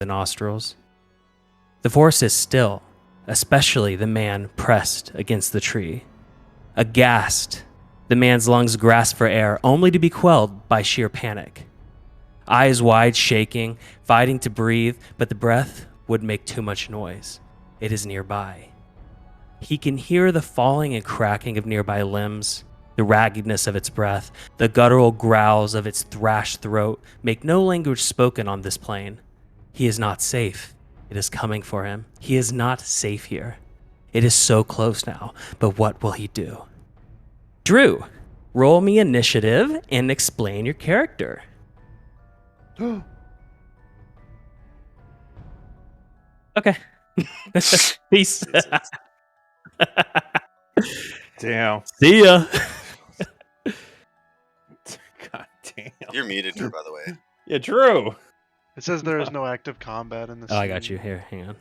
the nostrils. The forest is still, especially the man pressed against the tree. Aghast, the man's lungs grasp for air, only to be quelled by sheer panic. Eyes wide, shaking, fighting to breathe, but the breath would make too much noise. It is nearby. He can hear the falling and cracking of nearby limbs, the raggedness of its breath, the guttural growls of its thrashed throat make no language spoken on this plane. He is not safe. It is coming for him. He is not safe here. It is so close now, but what will he do? Drew, roll me initiative and explain your character. Okay. Peace. Damn. See ya. God damn. You're muted, Drew, by the way. Yeah, Drew. It says there is no active combat in this. Oh, I got you. Here, hang on.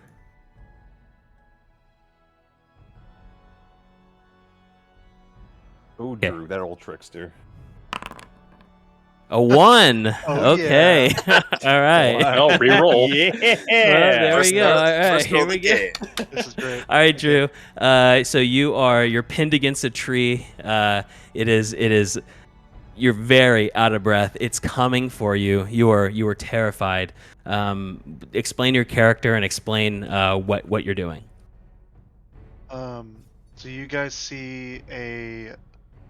Oh, Drew, that old trickster. A 1. Oh, okay. All right. Well, re-roll. Yeah. Well, there we go. All right, First here roll we the go. game. This is great. All right, Drew. So you're pinned against a tree. It is. You're very out of breath. It's coming for you. You are terrified. Explain your character and explain what you're doing. So you guys see a.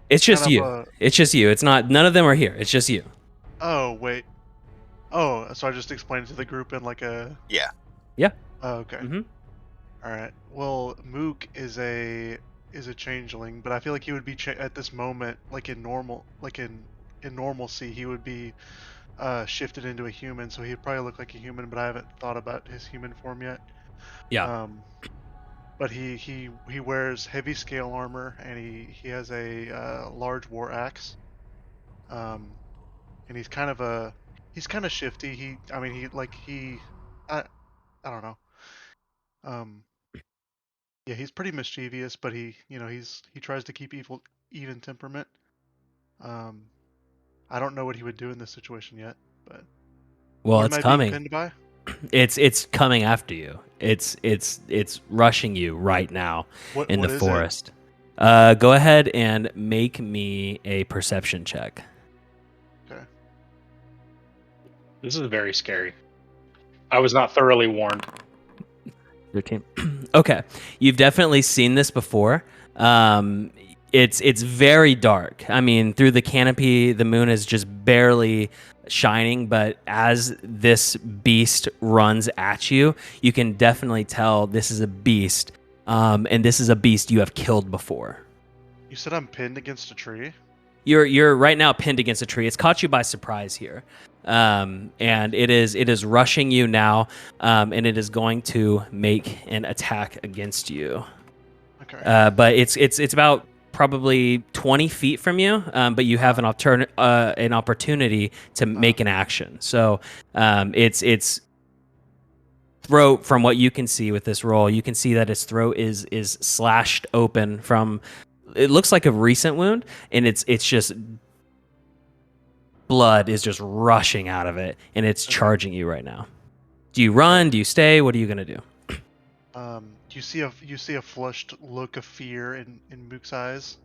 It's just kind you. of It's just you. It's not. None of them are here. It's just you. Oh wait. Oh, so I just explained it to the group in like a. Yeah. Oh, okay. Mhm. All right. Well, Mook is a changeling, but I feel like he would be at this moment, like in normalcy, he would be shifted into a human. So he'd probably look like a human, but I haven't thought about his human form yet. Yeah. But he wears heavy scale armor, and he has a large war axe. And he's kind of shifty. I don't know. Yeah, he's pretty mischievous, but he tries to keep even temperament. I don't know what he would do in this situation yet, but Well, what it's am I being coming. pinned by? It's coming after you. It's rushing you right now in What the is it? forest. Go ahead and make me a perception check. Okay. This is very scary. I was not thoroughly warned. 13. Okay, you've definitely seen this before. It's very dark. I mean, through the canopy, the moon is just barely shining, but as this beast runs at you, you can definitely tell this is a beast, and this is a beast you have killed before. You said I'm pinned against a tree? You're right now pinned against a tree. It's caught you by surprise here, and it is rushing you now, and it is going to make an attack against you. Okay. But it's about probably 20 feet from you, but you have an opportunity to make an action. So its throat, from what you can see with this roll, you can see that its throat is slashed open from. It looks like a recent wound, and it's just blood is just rushing out of it, and it's charging you right now. Do you run? Do you stay? What are you gonna do? You see a flushed look of fear in Mook's eyes,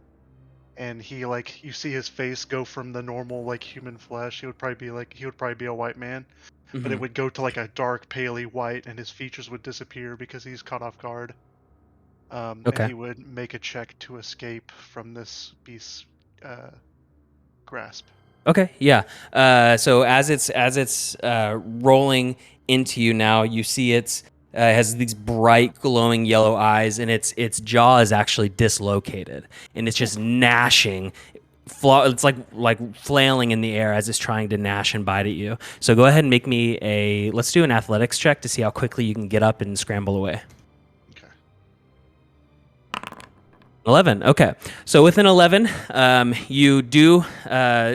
and you see his face go from the normal like human flesh. He would probably be a white man, but it would go to like a dark paley white, and his features would disappear because he's caught off guard. Okay. And he would make a check to escape from this beast's grasp. Okay, yeah. So as it's rolling into you now, you see it has these bright, glowing yellow eyes, and its jaw is actually dislocated, and it's just gnashing. It's like flailing in the air as it's trying to gnash and bite at you. So go ahead and make me let's do an athletics check to see how quickly you can get up and scramble away. 11. Okay. So with an 11, you do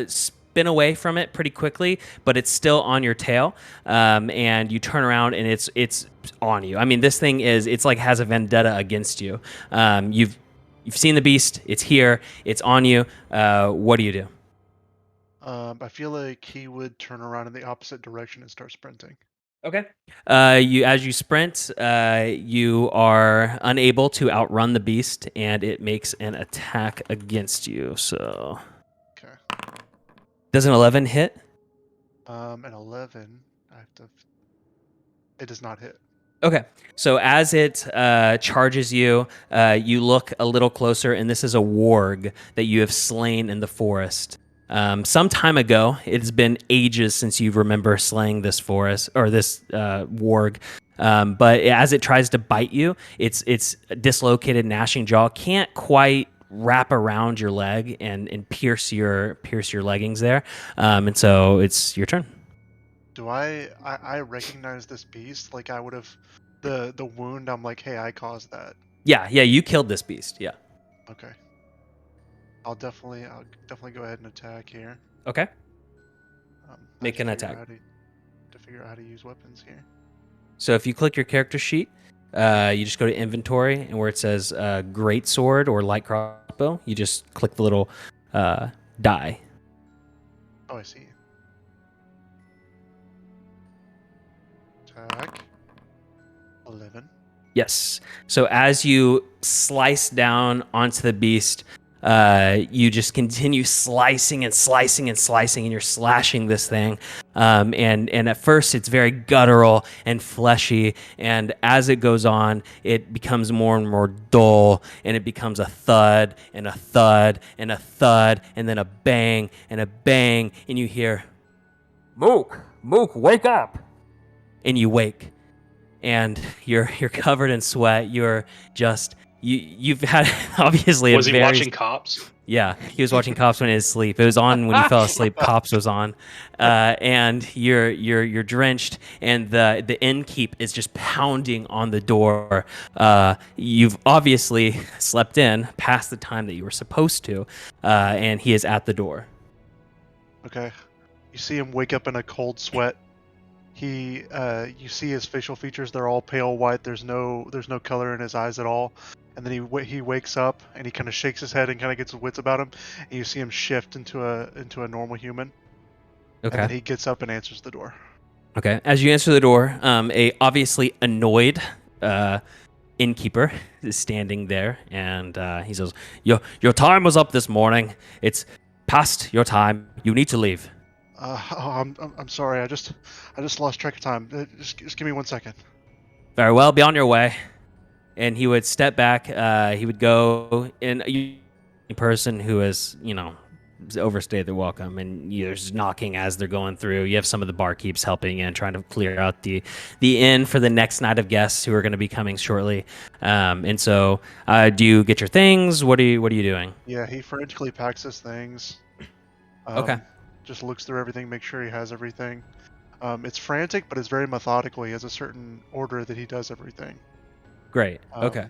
spin away from it pretty quickly, but it's still on your tail. And you turn around and it's on you. I mean, this thing it's like has a vendetta against you. You've seen the beast. It's here. It's on you. What do you do? I feel like he would turn around in the opposite direction and start sprinting. Okay. You as you sprint, you are unable to outrun the beast, and it makes an attack against you. So Okay. does an 11 hit? An 11. I have to. It does not hit. Okay. So as it charges you, you look a little closer, and this is a warg that you have slain in the forest. Some time ago, it's been ages since you remember slaying this forest or this warg. But as it tries to bite you, its dislocated, gnashing jaw can't quite wrap around your leg and pierce your leggings there. And so it's your turn. Do I recognize this beast? Like I would have the wound. I'm like, hey, I caused that. Yeah, you killed this beast. Yeah. Okay. I'll definitely go ahead and attack here. Okay. I Make have an to figure attack. out to figure out how to use weapons here. So if you click your character sheet, you just go to inventory, and where it says great sword or light crossbow, you just click the little die. Oh, I see. Attack. 11. Yes. So as you slice down onto the beast, you just continue slicing and slicing and slicing, and you're slashing this thing. And at first, it's very guttural and fleshy, and as it goes on, it becomes more and more dull, and it becomes a thud and a thud and a thud, and then a bang, and you hear, "Mook, wake up!" And you wake. And you're covered in sweat. You're just you've had obviously Was a he very watching Cops? yeah. He was watching Cops when he was asleep. It was on when he fell asleep. Cops was on, and you're drenched, and the innkeep is just pounding on the door. You've obviously slept in past the time that you were supposed to, and he is at the door. Okay. You see him wake up in a cold sweat. You see his facial features. They're all pale white. There's no color in his eyes at all. And then he wakes up and he kind of shakes his head and kind of gets his wits about him. And you see him shift into a normal human. And Okay. then he gets up and answers the door. Okay. As you answer the door, a obviously annoyed innkeeper is standing there, and he says, "Your time was up this morning. It's past your time. You need to leave." I'm sorry. I just lost track of time. Just give me 1 second. Very well. Be on your way. And he would step back. He would go in a person who is, overstayed their welcome, and there's knocking as they're going through. You have some of the barkeeps helping in, trying to clear out the inn for the next night of guests who are going to be coming shortly. And so, do you get your things? What are you doing? Yeah, he frantically packs his things. Okay. Just looks through everything, make sure he has everything. It's frantic, but it's very methodical. He has a certain order that he does everything. Great. Okay.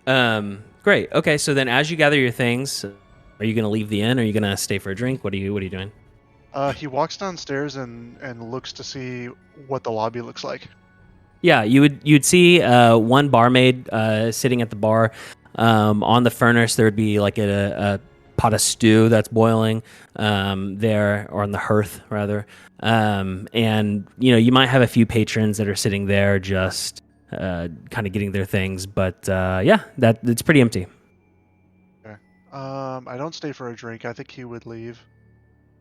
Yep. Great. Okay. So then, as you gather your things, are you going to leave the inn? Or are you going to stay for a drink? What are you doing? He walks downstairs and looks to see what the lobby looks like. Yeah, you'd see one barmaid sitting at the bar. On the furnace, there would be like a pot of stew that's boiling there, or on the hearth rather. And you might have a few patrons that are sitting there just kind of getting their things, but yeah, it's pretty empty. Okay. I don't stay for a drink. I think he would leave.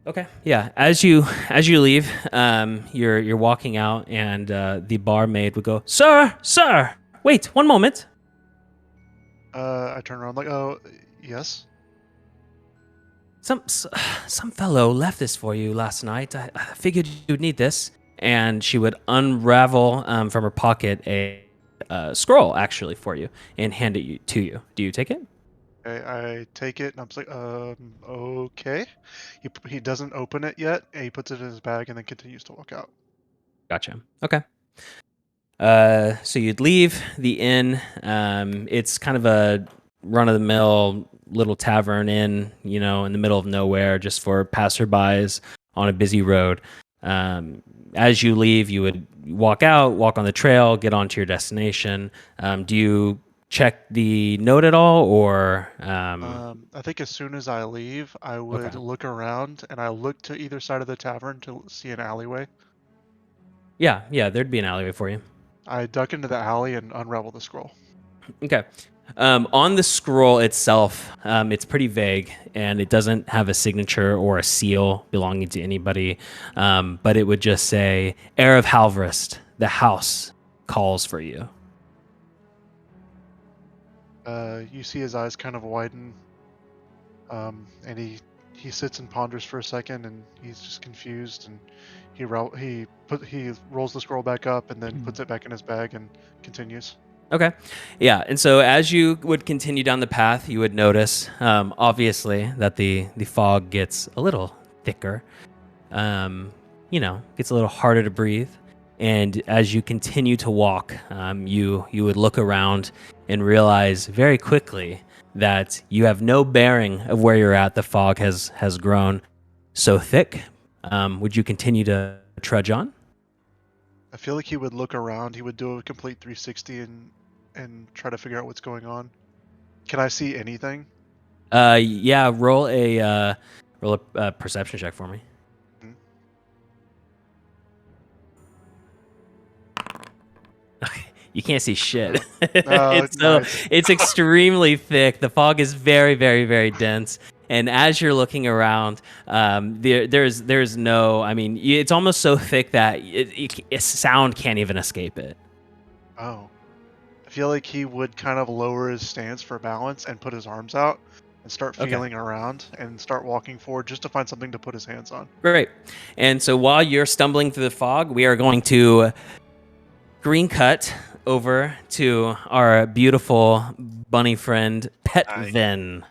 Okay. Yeah. As you leave, you're walking out, and the barmaid would go, "Sir, wait 1 moment." I turn around like, oh, yes. Some fellow left this for you last night. I figured you'd need this. And she would unravel from her pocket a scroll, actually, for you, and hand it to you. Do you take it? Okay, I take it and I'm just like, okay. He doesn't open it yet, and he puts it in his bag and then continues to walk out. Gotcha. Okay. So you'd leave the inn. It's kind of a run-of-the-mill little tavern inn, in the middle of nowhere, just for passerbys on a busy road. As you leave, you would walk on the trail, get onto your destination. Do you check the note at all, or? I think as soon as I leave, I would Okay. look around and I look to either side of the tavern to see an alleyway. Yeah, there'd be an alleyway for you. I duck into the alley and unravel the scroll. Okay. On the scroll itself, it's pretty vague and it doesn't have a signature or a seal belonging to anybody, but it would just say, Heir of Halvrist, the house calls for you. You see his eyes kind of widen, and he sits and ponders for a second, and he's just confused, and he rolls the scroll back up and then puts it back in his bag and continues. Okay. Yeah. And so as you would continue down the path, you would notice, obviously, that the fog gets a little thicker, gets a little harder to breathe. And as you continue to walk, you would look around and realize very quickly that you have no bearing of where you're at. The fog has grown so thick. Would you continue to trudge on? I feel like he would look around. He would do a complete 360 and try to figure out what's going on. Can I see anything? Yeah. Roll a perception check for me. Hmm. You can't see shit. Oh, nice. It's extremely thick. The fog is very, very, very dense. And as you're looking around, there's no. I mean, it's almost so thick that sound can't even escape it. Oh. I feel like he would kind of lower his stance for balance and put his arms out and start Okay. feeling around and start walking forward just to find something to put his hands on. Great. And so while you're stumbling through the fog, we are going to green cut over to our beautiful bunny friend Petvin.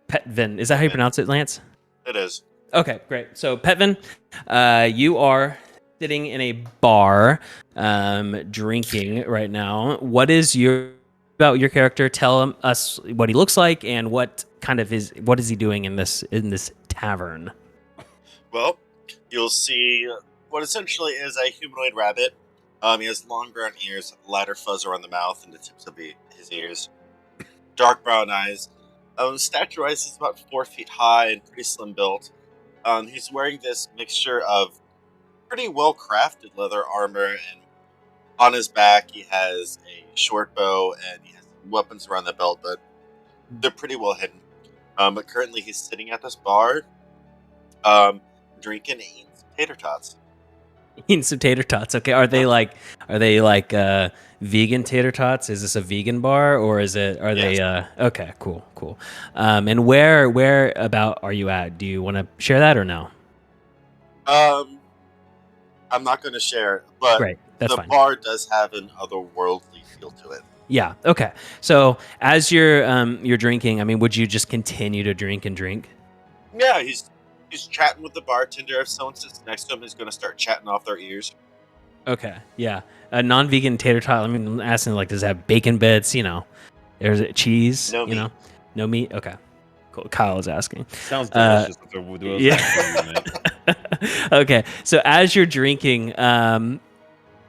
Petvin. Is that how you pronounce it, Lance? It is. Okay, great. So Petvin, you are sitting in a bar, drinking right now. What is about your character? Tell us what he looks like and what is he doing in this tavern? Well, you'll see what essentially is a humanoid rabbit. He has long brown ears, lighter fuzz around the mouth and the tips of his ears, dark brown eyes. Stature-wise, he's about 4 feet high and pretty slim built. He's wearing this mixture of pretty well-crafted leather armor, and on his back he has a short bow and he has weapons around the belt, but they're pretty well hidden. But currently he's sitting at this bar, drinking and eating some tater tots. Eating some tater tots. Okay, are they like vegan tater tots? Is this a vegan bar or are they okay, cool. And where about are you at? Do you want to share that or no? I'm not going to share, but Great, that's fine. bar does have an otherworldly feel to it. Yeah. Okay. So as you're drinking, I mean, would you just continue to drink and drink? Yeah, he's chatting with the bartender. If someone sits next to him, he's going to start chatting off their ears. Okay. Yeah. A non-vegan tater tot. I mean, I'm asking like, does it have bacon bits? There's cheese. No meat. No meat. Okay. Cool. Kyle is asking. Sounds delicious. Yeah. Okay. So as you're drinking,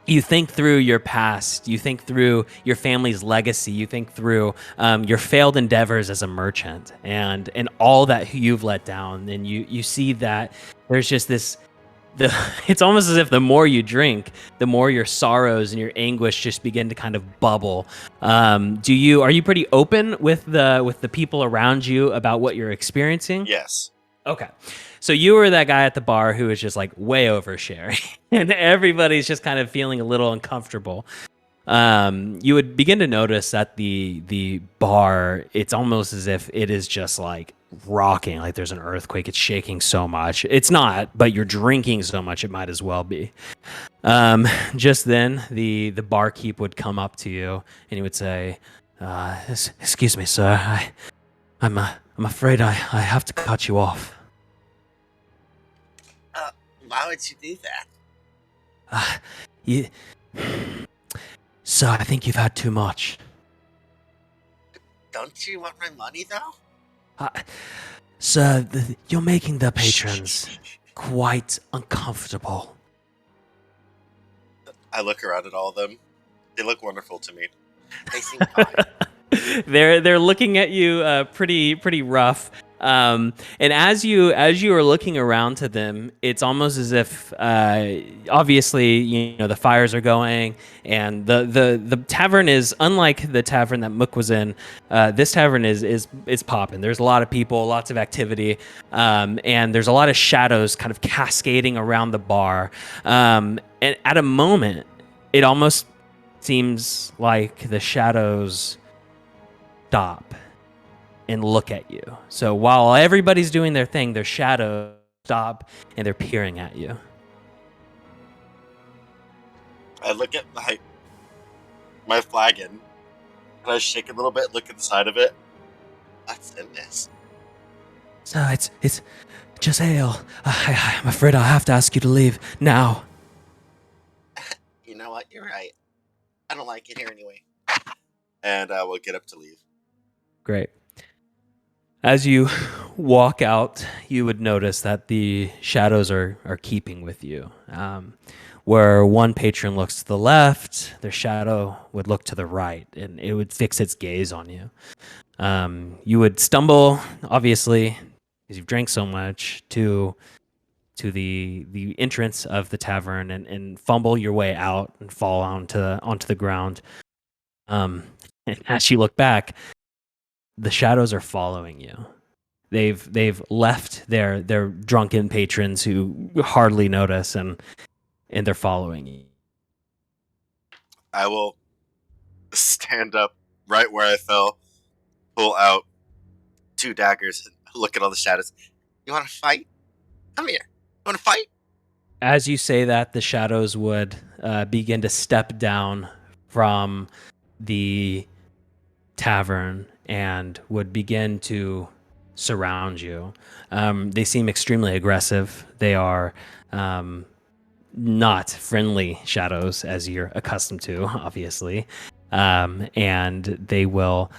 you think through your past, you think through your family's legacy, you think through your failed endeavors as a merchant and all that you've let down. And you see that there's just it's almost as if the more you drink, the more your sorrows and your anguish just begin to kind of bubble. Are you pretty open with the people around you about what you're experiencing? Yes. Okay. So you were that guy at the bar who was just like way oversharing and everybody's just kind of feeling a little uncomfortable. You would begin to notice that the bar, it's almost as if it is just like rocking, like there's an earthquake. It's shaking so much. It's not, but you're drinking so much, it might as well be. Just then the barkeep would come up to you and he would say, excuse me, sir, I'm afraid I have to cut you off. Why would you do that? Sir, I think you've had too much. Don't you want my money, though? Sir, you're making the patrons quite uncomfortable. I look around at all of them. They look wonderful to me. They seem fine. They're looking at you pretty rough. And as you are looking around to them, it's almost as if obviously the fires are going, and the tavern is unlike the tavern that Mook was in. This tavern is popping. There's a lot of people, lots of activity, and there's a lot of shadows kind of cascading around the bar. And at a moment, it almost seems like the shadows stop and look at you. So while everybody's doing their thing, their shadows stop and they're peering at you. I look at my flagon, and I shake a little bit, look inside of it. What's in this? So it's just ale. I'm afraid I'll have to ask you to leave now. You know what? You're right. I don't like it here anyway. And I will get up to leave. Great. As you walk out, you would notice that the shadows are keeping with you. Where one patron looks to the left, their shadow would look to the right, and it would fix its gaze on you. You would stumble, obviously, because you've drank so much, to the entrance of the tavern and fumble your way out and fall onto the ground. And as you look back, the shadows are following you. They've left their drunken patrons who hardly notice, and they're following you. I will stand up right where I fell, pull out 2 daggers, and look at all the shadows. You want to fight? Come here. You want to fight? As you say that, the shadows would begin to step down from the tavern and would begin to surround you. They seem extremely aggressive. They are not friendly shadows, as you're accustomed to, obviously. And they will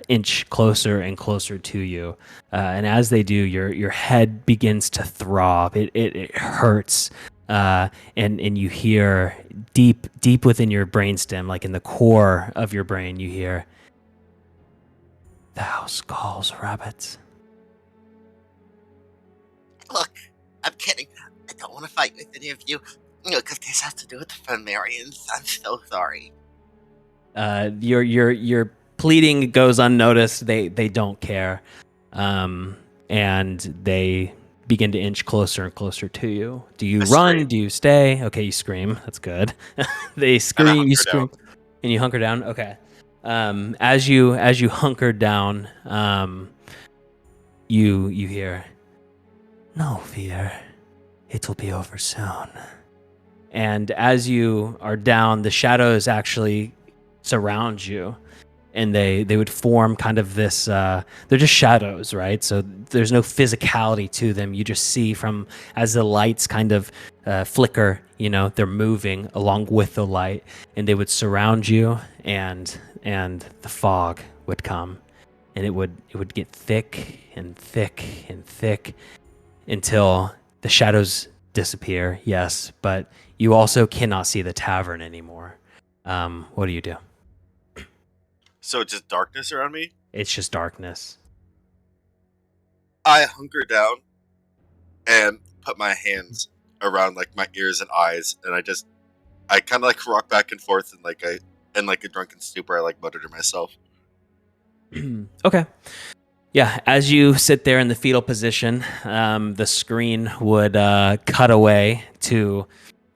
inch closer and closer to you. And as they do, your head begins to throb. It hurts. And you hear deep within your brainstem, like in the core of your brain, you hear, "Thou skulls rabbits." Look, I'm kidding. I don't want to fight with any of you. Because this has to do with the Phanmarians. I'm so sorry. Your pleading goes unnoticed. They don't care, and they begin to inch closer and closer to you. Do you run? Scream. Do you stay? Okay, you scream. That's good. They scream. You scream, and you hunker down. Okay. As you hunker down, you hear, "No fear, it will be over soon." And as you are down, the shadows actually surround you, and they would form kind of this they're just shadows, right? So there's no physicality to them. You just see from as the lights kind of flicker, they're moving along with the light, and they would surround you, and the fog would come, and it would get thick and thick and thick until the shadows disappear. Yes, but you also cannot see the tavern anymore. What do you do? So it's just darkness around me? It's just darkness. I hunker down and put my hands around like my ears and eyes, and I kind of like rock back and forth in like a drunken stupor. I like mutter to myself. Okay. Yeah, as you sit there in the fetal position, the screen would cut away to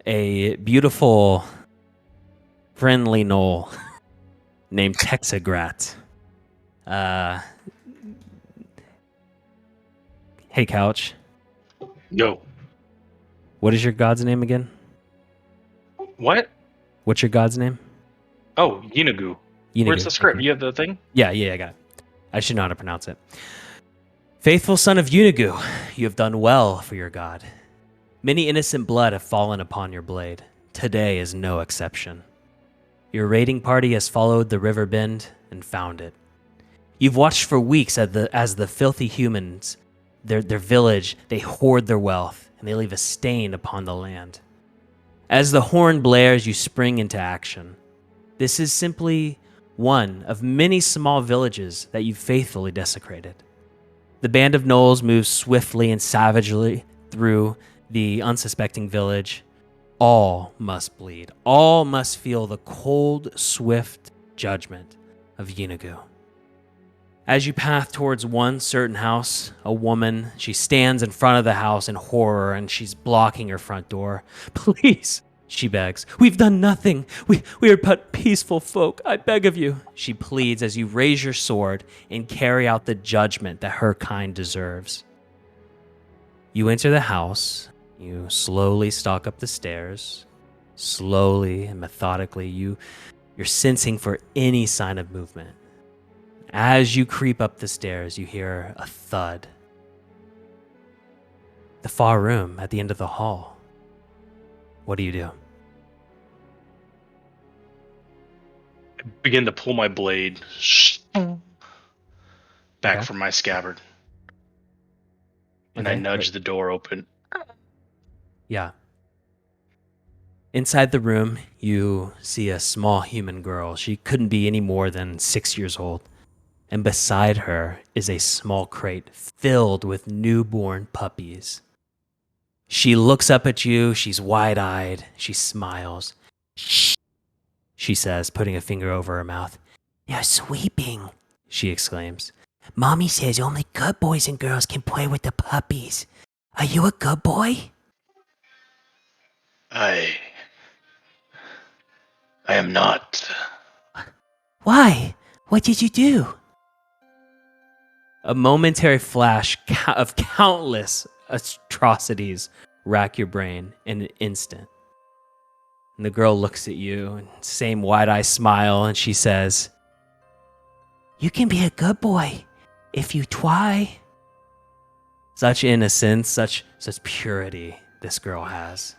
a beautiful, friendly gnoll named Texagrat. Hey, Couch. Yo. What is your god's name again? What? What's your god's name? Oh, Yinagu. Where's the script? Okay. You have the thing? Yeah, I got it. I should know how to pronounce it. Faithful son of Yinagu, you have done well for your god. Many innocent blood have fallen upon your blade. Today is no exception. Your raiding party has followed the river bend and found it. You've watched for weeks as the filthy humans, their village, they hoard their wealth, and they leave a stain upon the land. As the horn blares, you spring into action. This is simply one of many small villages that you've faithfully desecrated. The band of gnolls moves swiftly and savagely through the unsuspecting village. All must bleed. All must feel the cold, swift judgment of Yinagu. As you path towards one certain house, a woman, she stands in front of the house in horror and she's blocking her front door. Please, she begs. We've done nothing. We are but peaceful folk. I beg of you, she pleads as you raise your sword and carry out the judgment that her kind deserves. You enter the house. You slowly stalk up the stairs. Slowly and methodically, you're sensing for any sign of movement. As you creep up the stairs, you hear a thud. The far room at the end of the hall. What do you do? I begin to pull my blade back Okay. from my scabbard. And I Okay, nudge the door open. Yeah. Inside the room, you see a small human girl. She couldn't be any more than 6 years old. And beside her is a small crate filled with newborn puppies. She looks up at you. She's wide-eyed. She smiles. Shh, she says, putting a finger over her mouth. They're sweeping, she exclaims. Mommy says only good boys and girls can play with the puppies. Are you a good boy? I am not. Why? What did you do? A momentary flash of countless atrocities rack your brain in an instant. And the girl looks at you, and same wide-eyed smile, and she says, You can be a good boy if you try. Such innocence, such purity this girl has.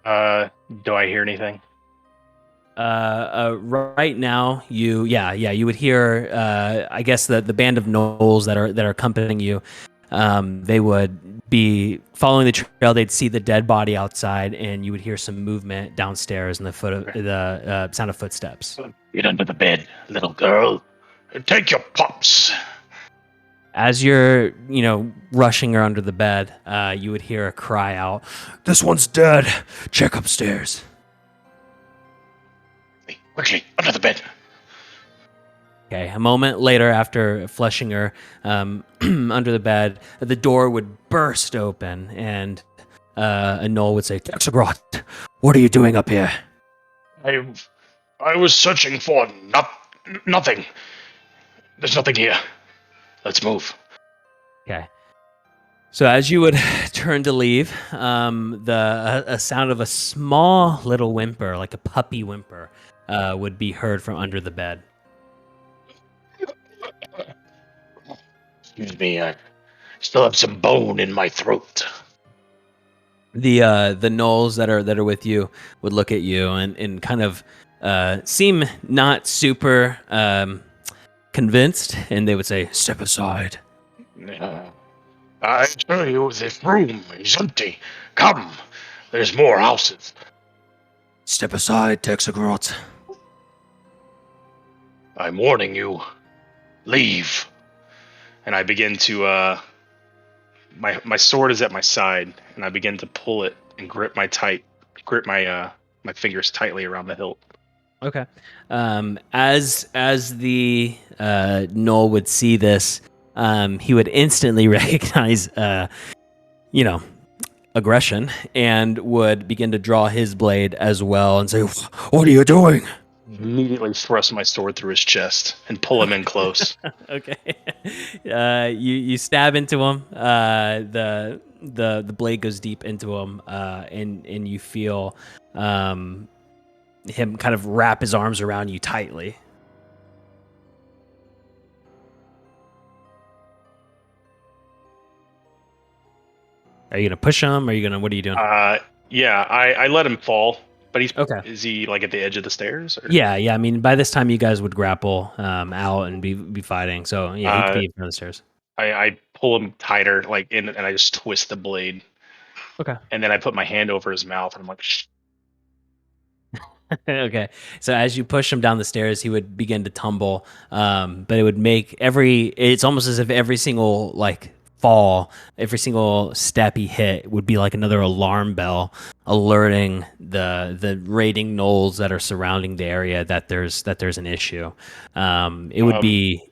Do I hear anything? Right now, you would hear. I guess the band of gnolls that are accompanying you. They would be following the trail. They'd see the dead body outside, and you would hear some movement downstairs, and the sound of footsteps. Get under the bed, little girl. And take your pups. As you're, rushing her under the bed, you would hear a cry out, "This one's dead. Check upstairs." Hey, quickly, under the bed. Okay, a moment later, after flushing her under the bed, the door would burst open, and a gnoll would say, "Texagrot, what are you doing up here?" I was searching for nothing. There's nothing here. Let's move. Okay. So as you would turn to leave, a sound of a small little whimper, like a puppy whimper, would be heard from under the bed. Excuse me, I still have some bone in my throat. The gnolls that are with you would look at you and kind of seem not super convinced, and they would say, "Step aside." I tell you, this room is empty. Come, there's more houses. "Step aside, Texagrot." I'm warning you. Leave. And I begin to, my sword is at my side, and I begin to pull it and grip my fingers tightly around the hilt. Okay. As the Noel would see this, he would instantly recognize, aggression, and would begin to draw his blade as well and say, "What are you doing?" Immediately thrust my sword through his chest and pull him in close. Okay. You stab into him. The blade goes deep into him, and you feel him kind of wrap his arms around you tightly. Are you gonna push him? What are you doing? Yeah, I let him fall, but Okay. Is he like at the edge of the stairs? Or? Yeah. I mean, by this time you guys would grapple out and be fighting. So yeah, he could be in front of the stairs. I pull him tighter, and I just twist the blade. Okay. And then I put my hand over his mouth, and I'm like, shh. Okay. So as you push him down the stairs, he would begin to tumble. But it would make it's almost as if every single like fall, every single step he hit would be like another alarm bell alerting the raiding gnolls that are surrounding the area that there's an issue. It would be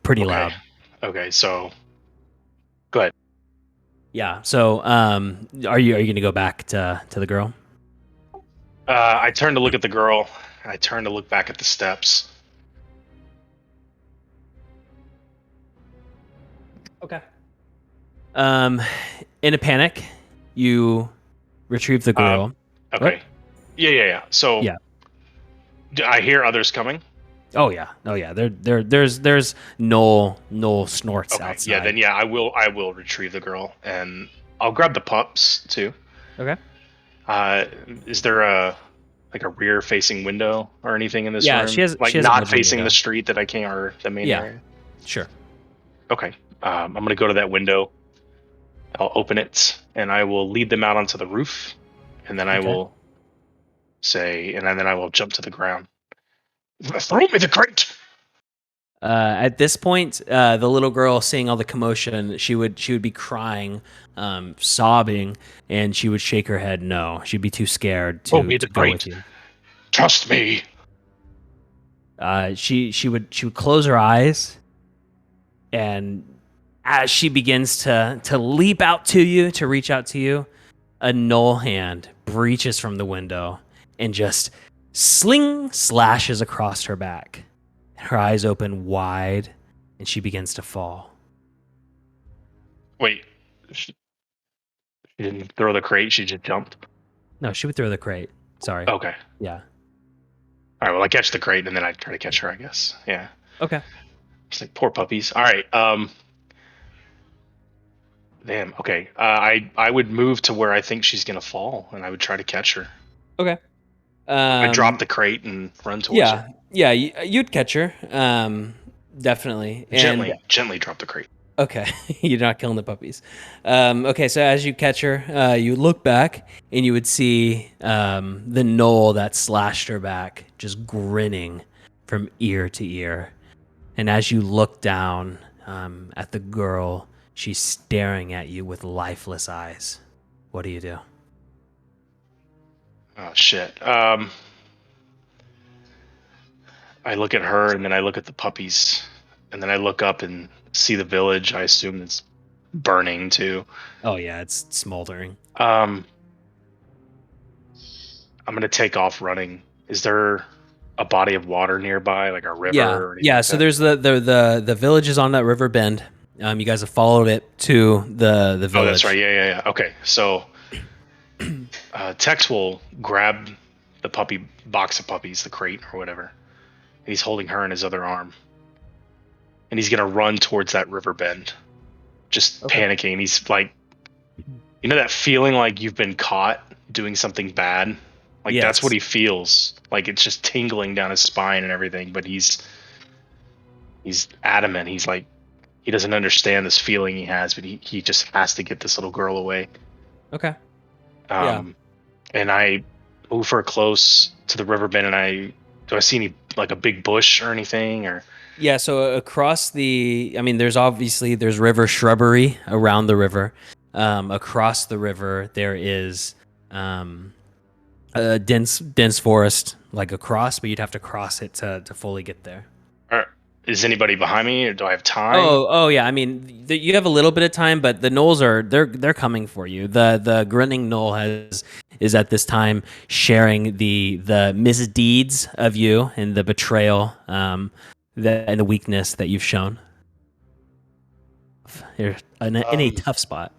pretty Okay. loud. Okay, so go ahead. Yeah. So are you going to go back to the girl? I turn to look at the girl. I turn to look back at the steps. Okay. In a panic, you retrieve the girl. Okay. Yeah. So Yeah. I hear others coming. Oh yeah. There's Noel snorts Okay. outside. Yeah. Then I will retrieve the girl and I'll grab the pups too. Okay. Is there a rear facing window or anything in this Yeah, room? she has Like a not bedroom facing window. the street that I can't, or the main Yeah. area. Sure. Okay. I'm gonna go to that window. I'll open it and I will lead them out onto the roof, and then I Okay. will say, and then I will jump to the ground. Throw me the crate. At this point, the little girl, seeing all the commotion, she would be crying, sobbing, and she would shake her head. No, she'd be too scared Throw me to the go crate. with you. Trust me. She would close her eyes, and as she begins to leap out to you, to reach out to you, a knoll hand breaches from the window and just slashes across her back. Her eyes open wide, and she begins to fall. Wait. She didn't throw the crate. She just jumped. No, she would throw the crate. Sorry. Okay. Yeah. All right. Well, I catch the crate and then I try to catch her. I guess. Yeah. Okay. It's like poor puppies. All right. Damn. Okay. I would move to where I think she's gonna fall, and I would try to catch her. Okay. I drop the crate and run towards her. Yeah. You'd catch her. Definitely. And Gently drop the crate. okay, you're not killing the puppies. Okay, so as you catch her, you look back and you would see the knoll that slashed her back just grinning from ear to ear. And as you look down at the girl, she's staring at you with lifeless eyes. What do you do? Oh shit. I look at her and then I look at the puppies, and then I look up and see the village. I assume it's burning too. Oh yeah, it's smoldering. I'm gonna take off running. Is there a body of water nearby, like a river? Or anything like So that? there's the village is on that river bend. You guys have followed it to the village. Oh, that's right. Yeah. Okay, so Tex will grab the box of puppies, the crate or whatever, and he's holding her in his other arm, and he's gonna run towards that river bend, just panicking. He's like, you know that feeling like you've been caught doing something bad? Like that's what he feels. Like it's just tingling down his spine and everything, but he's adamant. He's like, he doesn't understand this feeling he has, but he just has to get this little girl away. Okay. And I move her close to the river bend, and do I see any, like a big bush or anything, or? Yeah, so across there's river shrubbery around the river. Across the river there is a dense forest like across, but you'd have to cross it to fully get there. Is anybody behind me, or do I have time? Oh yeah. I mean, you have a little bit of time, but the gnolls they're coming for you. The grinning gnoll is at this time sharing the misdeeds of you and the betrayal, and the weakness that you've shown. You're in a tough spot.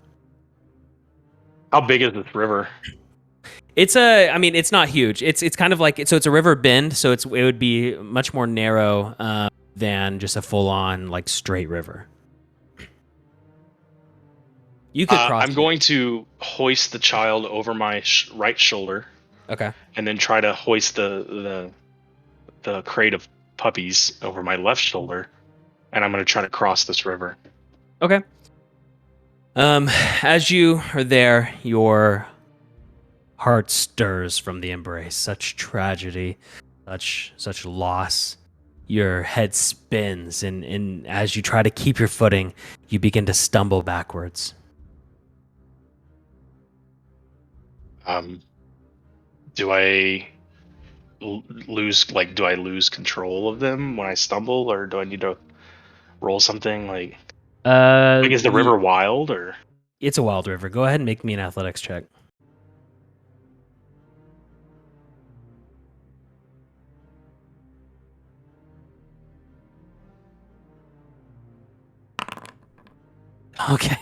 How big is this river? It's not huge. It's kind of like it's a river bend, so it would be much more narrow than just a full on like straight river. You could cross. I'm going to hoist the child over my right shoulder. Okay. And then try to hoist the crate of puppies over my left shoulder, and I'm going to try to cross this river. Okay. As you are there, your heart stirs from the embrace. Such tragedy, such loss. Your head spins, and as you try to keep your footing, you begin to stumble backwards. Do I lose do I lose control of them when I stumble, or do I need to roll something is the river wild, or It's a wild river. Go ahead and make me an athletics check. Okay.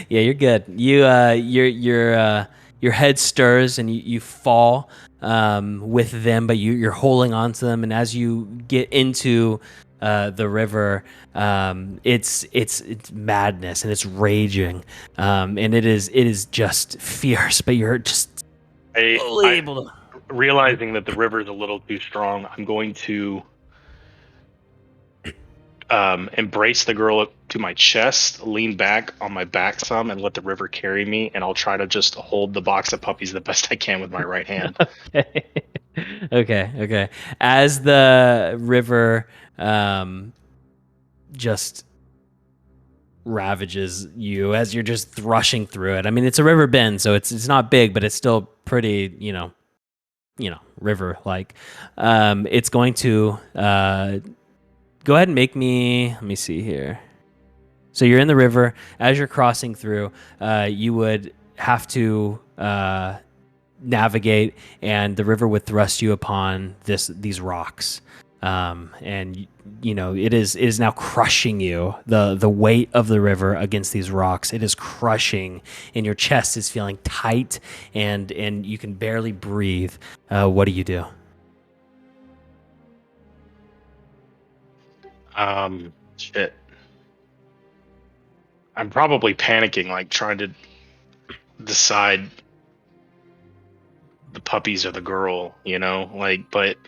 Yeah, you're good. Your head stirs and you fall with them, but you're holding on to them. And as you get into the river, it's madness and it's raging, and it is just fierce. But you're just slowly I able to. realizing that the river is a little too strong, I'm going to embrace the girl up to my chest, lean back on my back some, and let the river carry me. And I'll try to just hold the box of puppies the best I can with my right hand. Okay. Okay. As the river just ravages you as you're just thrashing through it. I mean, it's a river bend, so it's not big, but it's still pretty, river like. It's going to go ahead and make me. Let me see here. So you're in the river. As you're crossing through, you would have to navigate, and the river would thrust you upon these rocks, and it is now crushing you. The weight of the river against these rocks, it is crushing, and your chest is feeling tight, and you can barely breathe. What do you do? Shit. I'm probably panicking, like trying to decide the puppies or the girl, but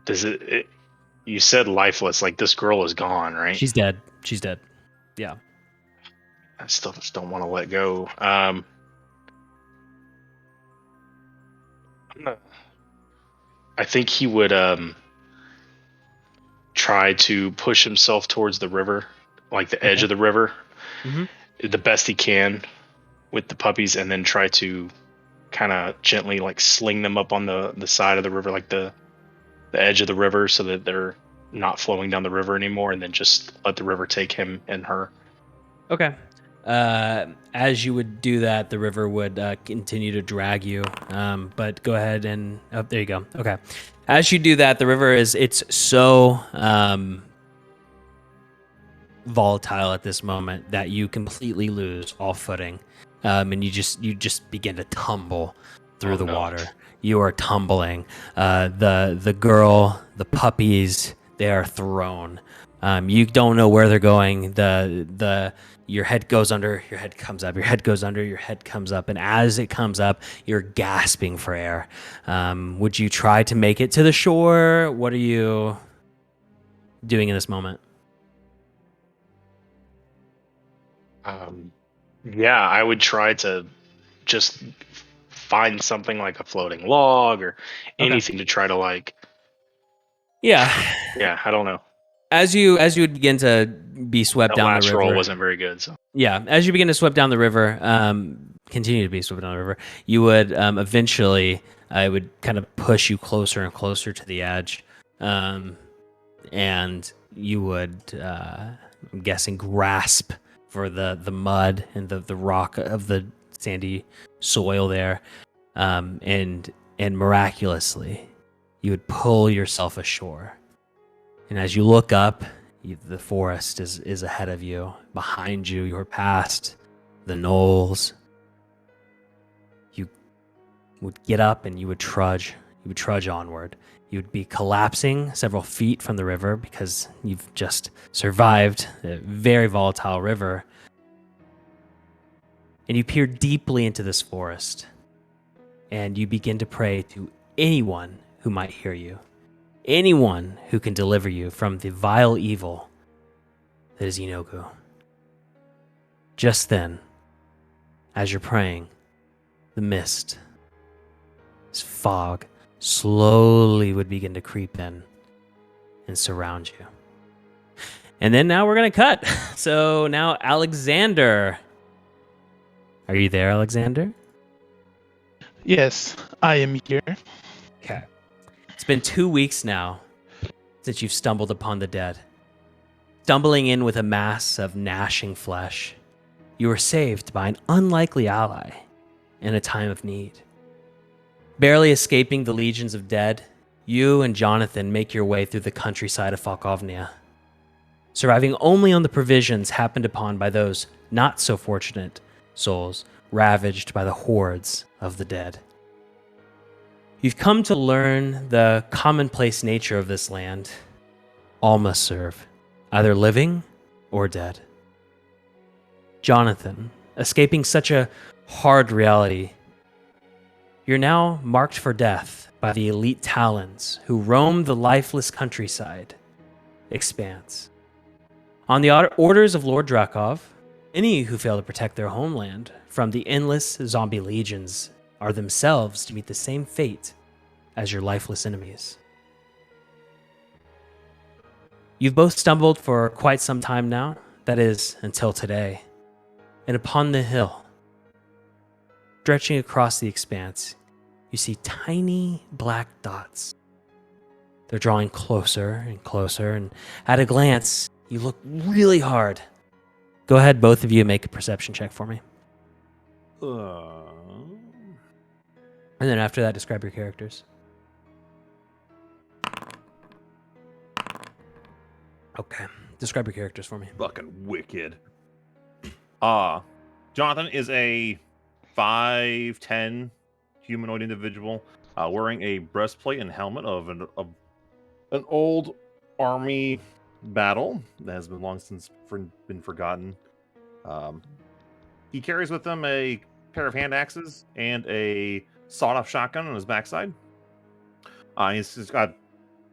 does it you said lifeless, like this girl is gone, right? She's dead. Yeah. I still just don't want to let go. I think he would try to push himself towards the river, like the edge of the river, the best he can with the puppies, and then try to kind of gently sling them up on the side of the river, like the edge of the river, so that they're not flowing down the river anymore, and then just let the river take him and her. Okay. As you would do that, the river would continue to drag you. But go ahead and there you go. Okay. As you do that, the river it's so volatile at this moment that you completely lose all footing, and you just begin to tumble through the water. You are tumbling. The girl, the puppies, they are thrown. You don't know where they're going. Your head goes under, your head comes up, your head goes under, your head comes up, and as it comes up, you're gasping for air. Would you try to make it to the shore? What are you doing in this moment? Yeah, I would try to just find something like a floating log or anything to try to Yeah, I don't know. As you would begin to be swept down the Last river. roll wasn't very good, so. Yeah, as you begin to sweep down the river, continue to be swept down the river, you would eventually, I would kind of push you closer and closer to the edge, and you would, I'm guessing, grasp for the mud and the rock of the sandy soil there, and miraculously, you would pull yourself ashore. And as you look up, the forest is ahead of you. Behind you, you're past the knolls. You would get up and you would trudge. You would trudge onward. You would be collapsing several feet from the river because you've just survived a very volatile river. And you peer deeply into this forest. And you begin to pray to anyone who might hear you. Anyone who can deliver you from the vile evil that is Inogu. Just then, as you're praying, the mist This fog slowly would begin to creep in and surround you. And then now we're going to cut. So now Alexander. Are you there, Alexander? Yes, I am here. Okay. It's been 2 weeks now since you've stumbled upon the dead. Stumbling in with a mass of gnashing flesh, you were saved by an unlikely ally in a time of need. Barely escaping the legions of dead, you and Jonathan make your way through the countryside of Falkovnia, surviving only on the provisions happened upon by those not so fortunate souls ravaged by the hordes of the dead. You've come to learn the commonplace nature of this land. All must serve, either living or dead. Jonathan, escaping such a hard reality, you're now marked for death by the elite Talons who roam the lifeless countryside expanse. On the orders of Lord Drakov, any who fail to protect their homeland from the endless zombie legions are themselves to meet the same fate as your lifeless enemies. You've both stumbled for quite some time now, that is, until today, and upon the hill, stretching across the expanse, you see tiny black dots. They're drawing closer and closer, and at a glance, you look really hard. Go ahead, both of you, make a perception check for me. And then after that, describe your characters. Okay, describe your characters for me. Fucking wicked. Jonathan is a 5'10" humanoid individual, wearing a breastplate and helmet of an old army battle that has been long since been forgotten. He carries with him a pair of hand axes and a sawed-off shotgun on his backside. He's just got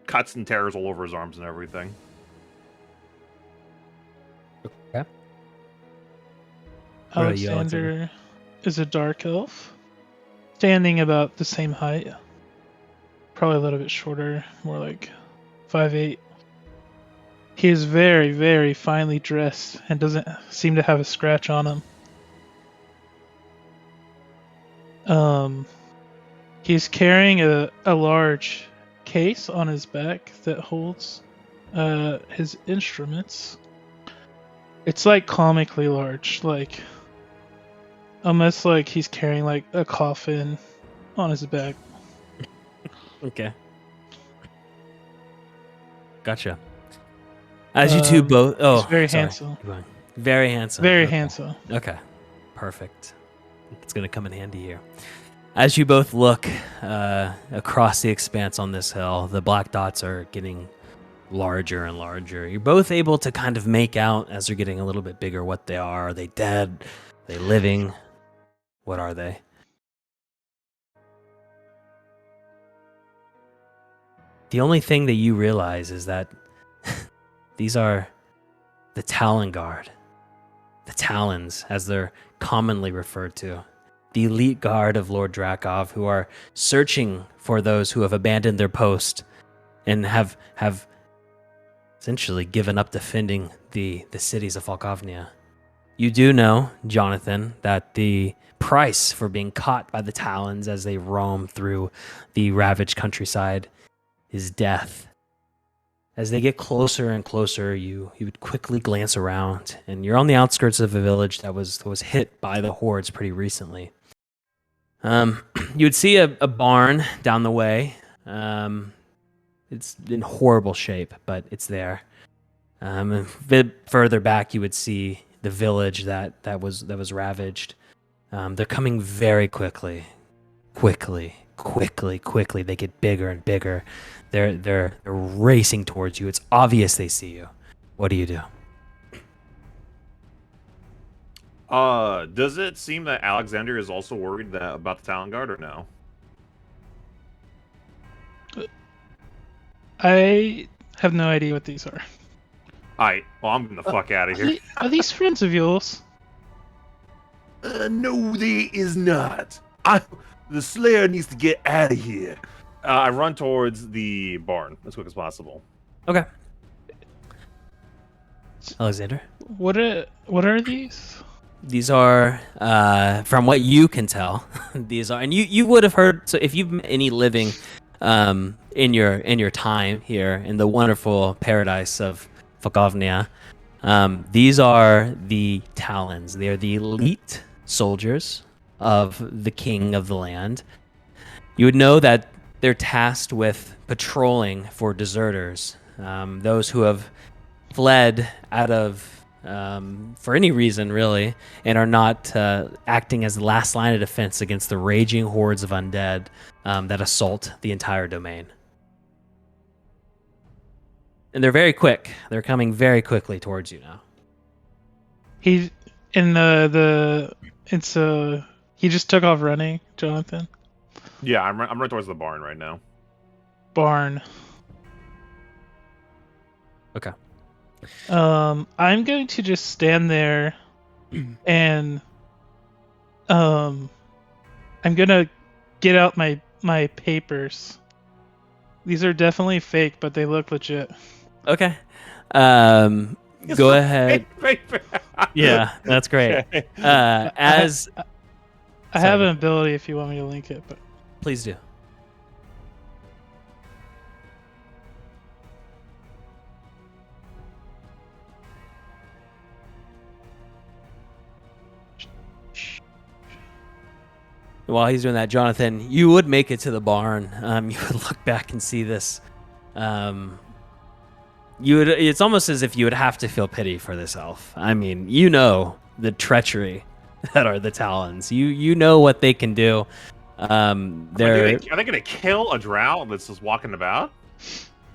cuts and tears all over his arms and everything. Okay. What about you, Alexander is a dark elf, standing about the same height. Probably a little bit shorter, more like 5'8". He is very, very finely dressed and doesn't seem to have a scratch on him. He's carrying a large case on his back that holds his instruments. It's like comically large, like almost like he's carrying like a coffin on his back. Okay. Gotcha. As you two both... Oh, he's very sorry. handsome. Keep going. Very handsome. Very Okay. handsome. Okay. Perfect. It's going to come in handy here. As you both look across the expanse on this hill, the black dots are getting larger and larger. You're both able to kind of make out as they're getting a little bit bigger what they are. Are they dead? Are they living? What are they? The only thing that you realize is that these are the Talon Guard. The Talons, as they're commonly referred to. The elite guard of Lord Drakov, who are searching for those who have abandoned their post and have essentially given up defending the cities of Falkovnia. You do know, Jonathan, that the price for being caught by the Talons as they roam through the ravaged countryside is death. As they get closer and closer, you would quickly glance around, and you're on the outskirts of a village that was hit by the hordes pretty recently. You would see a barn down the way. It's in horrible shape, but it's there. A bit further back, you would see the village that was ravaged. They're coming very quickly. They get bigger and bigger. They're racing towards you. It's obvious they see you. What do you do? Does it seem that Alexander is also worried about the Talon Guard, or no? I have no idea what these are. Well, I'm getting the fuck out of here. Are these friends of yours? No, they is not. The Slayer needs to get out of here. I run towards the barn as quick as possible. Okay. Alexander? What are these? These are, from what you can tell, these are, and you would have heard. So if you've met any living, in your time here in the wonderful paradise of Fokovnia, these are the Talons. They are the elite soldiers of the king of the land. You would know that they're tasked with patrolling for deserters, those who have fled out of for any reason really, and are not acting as the last line of defense against the raging hordes of undead that assault the entire domain. And they're very quick. They're coming very quickly towards you now. He in it's he just took off running, Jonathan. Yeah, I'm right towards the barn right now. Barn. Okay. I'm going to just stand there and I'm gonna get out my papers. These are definitely fake, but they look legit. Okay. Go ahead. Yeah, that's great. As I have an ability if you want me to link it, but please do. While he's doing that, Jonathan, you would make it to the barn. You would look back and see this. It's almost as if you would have to feel pity for this elf. I mean, you know the treachery that are the Talons. You know what they can do. Are they going to kill a drow that's just walking about?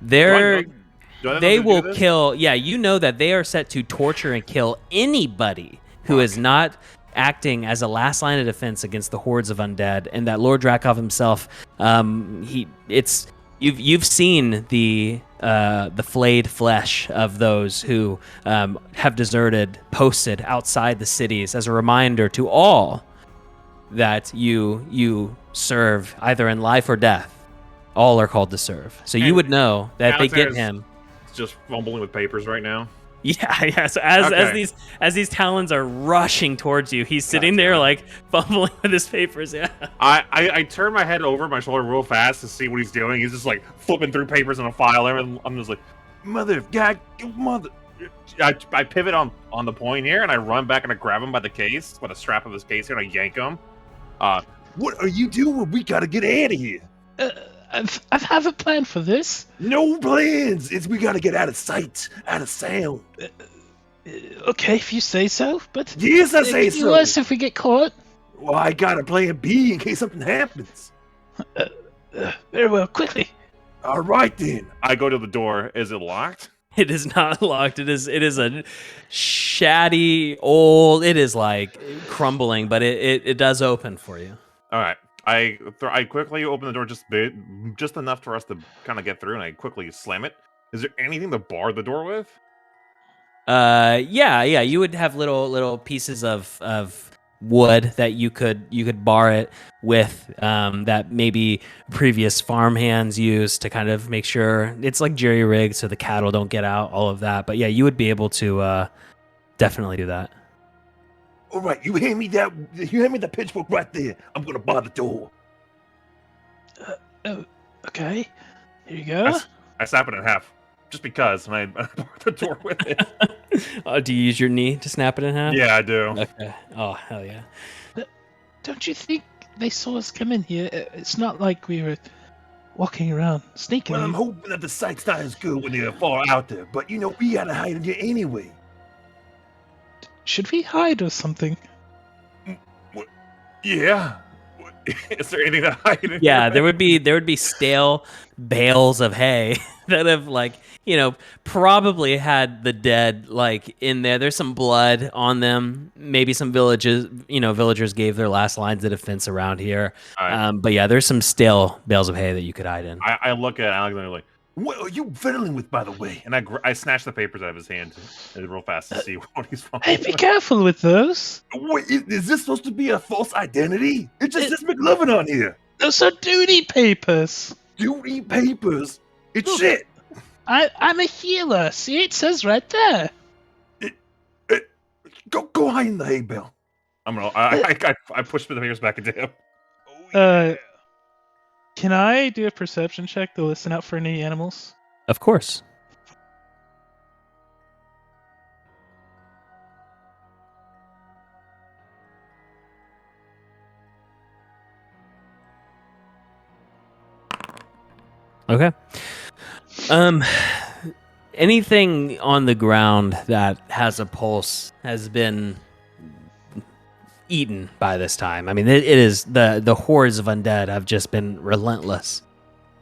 They will this? kill. Yeah, you know that they are set to torture and kill anybody who is not acting as a last line of defense against the hordes of undead, and that Lord Drakov himself, you've seen the flayed flesh of those who have deserted, posted outside the cities as a reminder to all that you serve either in life or death. All are called to serve. So you would know that they get him. Just fumbling with papers right now. Yeah. So as these Talons are rushing towards you, he's sitting there like fumbling with his papers. Yeah. I turn my head over my shoulder real fast to see what he's doing. He's just like flipping through papers in a file, and I'm just like, mother. I pivot on the point here, and I run back and I grab him by the case, by the strap of his case here, and I yank him. What are you doing? We gotta get out of here. I have a plan for this. No plans. We gotta get out of sight, out of sound. Okay, if you say so. But yes, I say it'd be so. worse if we get caught. Well, I got a plan B in case something happens. Very well, quickly. All right then. I go to the door. Is it locked? It is not locked. It is a shabby old. It is like crumbling, but it does open for you. All right. I quickly open the door just enough for us to kind of get through, and I quickly slam it. Is there anything to bar the door with? Yeah. You would have little pieces of wood that you could bar it with, that maybe previous farm hands used to kind of make sure it's like jerry rigged so the cattle don't get out, all of that. But yeah, you would be able to definitely do that. All right, you hand me the pitchfork right there. I'm gonna bar the door. Okay, here you go. I snap it in half, just because, and I bar the door with it. Do you use your knee to snap it in half? Yeah, I do. Okay. Oh, hell yeah. Don't you think they saw us come in here? It's not like we were walking around sneaking. Well, I'm hoping that the sight's not as good when they're far out there, but we gotta hide in here anyway. Should we hide or something? Yeah. Is there anything to hide in Yeah, here? there would be stale bales of hay that have probably had the dead in there. There's some blood on them. Maybe some villagers gave their last lines of defense around here. Right. But yeah, there's some stale bales of hay that you could hide in. I look at Alexander like, what are you fiddling with, by the way? And I snatch the papers out of his hand real fast to see what he's fumbling Hey, be careful with those. Wait, is this supposed to be a false identity? It just makes living on here? Those are duty papers. Duty papers. It's Look. shit. I'm a healer. See, it says right there. Go hide in the hay bale. I pushed the papers back into him. Can I do a perception check to listen out for any animals? Of course. Okay. Anything on the ground that has a pulse has been eaten by this time. I mean, it is the hordes of undead have just been relentless,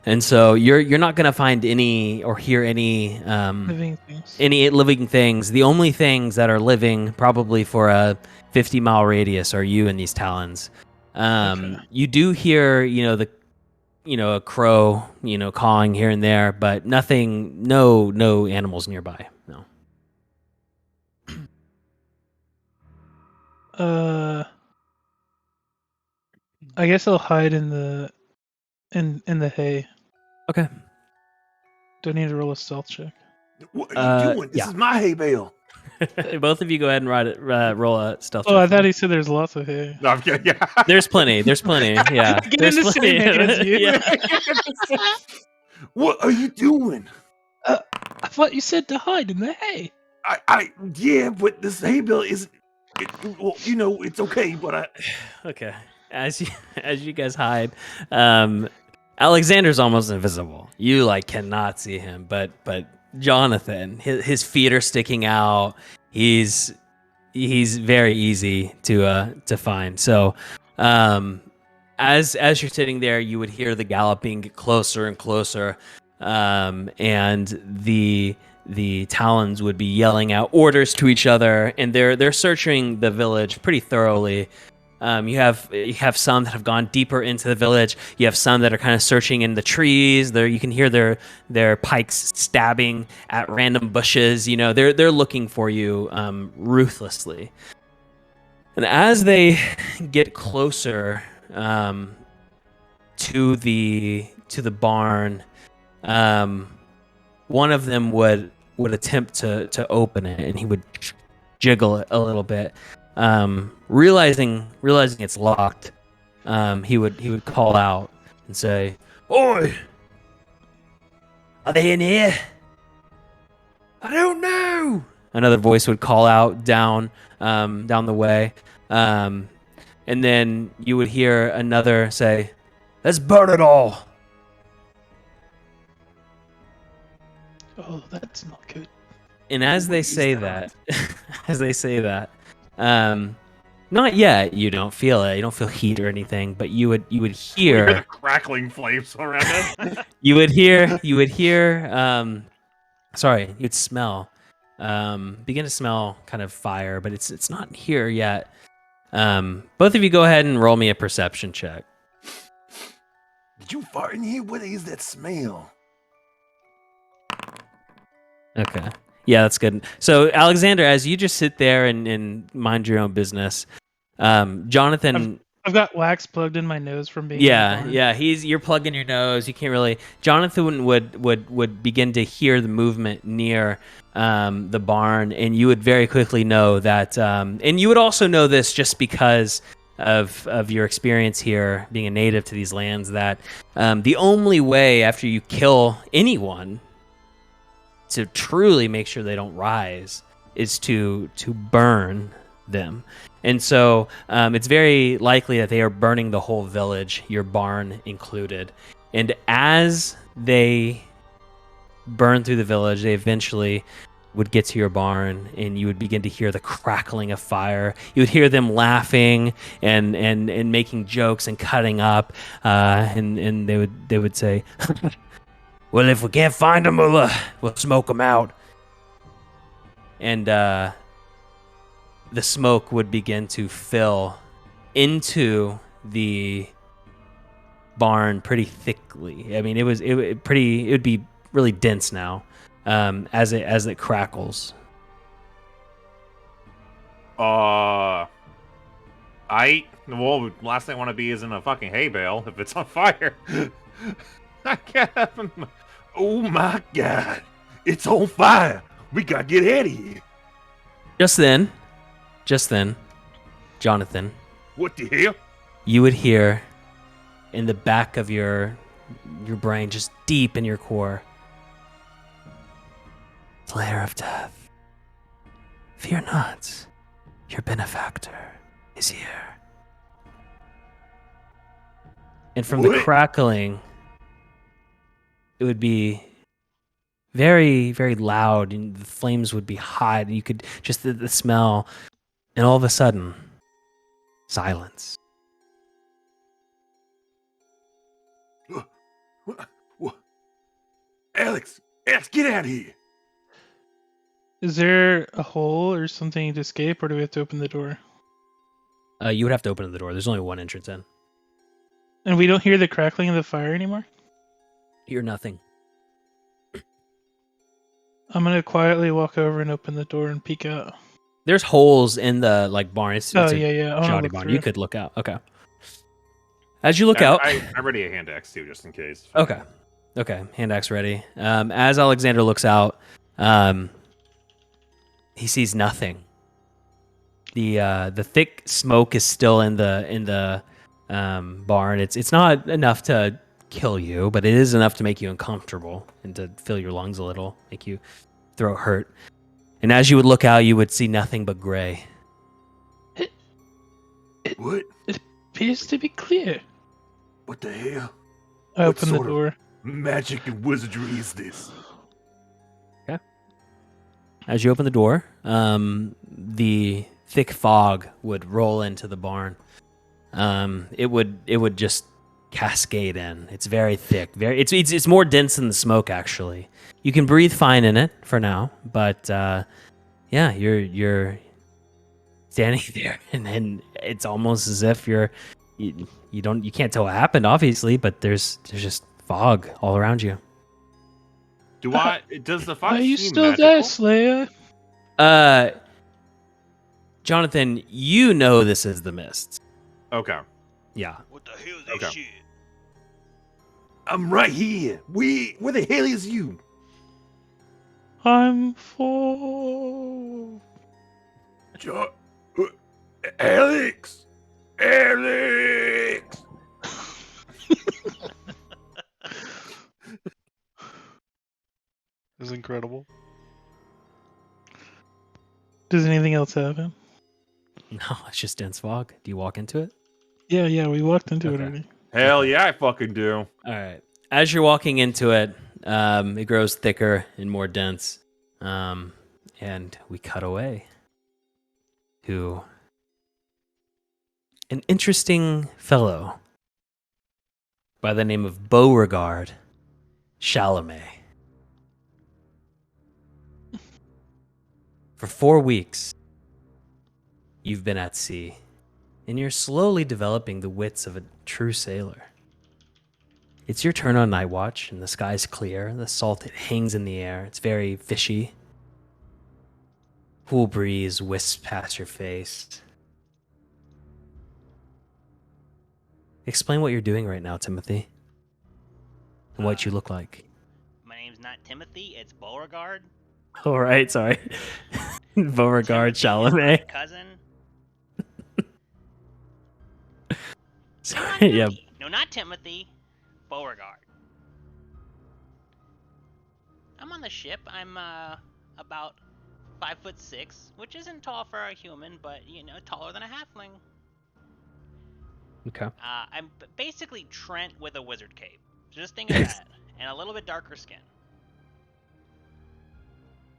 and so you're not going to find any or hear any Living things. any living things. The only things that are living, probably for a 50-mile radius, are you and these talons. Okay. You do hear, a crow, cawing here and there, but nothing, no animals nearby. No. I guess I'll hide in the hay. Okay. Do I need to roll a stealth check? What are you doing? This yeah. is my hay bale. Both of you go ahead and roll a stealth Oh, I check. thought he said there's lots of hay. No, I'm kidding. Yeah. There's plenty. Yeah. Get There's in the plenty. same hay as you. Yeah. What are you doing? I thought you said to hide in the hay. Yeah, but this hay bale isn't. Well, it's okay, but Okay. As you guys hide, Alexander's almost invisible. You cannot see him, but Jonathan, his feet are sticking out. He's very easy to find. So, as you're sitting there, you would hear the galloping get closer and closer, and the talons would be yelling out orders to each other, and they're searching the village pretty thoroughly. You have some that have gone deeper into the village. You have some that are kind of searching in the trees. You can hear their pikes stabbing at random bushes. They're looking for you ruthlessly. And as they get closer to the barn, one of them would attempt to open it, and he would jiggle it a little bit. Realizing it's locked, he would call out and say, "Oi! Are they in here?" "I don't know." Another voice would call out down the way, and then you would hear another say, "Let's burn it all." Oh, that's not good. And as they say that, not yet. You don't feel it. You don't feel heat or anything. But you would you hear hear the crackling flames around us. you would hear. Sorry, you'd smell. Begin to smell kind of fire, but it's not here yet. Both of you go ahead and roll me a perception check. Did you fart in here? What is that smell? Okay. Yeah, that's good. So, Alexander, as you just sit there and mind your own business, Jonathan. I've got wax plugged in my nose from being. In the barn. Yeah. You're plugging your nose. You can't really. Jonathan would begin to hear the movement near the barn, and you would very quickly know that. And you would also know this just because of your experience here, being a native to these lands, that the only way after you kill anyone to truly make sure they don't rise is to burn them. And so it's very likely that they are burning the whole village, your barn included. And as they burn through the village, they eventually would get to your barn, and you would begin to hear the crackling of fire. You would hear them laughing and making jokes and cutting up, and they would say, "Well, if we can't find them, we'll smoke them out." And the smoke would begin to fill into the barn pretty thickly. I mean, it would be really dense now, as it crackles. I Well, last thing I want to be is in a fucking hay bale if it's on fire. I can't have him. Oh my god, it's on fire. We gotta get out of here. Just then, Jonathan, What the hell? you would hear in the back of your brain, just deep in your core, Slayer of Death, fear not, your benefactor is here. And from the What? crackling, it would be very, very loud, and the flames would be hot, and you could just the smell, and all of a sudden, silence. What? Alex, get out of here. Is there a hole or something to escape, or do we have to open the door? You would have to open the door. There's only one entrance in. And we don't hear the crackling of the fire anymore? You're nothing. I'm gonna quietly walk over and open the door and peek out. There's holes in the barn. It's Oh, a yeah. I wanna shoddy look barn. through. You could look out. Okay. As you look out. I ready a hand axe too, just in case. Okay. Hand axe ready. As Alexander looks out, he sees nothing. The thick smoke is still in the barn. It's not enough to kill you, but it is enough to make you uncomfortable and to fill your lungs a little, make you throat hurt. And as you would look out, you would see nothing but gray. What? Appears to be clear. What the hell? I What open the sort of- door. Magic and wizardry is this? As you open the door, the thick fog would roll into the barn. It would just cascade in. It's very thick. It's more dense than the smoke actually. You can breathe fine in it for now, but yeah, you're standing there, and it's almost as if you can't tell what happened, obviously, but there's just fog all around you. Does the fog Are you seem still magical? there, Slayer? Jonathan, you know this is the mist. Okay. Yeah. What the hell is Okay. this shit? I'm right here. Where the hell is you? I'm full. Alex! Alex! It's incredible. Does anything else happen? No, it's just dense fog. Do you walk into it? Yeah, we walked into it Okay. already. Hell yeah, I fucking do. All right. As you're walking into it, it grows thicker and more dense. And we cut away to an interesting fellow by the name of Beauregard Chalamet. For 4 weeks, you've been at sea, and you're slowly developing the wits of a true sailor. It's your turn on night watch, and the sky's clear. The salt, it hangs in the air. It's very fishy. Cool breeze wisps past your face. Explain what you're doing right now, Timothy, and what you look like. My name's not Timothy, it's Beauregard. All right, sorry. Beauregard Timothy is my Chalamet. cousin. Sorry, yeah. No, not Timothy. Beauregard. I'm on the ship. I'm about 5'6", which isn't tall for a human, but taller than a halfling. Okay. I'm basically Trent with a wizard cape. Just think of that, and a little bit darker skin.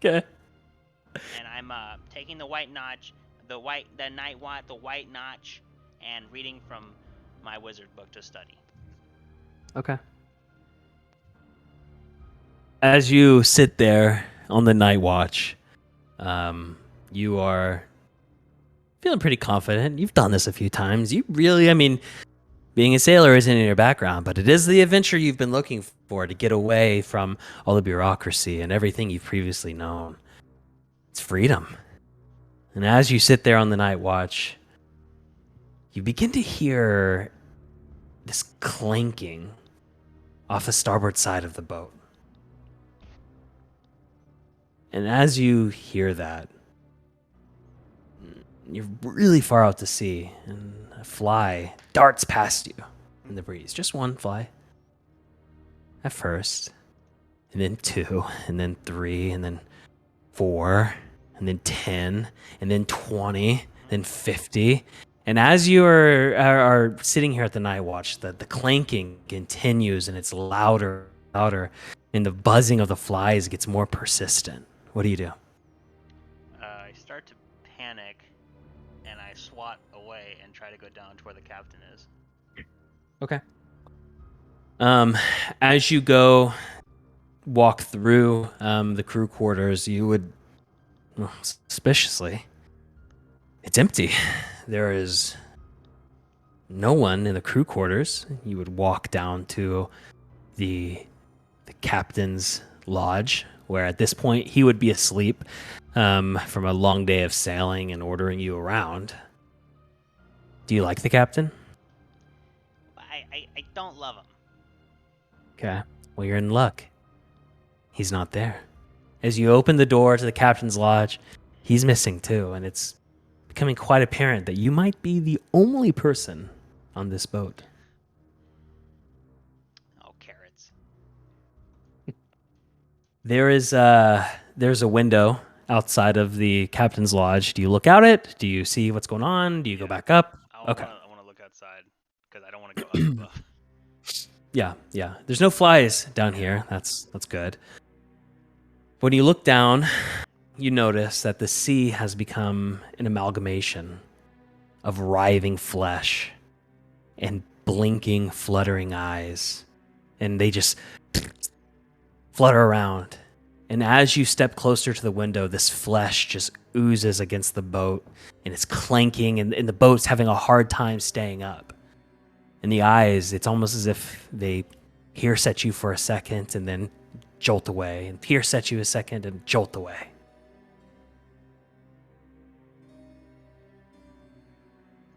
Okay. And I'm taking the white notch, the white notch, and reading from my wizard book to study. Okay. As you sit there on the night watch, you are feeling pretty confident. You've done this a few times. You really, being a sailor isn't in your background, but it is the adventure you've been looking for to get away from all the bureaucracy and everything you've previously known. It's freedom. And as you sit there on the night watch, you begin to hear this clanking off the starboard side of the boat. And as you hear that, you're really far out to sea, and a fly darts past you in the breeze. Just one fly. At first, and then 2, and then 3, and then 4, and then 10, and then 20, then 50. And as you are sitting here at the night watch, the clanking continues, and it's louder, and the buzzing of the flies gets more persistent. What do you do? I start to panic, and I swat away and try to go down to where the captain is. Okay. As you go walk through the crew quarters, you would, suspiciously, it's empty. There is no one in the crew quarters. You would walk down to the captain's lodge, where at this point he would be asleep from a long day of sailing and ordering you around. Do you like the captain? I don't love him. Okay. Well, you're in luck. He's not there. As you open the door to the captain's lodge, he's missing too, and it's becoming quite apparent that you might be the only person on this boat. Oh, carrots. There's a window outside of the captain's lodge. Do you look out it? Do you see what's going on? Do you go back up? Okay. I want to look outside because I don't want to go up above. Yeah. There's no flies down here. That's good. When you look down, you notice that the sea has become an amalgamation of writhing flesh and blinking, fluttering eyes. And they just flutter around. And as you step closer to the window, this flesh just oozes against the boat, and it's clanking, and the boat's having a hard time staying up. And the eyes, it's almost as if they pierce at you for a second and then jolt away, and pierce at you a second and jolt away.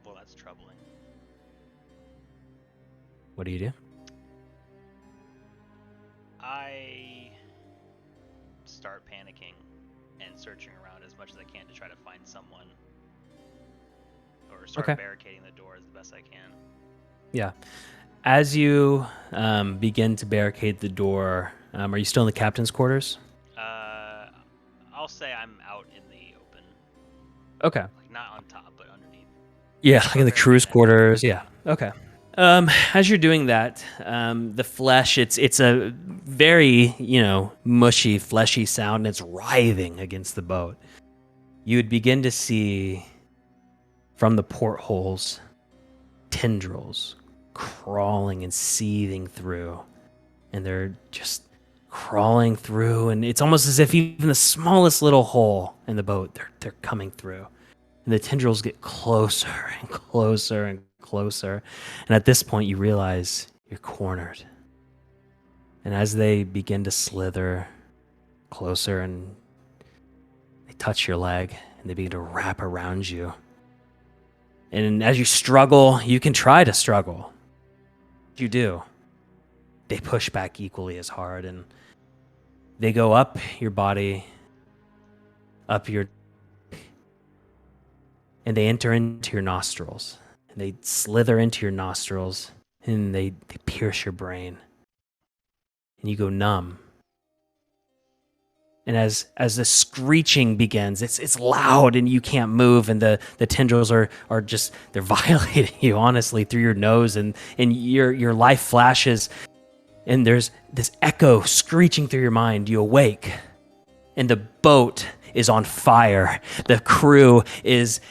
Well, that's troubling. What do you do? I start panicking and searching around as much as I can to try to find someone, or start Okay. barricading the door as the best I can. Yeah. As you begin to barricade the door, are you still in the captain's quarters? I'll say I'm out in the open, Okay. like not on top, but underneath. Yeah, like in the crew's quarters. Yeah. Okay. As you're doing that, the flesh, it's a very, mushy, fleshy sound, and it's writhing against the boat. You would begin to see from the portholes tendrils crawling and seething through, and they're just crawling through, and it's almost as if even the smallest little hole in the boat, they're coming through. And the tendrils get closer and closer and closer. And at this point, you realize you're cornered. And as they begin to slither closer, and they touch your leg, and they begin to wrap around you. And as you struggle, you can try to struggle. You do. They push back equally as hard, and they go up your body, up your, and they enter into your nostrils. And they slither into your nostrils, and they pierce your brain. And you go numb. And as the screeching begins, it's loud, and you can't move, and the tendrils are just, they're violating you, honestly, through your nose, and your life flashes, and there's this echo screeching through your mind. You awake, and the boat is on fire. The crew is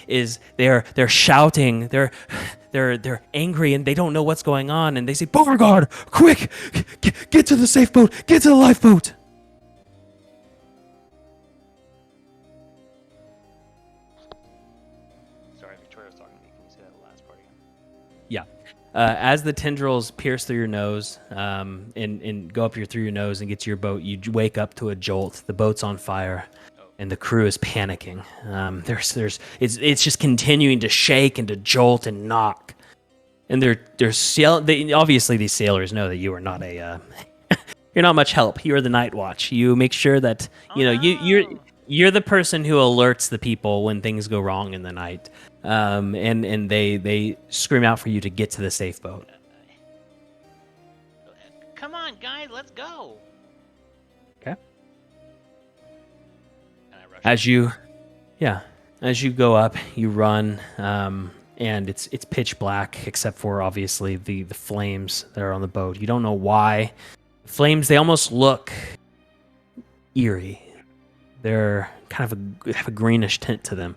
they're shouting, they're angry, and they don't know what's going on, and they say, "Beauregard, quick, get to the safe boat, get to the lifeboat." Sorry, Victoria was talking to me. Can you say that last part again? Yeah. As the tendrils pierce through your nose and go up through your nose and get to your boat, you wake up to a jolt. The boat's on fire. Oh, and the crew is panicking. It's just continuing to shake and to jolt and knock, and obviously these sailors know that you are not you're not much help. You are the night watch. You make sure that you're the person who alerts the people when things go wrong in the night, and they scream out for you to get to the safe boat. Come on, guys, let's go. Okay. And I rush. As you go up, you run, and it's pitch black except for obviously the flames that are on the boat. You don't know why. Flames, they almost look eerie. They're have a greenish tint to them.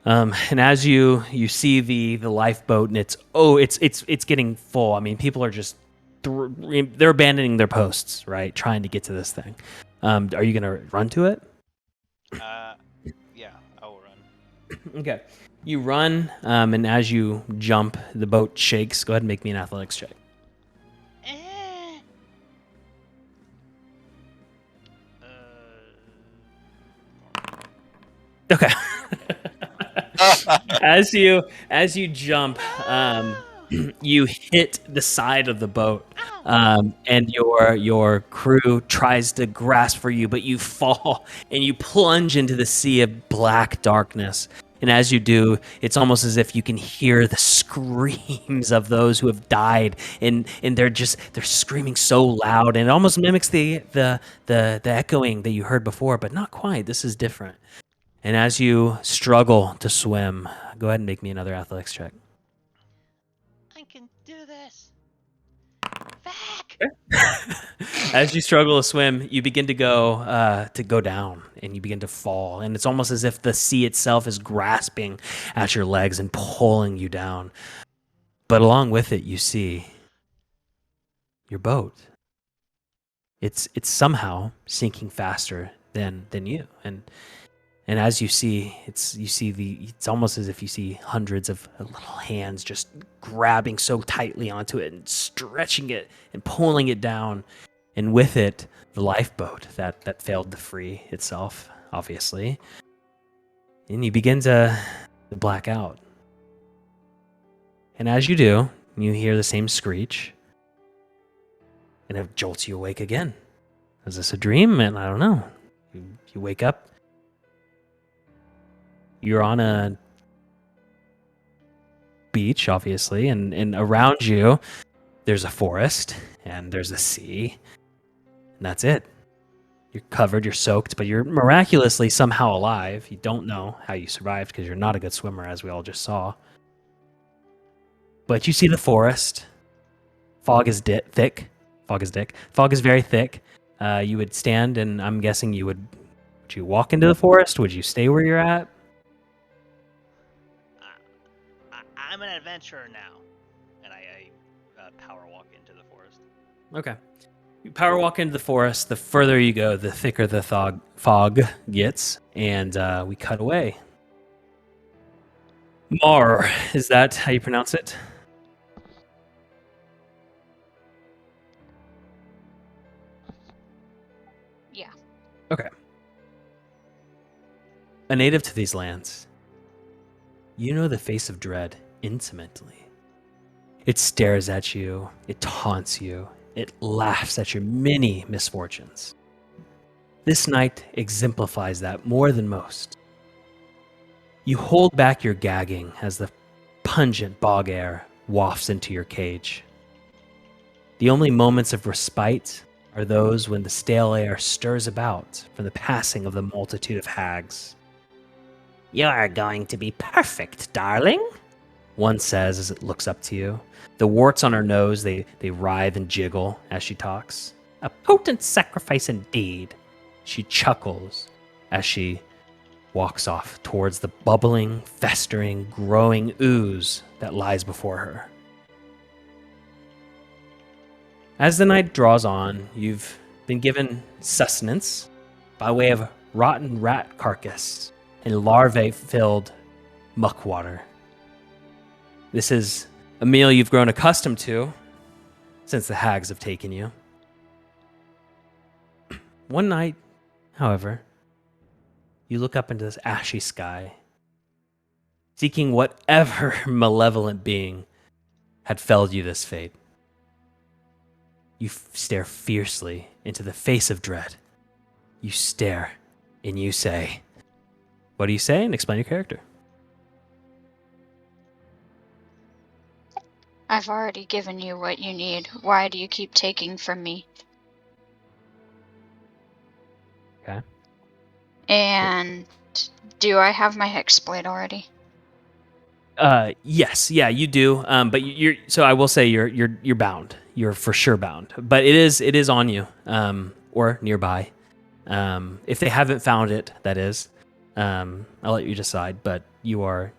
And as you see the lifeboat, and it's getting full. I mean, people are just they're abandoning their posts, right, trying to get to this thing. Are you gonna run to it? Yeah, I will run. Okay. You run, and as you jump, the boat shakes. Go ahead and make me an athletics check. Okay. as you jump, you hit the side of the boat, and your crew tries to grasp for you, but you fall and you plunge into the sea of black darkness. And as you do, it's almost as if you can hear the screams of those who have died, and they're screaming so loud, and it almost mimics the echoing that you heard before, but not quite. This is different. And as you struggle to swim, go ahead and make me another athletics check. I can do this. Fuck! As you struggle to swim, you begin to go down, and you begin to fall, and it's almost as if the sea itself is grasping at your legs and pulling you down. But along with it, you see your boat. It's somehow sinking faster than you, and as you see, it's almost as if you see hundreds of little hands just grabbing so tightly onto it and stretching it and pulling it down. And with it, the lifeboat that failed to free itself, obviously. And you begin to black out. And as you do, you hear the same screech. And it jolts you awake again. Is this a dream? And I don't know. You wake up. You're on a beach, obviously, and around you, there's a forest, and there's a sea, and that's it. You're covered, you're soaked, but you're miraculously somehow alive. You don't know how you survived because you're not a good swimmer, as we all just saw. But you see the forest. Fog is thick. Fog is very thick. You would stand, and I'm guessing would you walk into the forest? Would you stay where you're at? I'm an adventurer now, and I power walk into the forest. Okay. You power walk into the forest. The further you go, the thicker the fog gets, and we cut away. Mar, is that how you pronounce it? Yeah. Okay. A native to these lands, you know the face of dread intimately. It stares at you, it taunts you, it laughs at your many misfortunes. This night exemplifies that more than most. You hold back your gagging as the pungent bog air wafts into your cage. The only moments of respite are those when the stale air stirs about from the passing of the multitude of hags. "You're going to be perfect, darling," one says as it looks up to you. The warts on her nose, they writhe and jiggle as she talks. "A potent sacrifice indeed," she chuckles as she walks off towards the bubbling, festering, growing ooze that lies before her. As the night draws on, you've been given sustenance by way of rotten rat carcass and larvae-filled muck water. This is a meal you've grown accustomed to since the hags have taken you. One night, however, You look up into this ashy sky, seeking whatever malevolent being had felled you this fate. You stare fiercely into the face of dread. You stare and you say, what do you say? And explain your character. I've already given you what you need. Why do you keep taking from me? Okay. And do I have my Hexblade already? Yes, yeah, you do. But you're so I will say you're bound. You're for sure bound. But it is on you, or nearby. If they haven't found it, that is. I'll let you decide. But you are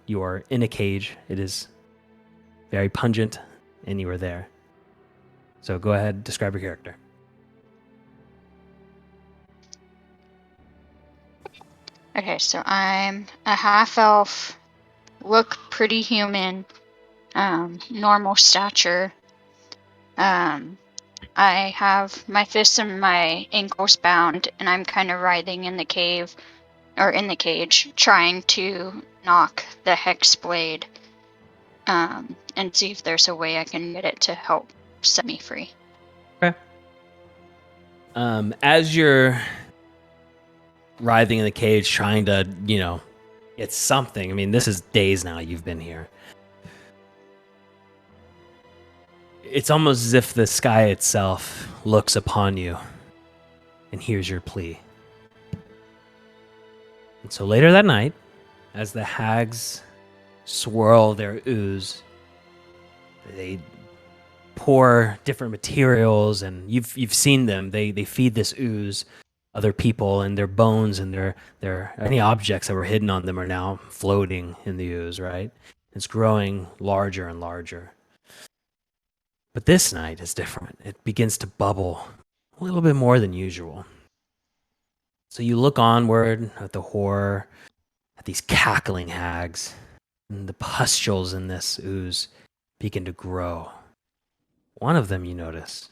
in a cage. It is very pungent, and you are there. So go ahead, describe your character. Okay, so I'm a half elf, look pretty human, normal stature. I have my fists and my ankles bound, and I'm kind of writhing in the cave, or in the cage, trying to knock the Hexblade, and see if there's a way I can get it to help set me free. Okay. As you're writhing in the cage, trying to, it's something. I mean, this is days now you've been here. It's almost as if the sky itself looks upon you and hears your plea. And so later that night, as the hags swirl their ooze, they pour different materials, and you've seen them. They feed this ooze other people, and their bones and their any objects that were hidden on them are now floating in the ooze, right? It's growing larger and larger. But this night is different. It begins to bubble a little bit more than usual. So you look onward at the horror, at these cackling hags, and the pustules in this ooze begin to grow. One of them, you notice,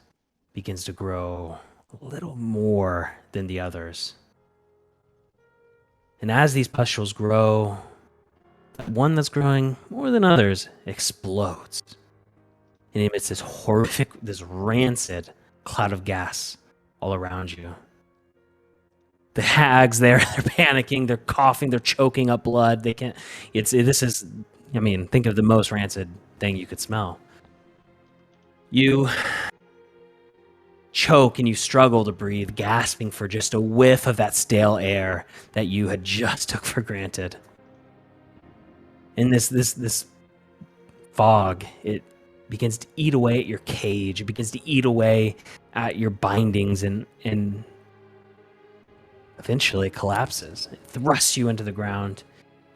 begins to grow a little more than the others. And as these pustules grow, the one that's growing more than others explodes. And emits this horrific, this rancid cloud of gas all around you. The hags there, they're panicking, they're coughing, they're choking up blood. They can't, this is, I mean, think of the most rancid thing you could smell. You choke and you struggle to breathe, gasping for just a whiff of that stale air that you had just took for granted. And this fog, it begins to eat away at your cage. It begins to eat away at your bindings, and eventually it collapses. It thrusts you into the ground.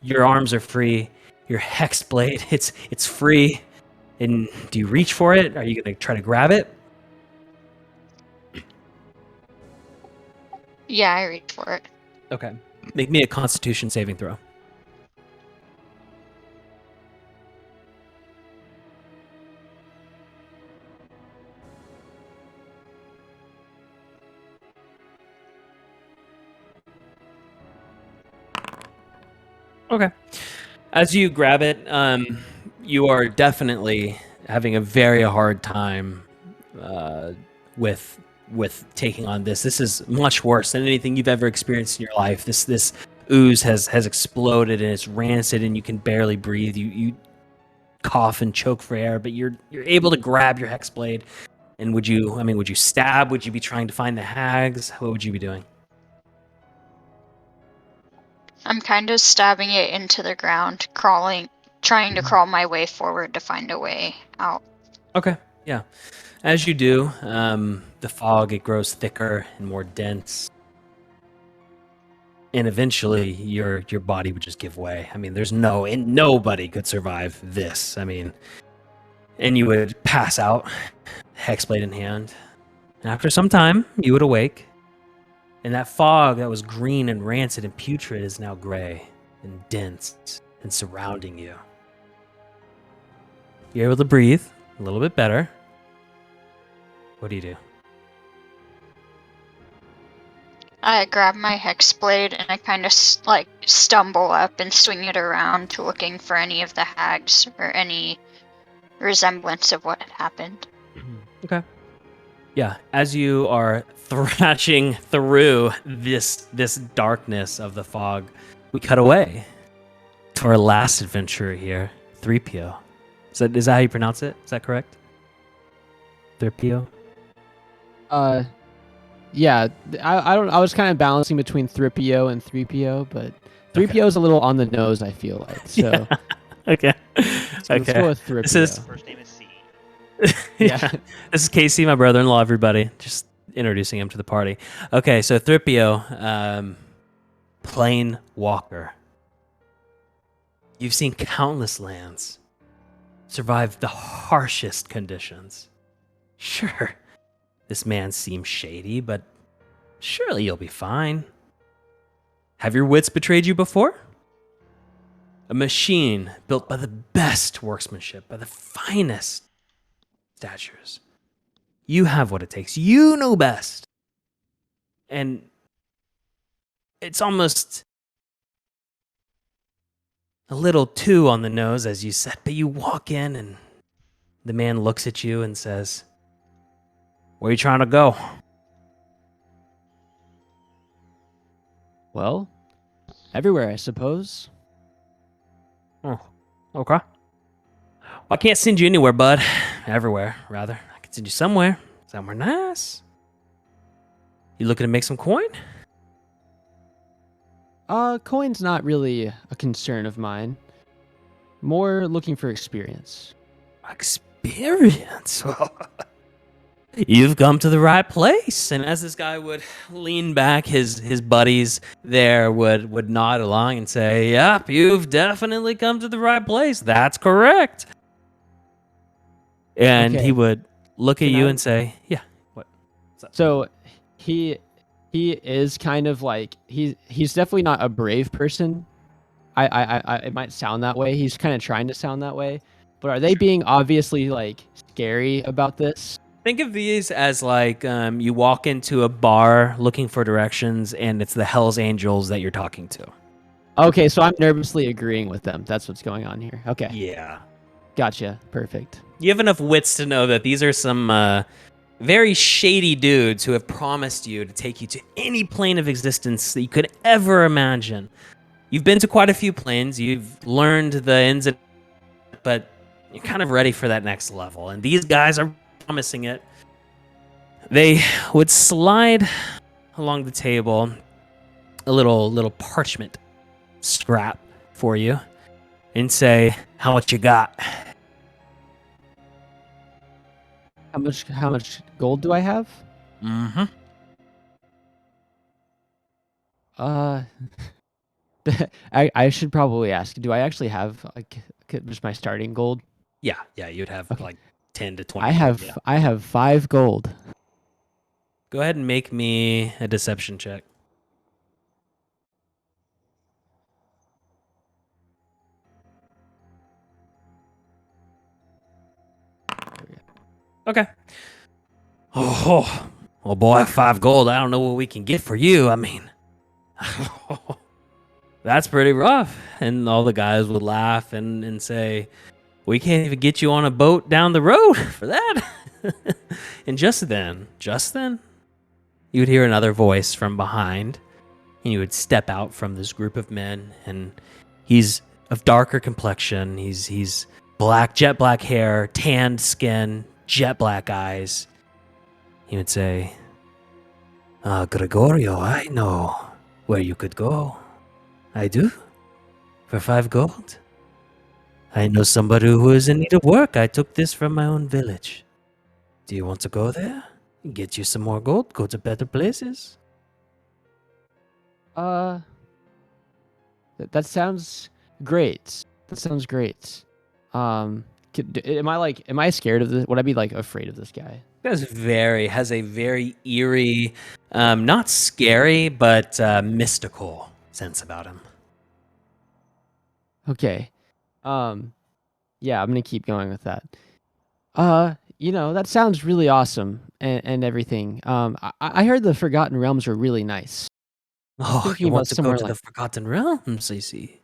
Your arms are free. Your hex blade, it's free. And do you reach for it? Are you going to try to grab it? Yeah, I reach for it. Okay. Make me a Constitution saving throw. Okay. As you grab it, you are definitely having a very hard time with taking on this. This is much worse than anything you've ever experienced in your life. This ooze has exploded and it's rancid, and you can barely breathe. You cough and choke for air, but you're able to grab your hex blade. And would you stab? Would you be trying to find the hags? What would you be doing? I'm kind of stabbing it into the ground, trying to crawl my way forward to find a way out. Okay, yeah. As you do, the fog, it grows thicker and more dense. And eventually your body would just give way. I mean, nobody could survive this. I mean, and you would pass out, hexblade in hand. And after some time, you would awake. And that fog that was green and rancid and putrid is now gray and dense and surrounding you. You're able to breathe a little bit better. What do you do? I grab my hex blade and I kind of like stumble up and swing it around, looking for any of the hags or any resemblance of what had happened. Okay. Yeah, as you are thrashing through this darkness of the fog, we cut away to our last adventure here, 3PO. Is that how you pronounce it? Is that correct? 3PO? Yeah, I was kind of balancing between 3PO and 3PO, but 3PO is a little on the nose, I feel like. So Okay. let's go with 3PO. This is First name is C. yeah. This is Casey, my brother-in-law, everybody. Just introducing him to the party. Okay, so 3PO, plain walker. You've seen countless lands, survived the harshest conditions. Sure, this man seems shady, but surely you'll be fine. Have your wits betrayed you before? A machine built by the best workmanship, by the finest statures. You have what it takes. You know best. And it's almost a little too on the nose, as you said, but you walk in and the man looks at you and says, "Where are you trying to go?" Well, everywhere, I suppose. Oh, okay. Well, I can't send you anywhere, bud. Everywhere, rather. I can send you somewhere. Somewhere nice. You looking to make some coin? Coin's not really a concern of mine. More looking for experience. Experience? Well, you've come to the right place. And as this guy would lean back, his buddies there would nod along and say, "Yep, you've definitely come to the right place. That's correct." And Okay. he would look at Can you I- and say, "Yeah, what?" So he is kind of like he's definitely not a brave person. I it might sound that way. He's kind of trying to sound that way. But are they being obviously like scary about this? Think of these as like you walk into a bar looking for directions, and it's the Hell's Angels that you're talking to. Okay, so I'm nervously agreeing with them. That's what's going on here. Okay, Yeah. gotcha. Perfect. You have enough wits to know that these are some very shady dudes who have promised you to take you to any plane of existence that you could ever imagine. You've been to quite a few planes. You've learned the ins and outs, but you're kind of ready for that next level. And these guys are promising it. They would slide along the table a little parchment scrap for you and say, "How much you got?" How much gold do I have? Mm-hmm. I should probably ask. Do I actually have like just my starting gold? Yeah, you'd have Okay. like 10 to 20. I have Yeah. 5 gold. Go ahead and make me a deception check. Okay. Oh, well, boy, 5 gold. I don't know what we can get for you. I mean, that's pretty rough. And all the guys would laugh and say, "We can't even get you on a boat down the road for that." And just then, you would hear another voice from behind, and you would step out from this group of men, and he's of darker complexion. He's black, jet black hair, tanned skin, jet black eyes. He would say, "Gregorio, I know where you could go. I do. For 5 gold. I know somebody who is in need of work. I took this from my own village. Do you want to go there? Get you some more gold? Go to better places?" That sounds great. That sounds great. Am I scared of this? Would I be like afraid of this guy? Has a very eerie, not scary, but mystical sense about him. Okay. Yeah, I'm gonna keep going with that. That sounds really awesome and everything. I heard the Forgotten Realms are really nice. Oh, thinking you about want to go somewhere to the like. Forgotten Realms, I see.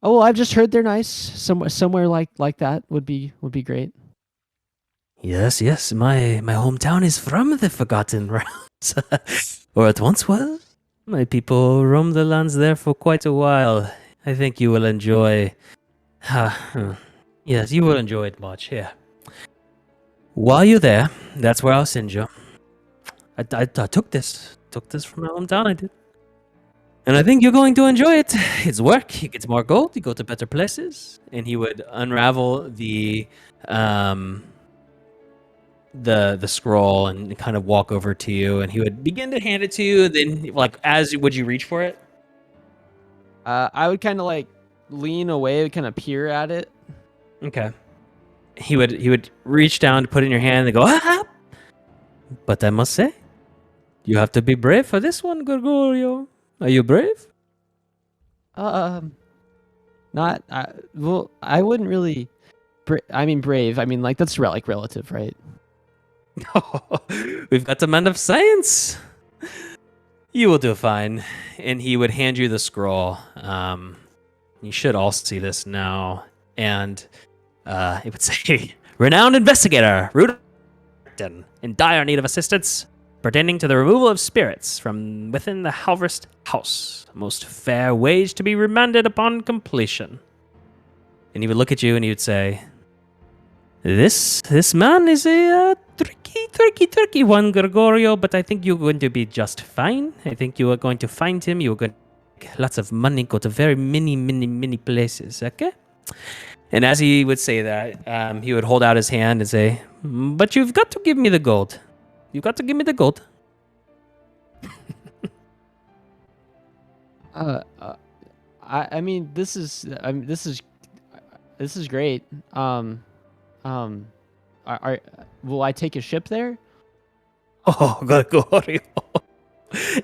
Oh, well, I've just heard they're nice. Somewhere like that would be great. Yes, yes, my hometown is from the Forgotten Realms. Or it once was. My people roamed the lands there for quite a while. I think you will enjoy... yes, you will enjoy it much, yeah. While you're there, that's where I'll send you. I took this. Took this from my hometown, I did. And I think you're going to enjoy it. It's work. You get more gold. You go to better places. And he would unravel the scroll and kind of walk over to you, and he would begin to hand it to you. Then, like, would you reach for it? I would kind of like lean away, kind of peer at it. Okay. He would reach down to put it in your hand and go, ah! But I must say, you have to be brave for this one, Gregorio. Are you brave? Not. Well, I wouldn't really. I mean, brave. I mean, like that's like relative, right? We've got a man of science. You will do fine. And he would hand you the scroll. You should all see this now. And it would say, renowned investigator, Ruderton, in dire need of assistance, pertaining to the removal of spirits from within the Halverst house. Most fair wage to be remanded upon completion. And he would look at you and he would say, This man is a tricky one, Gregorio, but I think you're going to be just fine. I think you are going to find him. You're going to make lots of money, go to very many places, okay? And as he would say that, he would hold out his hand and say, but you've got to give me the gold. You've got to give me the gold. I mean, this is great. Will I take a ship there? Oh, Gregorio.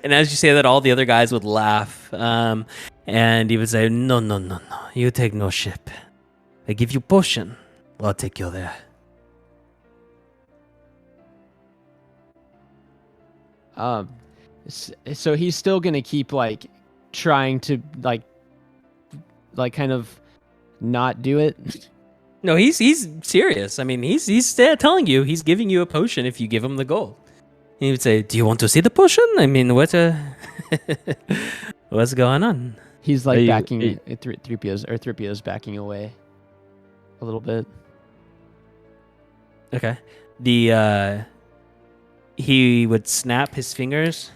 And as you say that, all the other guys would laugh. And he would say, no. You take no ship. I give you potion. I'll take you there. So he's still gonna keep like trying to like kind of not do it. No, he's serious. I mean, he's telling you, he's giving you a potion if you give him the gold. He would say, "Do you want to see the potion? I mean, what's going on?" He's like backing. 3PO's backing away a little bit. Okay. He would snap his fingers,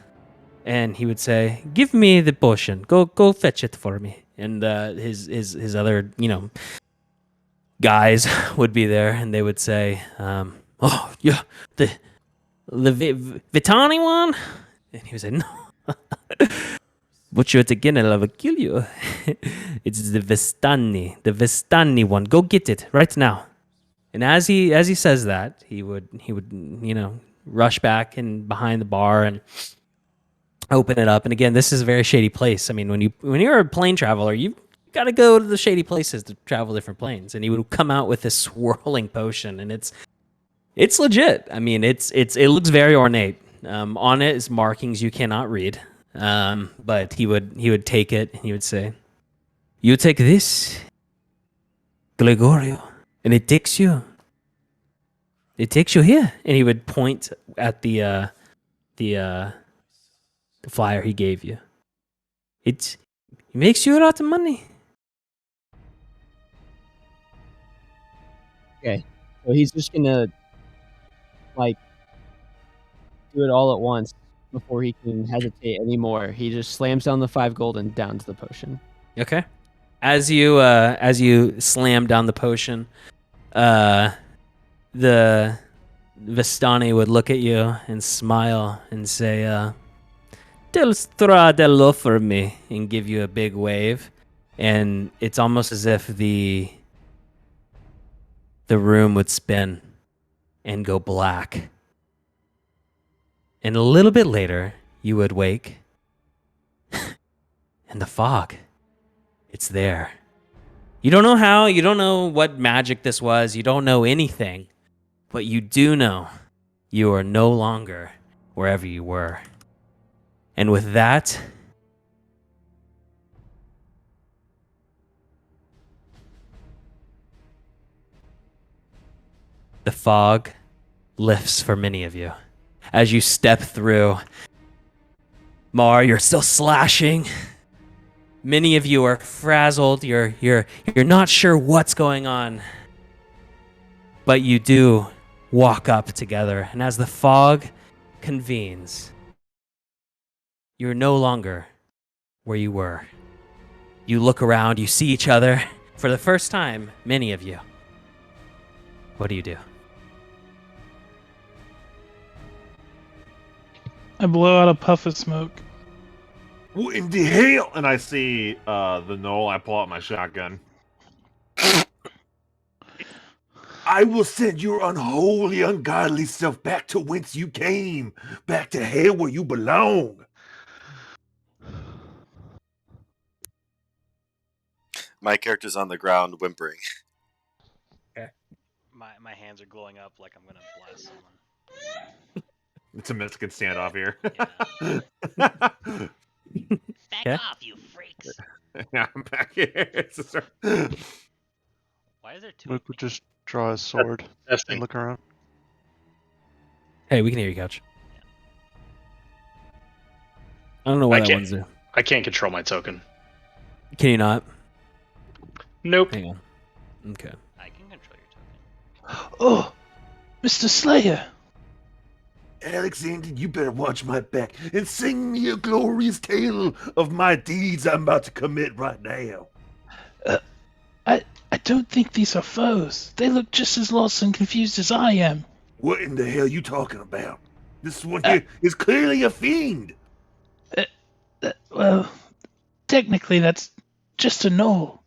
and he would say, "Give me the potion. Go fetch it for me." And his other guys would be there, and they would say, "Oh yeah, the Vitani one," and he would say, "No, butcher it again, and I will kill you. It's the Vistani one. Go get it right now." And as he says that, he would rush back and behind the bar and open it up. And again, this is a very shady place. I mean, when you're a plane traveler, you got to go to the shady places to travel different planes. And he would come out with this swirling potion, and it's legit. I mean, it looks very ornate. On it is markings you cannot read. But he would take it and he would say, "You take this, Gregorio, and it takes you here." And he would point at the flyer he gave you. It makes you a lot of money. Okay, so he's just gonna like do it all at once before he can hesitate anymore. He just slams down the 5 gold and downs the potion. Okay. As you slam down the potion, the Vistani would look at you and smile and say, "Del stradello for me," and give you a big wave. And it's almost as if the room would spin and go black. And a little bit later, you would wake. And the fog, it's there. You don't know how, you don't know what magic this was, you don't know anything. But you do know you are no longer wherever you were. And with that, the fog lifts for many of you. As you step through, Mar, you're still slashing. Many of you are frazzled. You're not sure what's going on. But you do walk up together, and as the fog convenes, you're no longer where you were. You look around, you see each other for the first time, many of you. What do you do? I blow out a puff of smoke. What in the hell? And I see the knoll. I pull out my shotgun. I will send your unholy, ungodly self back to whence you came, back to hell where you belong. My character's on the ground whimpering. My hands are glowing up like I'm gonna blast someone. It's a Mexican standoff here. Back Yeah. off, you freaks! Yeah, I'm back here. Why is there two? Mook of would me? just draw his sword and Testing. look around. Hey, we can hear you, Couch. I don't know why I that can't- one's there. I can't control my token. Can you not? Nope. Hang on. Okay. I can control your token. Oh, Mr. Slayer. Alexander, you better watch my back and sing me a glorious tale of my deeds I'm about to commit right now. I don't think these are foes. They look just as lost and confused as I am. What in the hell are you talking about? This one here is clearly a fiend. Well, technically that's just a knoll.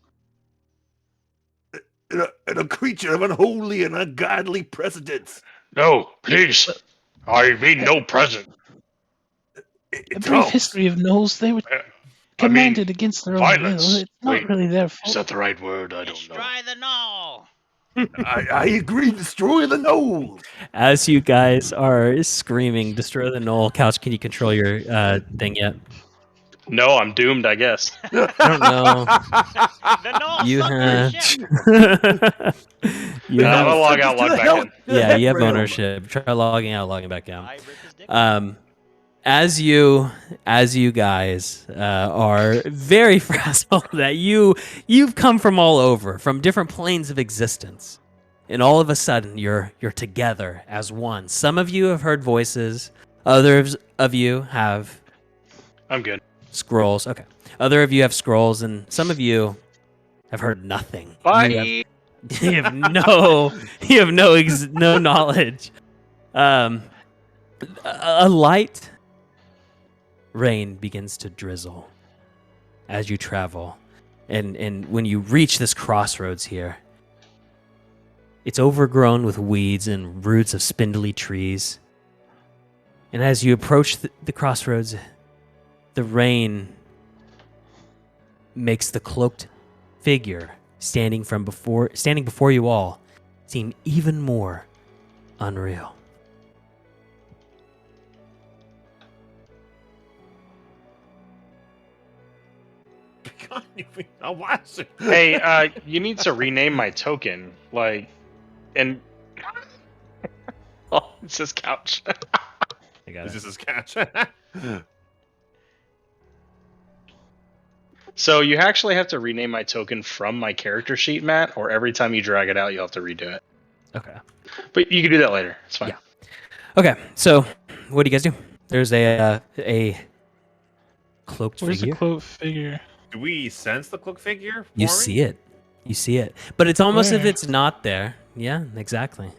And a creature of unholy and ungodly precedence. No, please. I mean no present. A brief history of gnolls, they were commanded against their own violence. will. It's not Wait, really their Is fault. that the right word? I don't know. Destroy the knoll! I agree, destroy the knoll. As you guys are screaming, destroy the knoll, Couch, can you control your thing yet? No, I'm doomed, I guess. I don't know. The knoll You sunk our have. ship! you I'm have. gonna log out, log back in. Yeah, you have ownership. Try logging out, logging back in. I ripped his dick. As you guys are very frazzled that you've come from all over, from different planes of existence, and all of a sudden you're together as one. Some of you have heard voices, others of you have I'm good. scrolls. Okay, other of you have scrolls, and some of you have heard nothing. Bye. You have no knowledge. A light rain begins to drizzle as you travel, and when you reach this crossroads here, it's overgrown with weeds and roots of spindly trees. And as you approach the crossroads, the rain makes the cloaked figure standing before you all seem even more unreal. Hey, you need to rename my token. And oh, it says couch. I got Is it. this his catch? So you actually have to rename my token from my character sheet, Matt, or every time you drag it out, you'll have to redo it. Okay. But you can do that later. It's fine. Yeah. Okay. So, what do you guys do? There's a cloaked Where's figure. the cloak figure? Do we sense the cloak figure? You forming? see it. You see it. But it's almost if Where? it's not there. Yeah, exactly.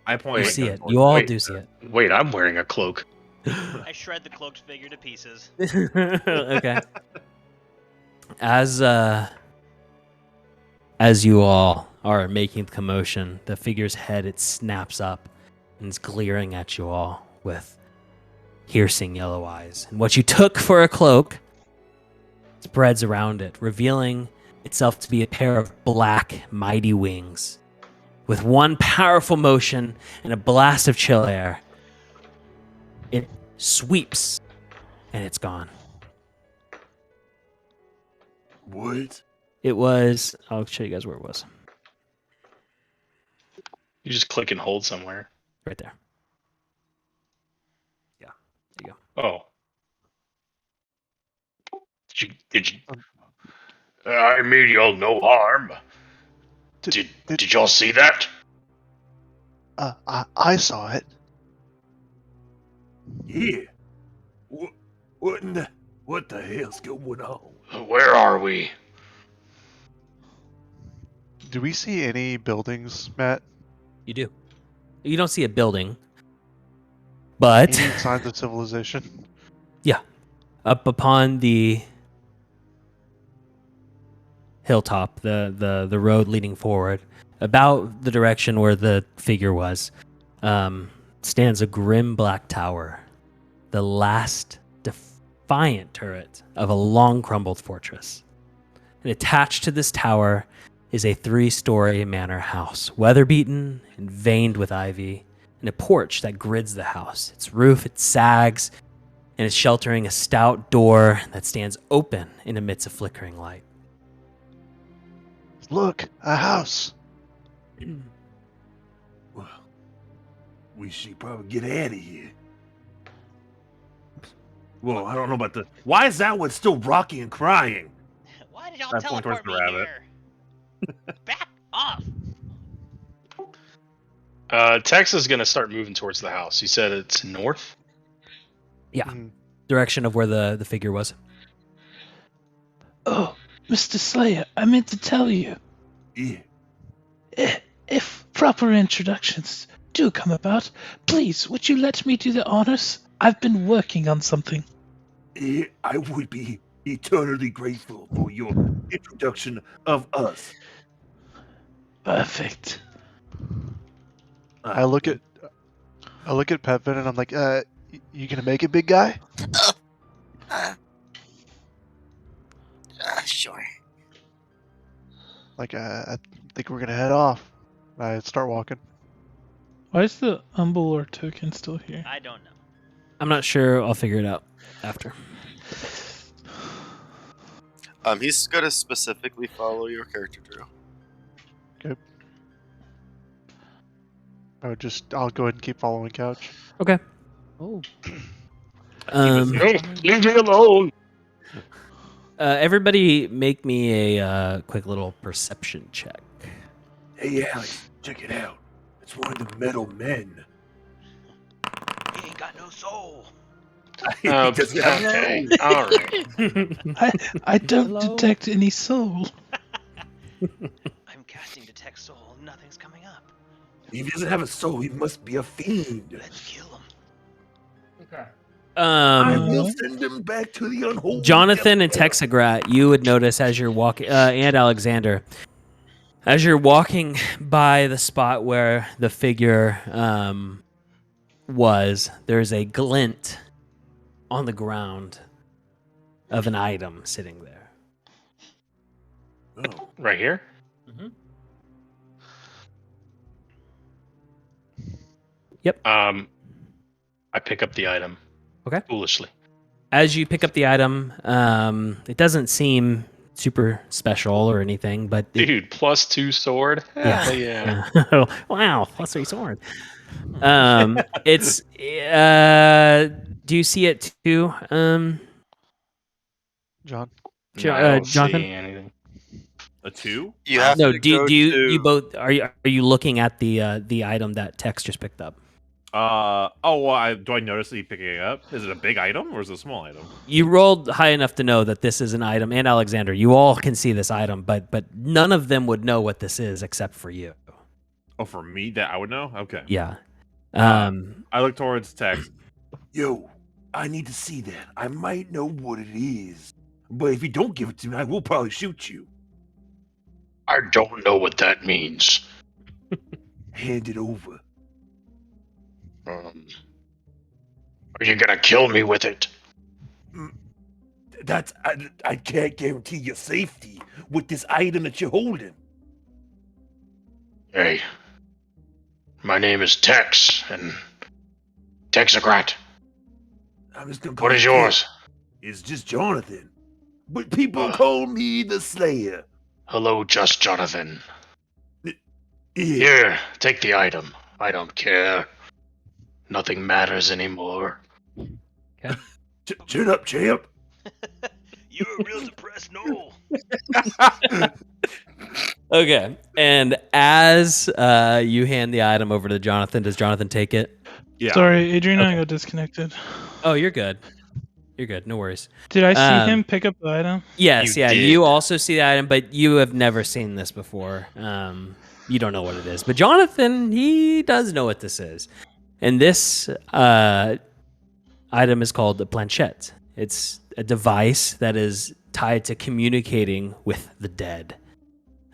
I point. You see it. towards You all Wait. do see it. Wait, I'm wearing a cloak. I shred the cloaked figure to pieces. Okay. As you all are making the commotion, the figure's head, it snaps up and is glaring at you all with piercing yellow eyes. And what you took for a cloak spreads around it, revealing itself to be a pair of black, mighty wings. With one powerful motion and a blast of chill air, it sweeps and it's gone. What? It was. I'll show you guys where it was. You just click and hold somewhere. Right there. Yeah. There you go. Oh. Did you? I mean y'all no harm. Did y'all see that? I saw it. Yeah. What the hell's going on? Where are we? Do we see any buildings, Matt? You do. You don't see a building, but Any signs of civilization? up upon the hilltop, the road leading forward, about the direction where the figure was, stands a grim black tower, the last defiant turret of a long crumbled fortress. And attached to this tower is a 3-story manor house, weather-beaten and veined with ivy, and a porch that grids the house. Its roof, it sags, and is sheltering a stout door that stands open in amidst a flickering light. Look, a house. Well, we should probably get out of here. Well, I don't know about the. Why is that one still rocking and crying? Why did y'all I'm pointing towards teleport the me rabbit. here? Back off! Tex is gonna start moving towards the house. You said it's north. Yeah. Mm. Direction of where the figure was. Oh, Mr. Slayer, I meant to tell you. Yeah. If proper introductions do come about, please, would you let me do the honors? I've been working on something. I would be eternally grateful for your introduction of us. Perfect. I look at Pepin and I'm like, you gonna make it, big guy? Sure. Like, I think we're gonna head off. I start walking. Why is the Umbler token still here? I don't know. I'm not sure. I'll figure it out after. He's gonna specifically follow your character, Drew. I'll go ahead and keep following Couch. Okay. Oh. Leave me alone. Everybody make me a quick little perception check. Hey, Alex, check it out. It's one of the metal men. He ain't got no soul. He doesn't have Okay. no- All right. I don't Hello? detect any soul. I'm casting detect soul. Nothing's coming up. If he doesn't have a soul, he must be a fiend. Let's kill him. I Um, will send him back to the unholy. Jonathan and devil. Texagrat, you would notice as you're walking, and Alexander, as you're walking by the spot where the figure was, there's a glint on the ground of an item sitting there. Oh, Right here. I pick up the item. Okay. Foolishly. As you pick up the item, it doesn't seem super special or anything, but it, Dude, +2 sword. Yeah. Hell yeah. wow, +3 sword. It's do you see it too, John. No, I don't Jonathan? see anything. A 2? You have No, to do go you to. you both are you looking at the item that Tex just picked up? Do I notice that he picking it up? Is it a big item or is it a small item? You rolled high enough to know that this is an item, and Alexander, you all can see this item, but none of them would know what this is except for you. Oh, for me, that I would know? Okay. Yeah. I look towards Tex. yo, I need to see that. I might know what it is. But if you don't give it to me, I will probably shoot you. I don't know what that means. Hand it over. Are you gonna kill me with it? I can't guarantee your safety with this item that you're holding. Hey, my name is Tex, and Texagrat. I'm just gonna call What is you yours? It's just Jonathan. But people call me the Slayer. Hello, just Jonathan. Yeah. Here, take the item. I don't care. Nothing matters anymore. Chin up, champ. You're a real depressed Noel. Okay. And as you hand the item over to Jonathan, does Jonathan take it? Yeah. Sorry, Adrian and I Okay. got disconnected. Oh, you're good. You're good. No worries. Did I see him pick up the item? Yes, You yeah. did. You also see the item, but you have never seen this before. You don't know what it is. But Jonathan, he does know what this is. And this item is called the planchette. It's a device that is tied to communicating with the dead.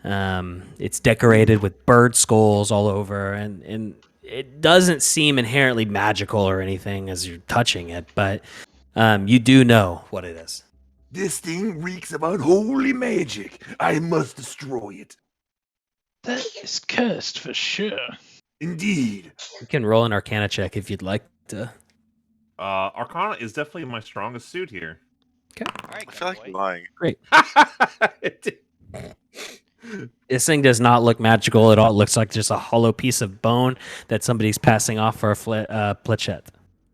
It's decorated with bird skulls all over, and it doesn't seem inherently magical or anything as you're touching it, but you do know what it is. This thing reeks of unholy magic. I must destroy it. That is cursed for sure. Indeed. You can roll an Arcana check if you'd like to. Arcana is definitely my strongest suit here. All right, I feel like boy. I'm lying. This thing does not look magical at all. It looks like just a hollow piece of bone that somebody's passing off for a planchette.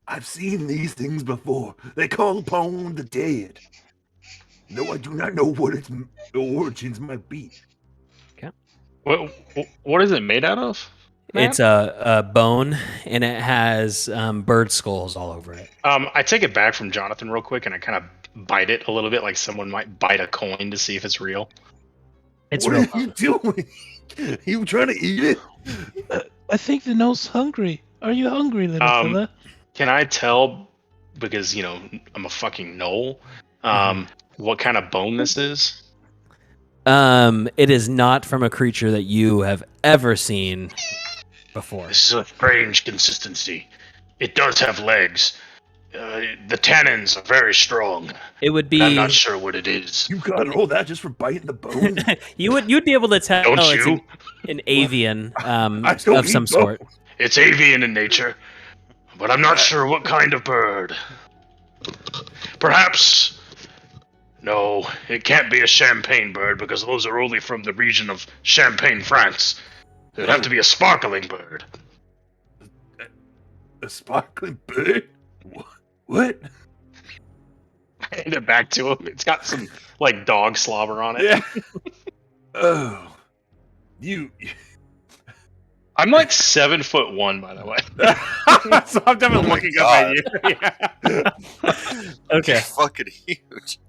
I've seen these things before. They call upon the dead. No, I do not know what its origins might be. What is it made out of? It's a bone, and it has bird skulls all over it. I take it back from Jonathan real quick, and I kind of bite it a little bit, like someone might bite a coin to see if it's real. It's what real. are you doing? You trying to eat it? I think the Noel's hungry. Are you hungry, little fella? Can I tell, because, you know, I'm a fucking knoll, what kind of bone this is? It is not from a creature that you have ever seen before. This is a strange consistency. It does have legs. The tannins are very strong. It would be. I'm not sure what it is. You got all that just for biting the bone? You'd be able to tell Don't it's you? an avian I don't of some eat sort. bones. It's avian in nature, but I'm not sure what kind of bird. Perhaps... No, it can't be a champagne bird because those are only from the region of Champagne, France. It would have to be a sparkling bird. A sparkling bird? What? I hand it back to him. It's got some, like, dog slobber on it. Yeah. Oh. You. I'm like 7'1", by the way. So I'm definitely Oh my looking up at you. Yeah. Okay. You're fucking huge.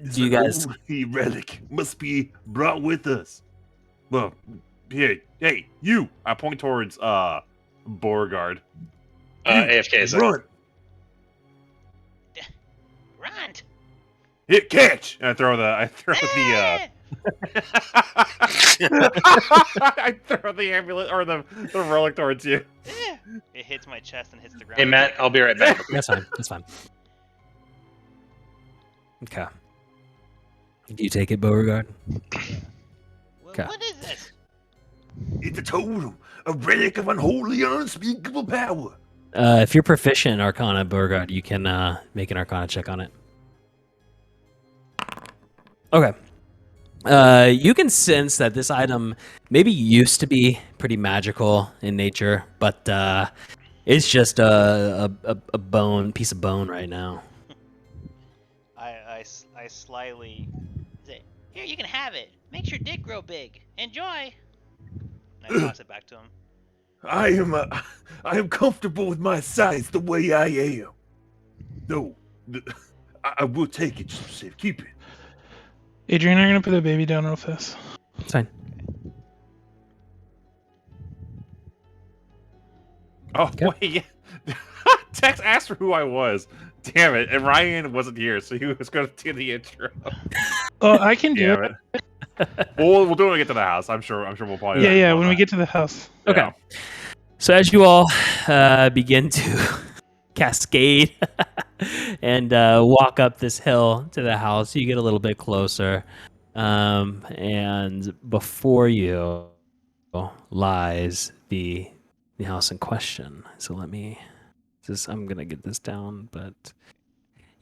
It's Do you an guys- holy relic must be brought with us. Well, hey, you! I point towards Beauregard. AFK is like, Run. Run! Hit catch. And I throw the Ah! I throw the amulet or the relic towards you. Ah! It hits my chest and hits the ground. hey, Matt, I'll be right back. That's fine. That's fine. Okay. Do you take it, Beauregard? Okay. What is this? It's a totem, a relic of unholy, unspeakable power. If you're proficient in Arcana, Beauregard, you can make an Arcana check on it. Okay. You can sense that this item maybe used to be pretty magical in nature, but it's just a piece of bone right now. I slyly say, "Here, you can have it. Makes your dick grow big. Enjoy." And I toss it back to him. I am comfortable with my size the way I am. No, I will take it. Just safe. Keep it. Adrian, I'm gonna put the baby down real fast. It's fine. Oh, Okay. wait, yeah. Tex asked for who I was. Damn it. And Ryan wasn't here, so he was going to do the intro. Oh, I can do Damn it. it. We'll do it when we get to the house. I'm sure we'll probably... Yeah, when we get to the house. Okay. Yeah. So as you all begin to cascade and walk up this hill to the house, you get a little bit closer. And before you lies the house in question. So let me I'm gonna get this down, but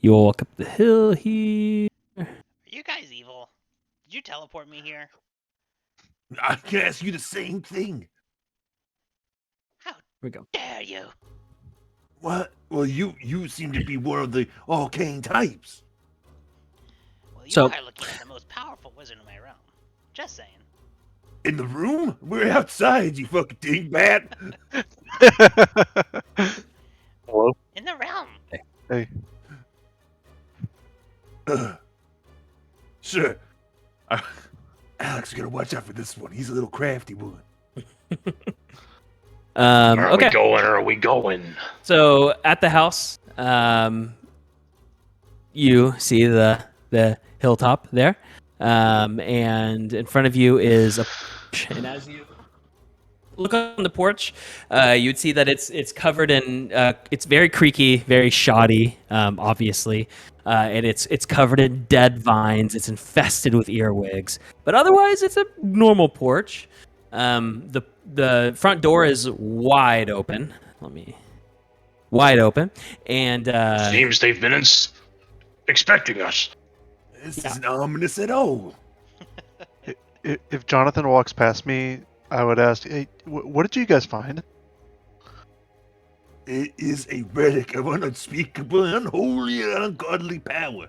you will walk up the hill here. Are you guys evil? Did you teleport me here? I can ask you the same thing. How Here we go. dare you? What? Well, you seem to be one of the arcane types. Well, you So- are looking at the most powerful wizard in my realm. Just saying. In the room? We're outside, you fucking dingbat. Hello. In the realm. Hey. Sure. Alex, you gotta watch out for this one. He's a little crafty one. Are Okay. we going or are we going? So at the house, you see the hilltop there, and in front of you is a porch. And as you look on the porch, you'd see that it's covered in it's very creaky, very shoddy, obviously, and it's covered in dead vines. It's infested with earwigs, but otherwise it's a normal porch. The front door is wide open. Wide open, and Seems they've been expecting us. This isn't ominous at all. If Jonathan walks past me, I would ask, "Hey, what did you guys find?" It is a relic of an unspeakable, unholy, and ungodly power.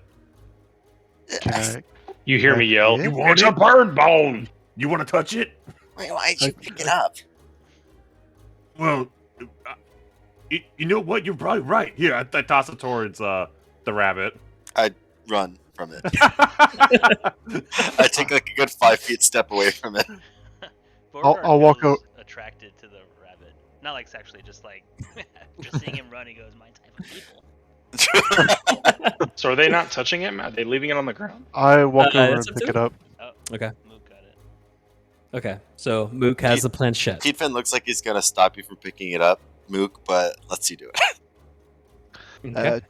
Can I? You hear me yell, Yeah. You want it's a it? bird bone! You want to touch it? Wait, why'd you pick it up? Well, you know what? You're probably right. Here, I toss it towards the rabbit. Run from it. I take like a good 5 feet step away from it. I'll walk feels attracted to the rabbit. Not like sexually, just like just seeing him run. He goes, "My type of people." So are they not touching it? Are they leaving it on the ground? I walk over it's and up pick to it up. Oh, Okay. Mook got it. Okay, so Mook has the planchette. Peatfin looks like he's gonna stop you from picking it up, Mook, but lets you do it. Okay.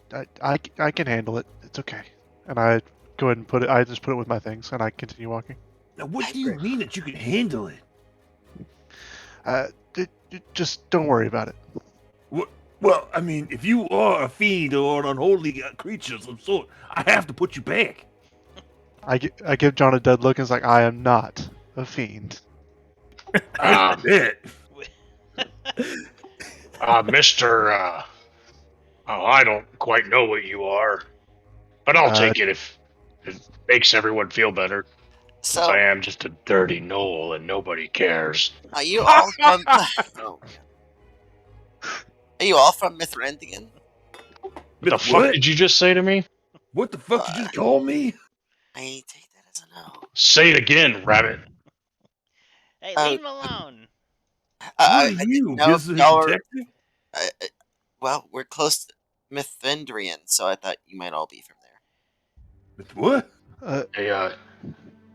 I can handle it. It's okay. And I go ahead and put it. I just put it with my things, and I continue walking. Now, what do you mean that you can handle it? Just don't worry about it. Well, I mean, if you are a fiend or an unholy creature of some sort, I have to put you back. I give John a dead look and it's like, I am not a fiend. I bet. Mr. I don't quite know what you are, but I'll take it if it makes everyone feel better. Since I So, am just a dirty knoll and nobody cares. are you all from? Oh. Are you all from Mithrandian? What the What? fuck did you just say to me? What the fuck did you just call me? I take that as a no. Say it again, rabbit. Hey, Oh. leave him alone. Who are I you, didn't know if visiting y'all were. detective? Well, we're close to Mithrandian, so I thought you might all be from there. With what? Hey,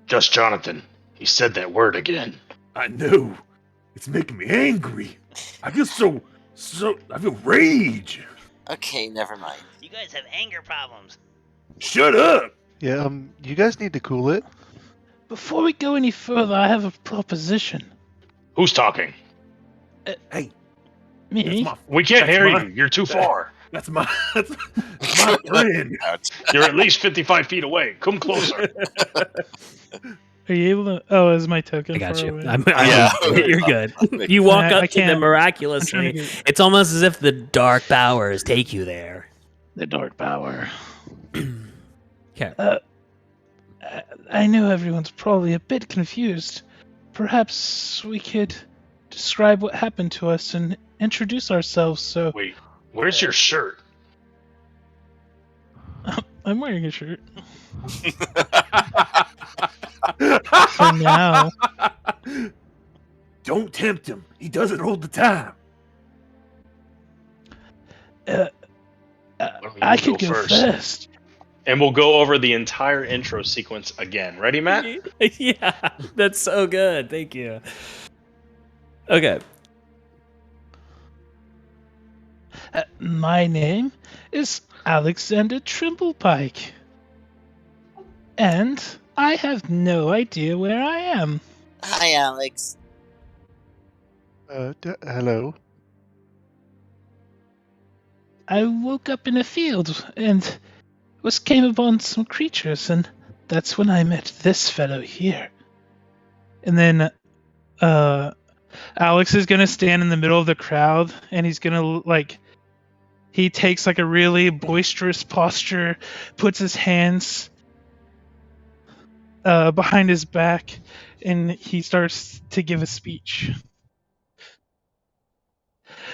just Jonathan. He said that word again. I know. It's making me angry. I feel so. I feel rage. Okay, never mind. You guys have anger problems. Shut up. Yeah, you guys need to cool it. Before we go any further, I have a proposition. Who's talking? Hey, Me? that's my. We can't That's hear mine. you. You're too far. That's my. That's my friend. You're at least 55 feet away. Come closer. Are you able to? Oh, is my token I got far you. away? Yeah. You're good. You walk I up to can't. them I'm trying miraculously. to get It's almost as if the dark powers take you there. the dark power. Okay. I know everyone's probably a bit confused. Perhaps we could describe what happened to us and introduce ourselves. So Wait, where's your shirt? I'm wearing a shirt for now. Don't tempt him. He does it all the time. Uh, Why don't you I could go first? first. And we'll go over the entire intro sequence again. Ready, Matt? Yeah, that's so good. Thank you. Okay. My name is Alexander Trimblepike. And I have no idea where I am. Hi, Alex. Hello. I woke up in a field and came upon some creatures, and that's when I met this fellow here. And then Alex is gonna stand in the middle of the crowd, and he's gonna he takes like a really boisterous posture, puts his hands behind his back, and he starts to give a speech.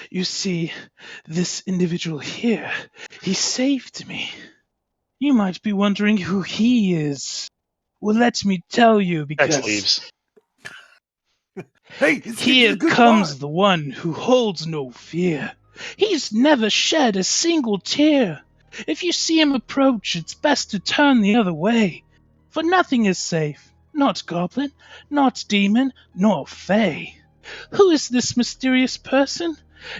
You see, this individual here, he saved me. You might be wondering who he is. Well, let me tell you, Tex because leaves. Hey, it's getting to here the good comes part. the one who holds no fear. He's never shed a single tear. If you see him approach, it's best to turn the other way. For nothing is safe. Not goblin, not demon, nor fey. Who is this mysterious person?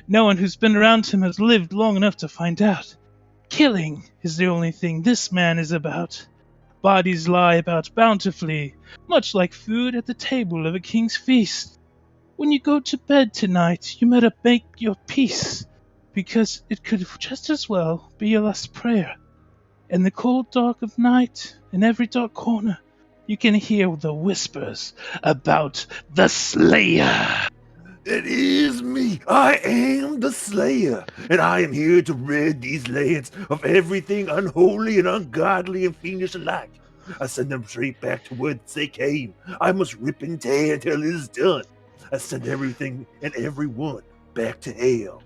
No one who's been around him has lived long enough to find out. Killing is the only thing this man is about. Bodies lie about bountifully, much like food at the table of a king's feast. When you go to bed tonight, you better make your peace, because it could just as well be your last prayer. In the cold dark of night, in every dark corner, you can hear the whispers about the Slayer. It is me. I am the Slayer, and I am here to rid these lands of everything unholy and ungodly and fiendish alike. I send them straight back to where they came. I must rip and tear until it is done. I send everything and everyone back to hell.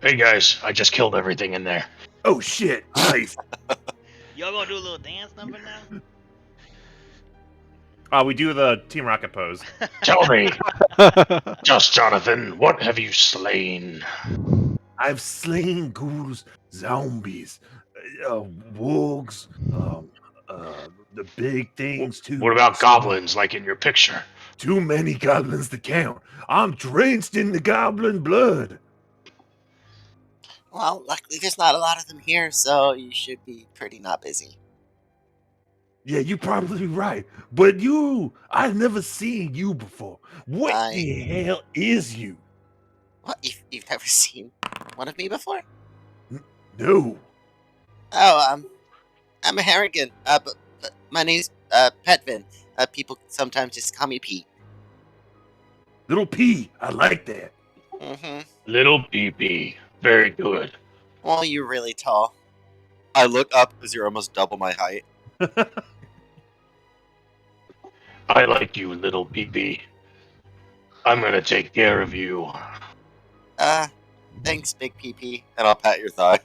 Hey guys, I just killed everything in there. Oh shit! Nice. Y'all gonna do a little dance number now? We do the Team Rocket pose. Tell me, just Jonathan, what have you slain? I've slain ghouls, zombies, wargs, the big things too. What about goblins, like in your picture? Too many goblins to count. I'm drenched in the goblin blood. Well, luckily there's not a lot of them here, so you should be pretty not busy. Yeah, you're probably right. But I've never seen you before. What the hell is you? What? You've never seen one of me before? No. Oh, I'm a Harrigan. But my name's Petvin. People sometimes just call me Pete. Little P, I like that. Mm-hmm. Little PP. Very good. Well, you're really tall. I look up because you're almost double my height. I like you, little PP. I'm gonna take care of you. Thanks, Big PP. And I'll pat your thigh.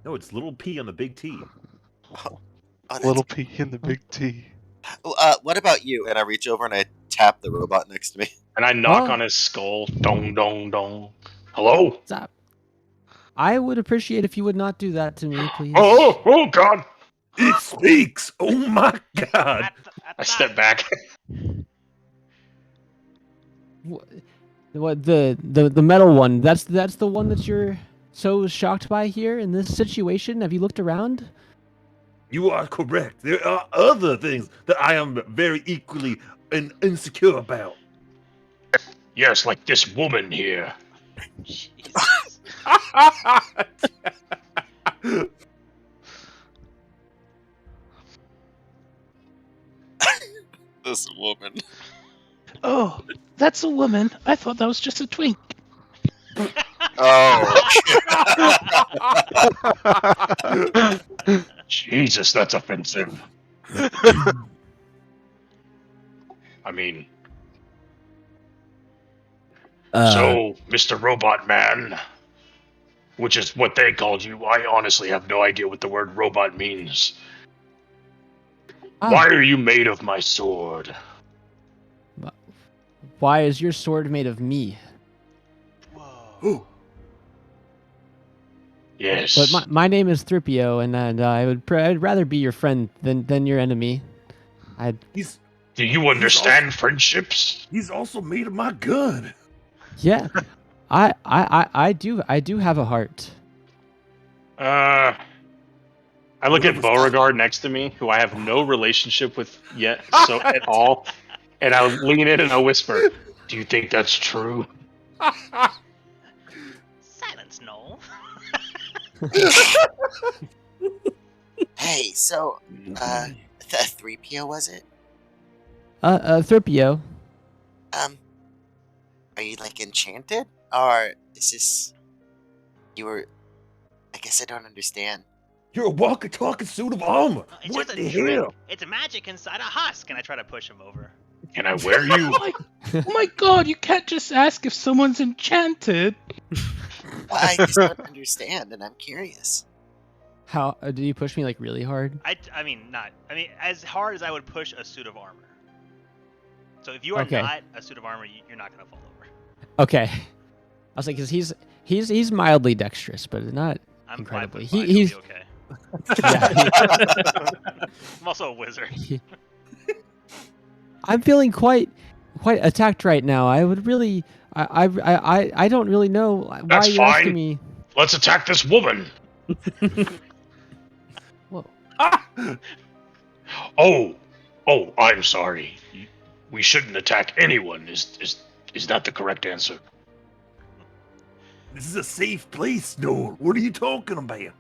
No, it's little P on the big T. Oh, that's Little P in the big T. What about you? And I reach over and I tap the robot next to me. And I knock Oh. on his skull. Dong, dong, dong. Hello? Stop. I would appreciate if you would not do that to me, please. Oh, God! It speaks. Oh my god. I step back. What the metal one? That's the one that you're so shocked by here in this situation. Have you looked around? You are correct. There are other things that I am very equally insecure about. Yes, like this woman here. Jesus. This woman. Oh, that's a woman. I thought that was just a twink. Oh. Jesus, that's offensive. I mean, so, Mr. Robot Man, which is what they called you, I honestly have no idea what the word robot means. Why are you made of my sword? Why is your sword made of me? Ooh. Yes. But my name is Thripio, and I'd rather be your friend than your enemy. Do you understand friendships? He's also made of my gun. Yeah, I do have a heart. I look at Whoever's Beauregard next to me, who I have no relationship with yet, so at all, And I'll lean in and I'll whisper, "Do you think that's true?" Silence, Noel. Hey, so, the 3PO, was it? Thripio. Are you, like, enchanted? Or is this... You were... I guess I don't understand. You're a walkie-talkie suit of armor. Oh, it's What just the a trick. hell? It's magic inside a husk. And I try to push him over. Can I wear you? Oh my god, you can't just ask if someone's enchanted. Well, I just don't understand, and I'm curious. How do you push me like really hard? I mean, as hard as I would push a suit of armor. So if you are Okay. not a suit of armor, you're not gonna fall over. Okay. I was like, 'cause he's mildly dexterous, but not I'm incredibly. 5'5", He's he'll be okay. yeah, I'm also a wizard. I'm feeling quite attacked right now. I would really, I don't really know why That's you're asking fine. me. Let's attack this woman. Whoa. Oh, I'm sorry. We shouldn't attack anyone. Is that the correct answer? This is a safe place, Noel. What are you talking about?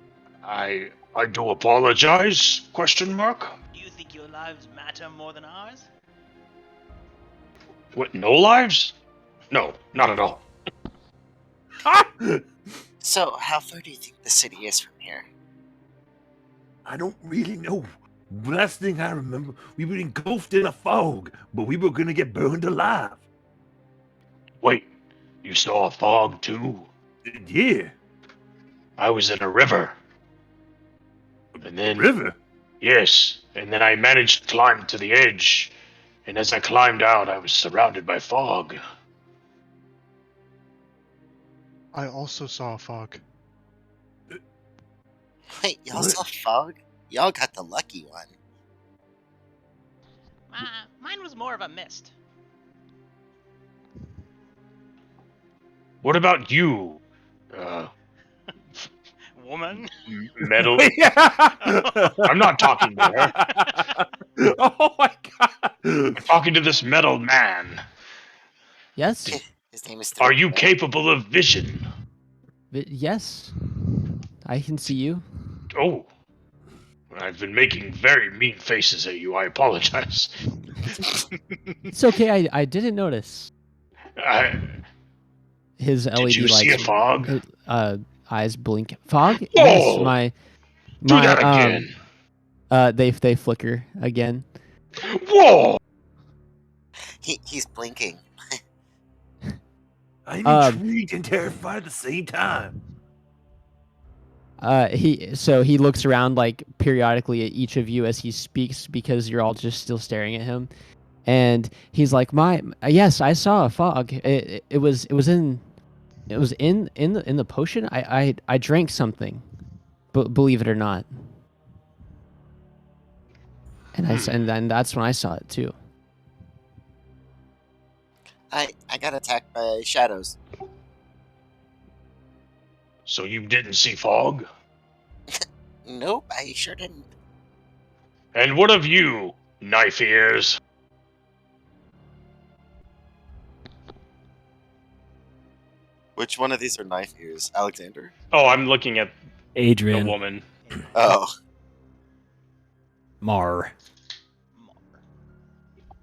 I do apologize? Question mark. Do you think your lives matter more than ours? What? No lives? No, not at all. So, how far do you think the city is from here? I don't really know. Last thing I remember, we were engulfed in a fog, but we were gonna get burned alive. Wait, you saw a fog too? Yeah, I was in a river. And then river. yes, and then I managed to climb to the edge. And as I climbed out, I was surrounded by fog. I also saw a fog. Wait, y'all What? saw fog? Y'all got the lucky one. Mine was more of a mist. What about you? Woman. Metal. I'm not talking to her. Oh my god! I'm talking to this metal man. Yes, His name is... Are you 3PO. capable of vision? yes, I can see you. Oh, I've been making very mean faces at you. I apologize. It's okay. I didn't notice his LED Did you see a lights. fog? Eyes blink. Fog? Whoa! Yes, Do that again. They flicker again. Whoa! He's blinking. I'm Um, intrigued and terrified at the same time. He looks around like periodically at each of you as he speaks because you're all just still staring at him, and he's like, yes, I saw a fog. It was in the potion. I drank something, believe it or not. And and then that's when I saw it too. I got attacked by shadows. So you didn't see fog? Nope, I sure didn't. And what of you, knife ears? Which one of these are knife ears? Alexander? Oh, I'm looking at the Adrian. woman. Oh. Mar.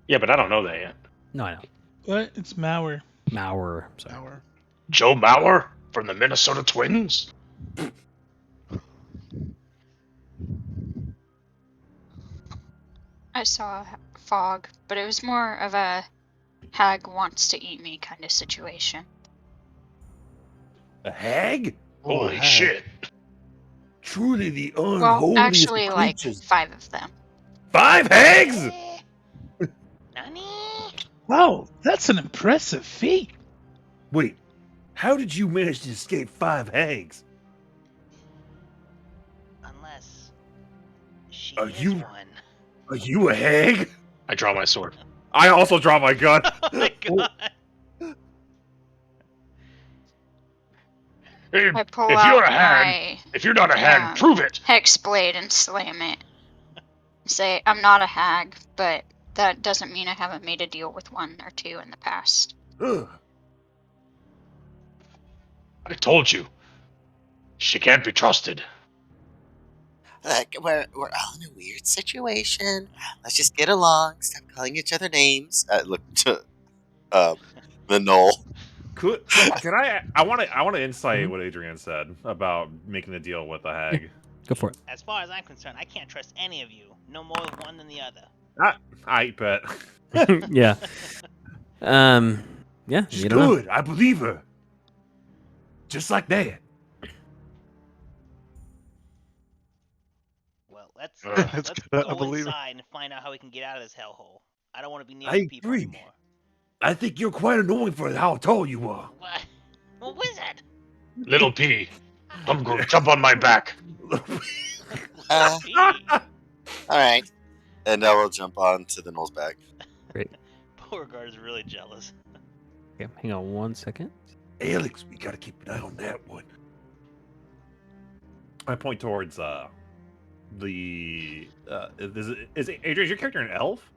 Yeah, but I don't know that yet. No, I know. What? It's Mauer. Mauer. Sorry. Hour. Joe Mauer from the Minnesota Twins? I saw a fog, but it was more of a hag wants to eat me kind of situation. A hag? Oh, Holy hag. shit. Truly the Well, unholiest actually, of like creatures. 5 of them. 5 hags? Nani? Wow, that's an impressive feat. Wait, how did you manage to escape 5 hags? Unless she Are is you- one. Are you a hag? I draw my sword. I also draw my gun. Oh my god. If I pull you're out a hag, my if you're not a hag, um, prove it. hex blade and slam it. Say, I'm not a hag, but that doesn't mean I haven't made a deal with one or two in the past. Ugh. I told you. She can't be trusted. Like, we're all in a weird situation. Let's just get along. Stop calling each other names. Look to the knoll. Could I want to insight Mhm. what Adrian said about making a deal with the hag. Go for it. As far as I'm concerned, I can't trust any of you. No more one than the other. I bet. Yeah. Yeah. She's You don't know. good. I believe her. Just like that. Well, let's That's let's good. I go believe it. inside and find out how we can get out of this hellhole. I don't want to be near I you people agree. anymore. I think you're quite annoying for how tall you are. What? Well, wizard. Little P, jump on my back. Gee. All right. And I will jump on to the knoll's back. Beauregard is really jealous. Okay, hang on 1 second. Alex, we gotta keep an eye on that one. I point towards the is Adrian, is your character an elf?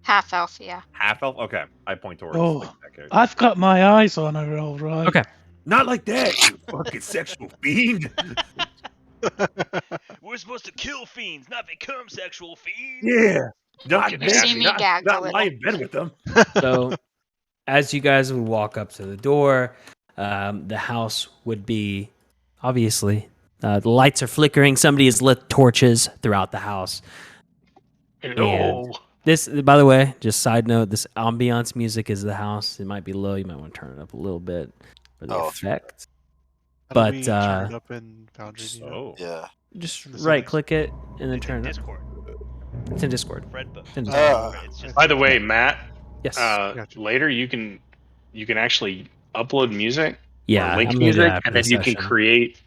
Half elf, yeah. Half elf? Okay. I point towards Oh, that character. I've got my eyes on her, all right. Okay. Not like that, you fucking sexual fiend. We're supposed to kill fiends, not become sexual fiends. Yeah. Not, Fucking You see nasty. me not, gag a not little. lie in bed with them. So, as you guys would walk up to the door, the house would be obviously the lights are flickering. Somebody has lit torches throughout the house. No. This, by the way, just side note, this ambiance music is the house. It might be low. You might want to turn it up a little bit for the Oh. effect. How But, do we turn it up in Foundry? Do you know? So Yeah. Just In the right settings. click it and then It's turn in it up. Discord. It's in Discord. Fredbook. It's in Discord. It's just By the way, Matt, Yes. Gotcha. later you can actually upload music Yeah, or link I'm gonna do music, that after and then the you can session. create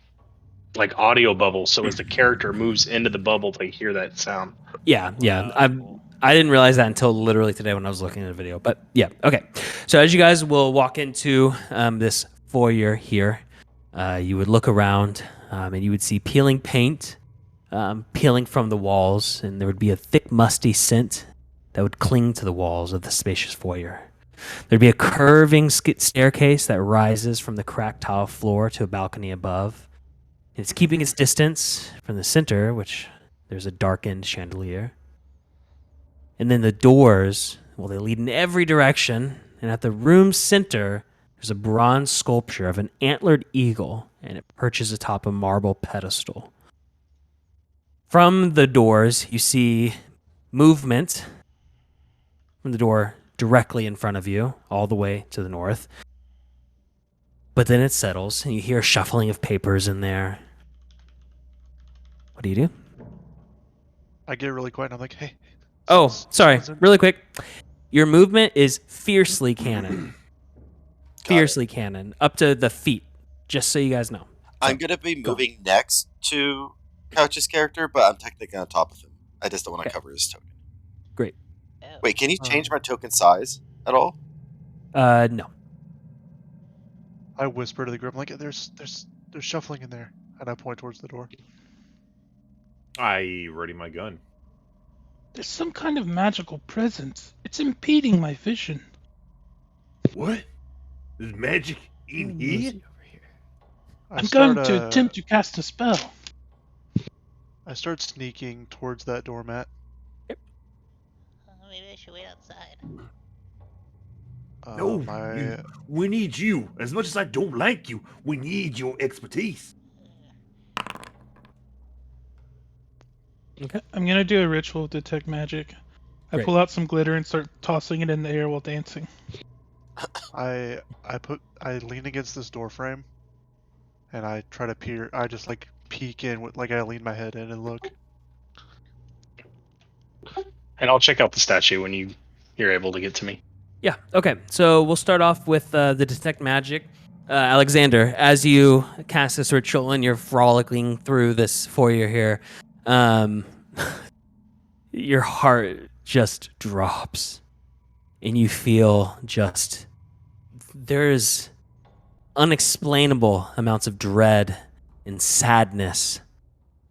like audio bubbles. So as the character moves into the bubble, they hear that sound. Yeah, yeah. Wow, cool. I didn't realize that until literally today when I was looking at the video. But yeah, okay. So as you guys will walk into this foyer here, you would look around and you would see peeling paint peeling from the walls, and there would be a thick, musty scent that would cling to the walls of the spacious foyer. There'd be a curving staircase that rises from the cracked tile floor to a balcony above. And it's keeping its distance from the center, which there's a darkened chandelier. And then the doors, well, they lead in every direction. And at the room's center, there's a bronze sculpture of an antlered eagle, and it perches atop a marble pedestal. From the doors, you see movement from the door directly in front of you, all the way to the north. But then it settles, and you hear a shuffling of papers in there. What do you do? I get really quiet and I'm like, hey. Oh, sorry. someone's in- Really quick. Your movement is fiercely canon. Got Fiercely canon. Up to the feet. Just so you guys know. I'm going to be moving next to Couch's character, but I'm technically on top of him. I just don't want to Okay. cover his token. Great. Oh. Wait, can you change my token size at all? No. I whisper to the group, I'm like, there's shuffling in there. And I point towards the door. I ready my gun. There's some kind of magical presence. It's impeding my vision. What? There's magic in here? I'm going to attempt to cast a spell. I start sneaking towards that doormat. Maybe I should wait outside. No, we need you. As much as I don't like you, we need your expertise. Okay. I'm gonna do a ritual of detect magic. I Great. pull out some glitter and start tossing it in the air while dancing. I lean against this door frame, and I try to peer. I just like peek in with I lean my head in and look. And I'll check out the statue when you're able to get to me. Yeah. Okay. So we'll start off with the detect magic. Alexander, as you cast this ritual and you're frolicking through this foyer here, your heart just drops, and you feel there's unexplainable amounts of dread and sadness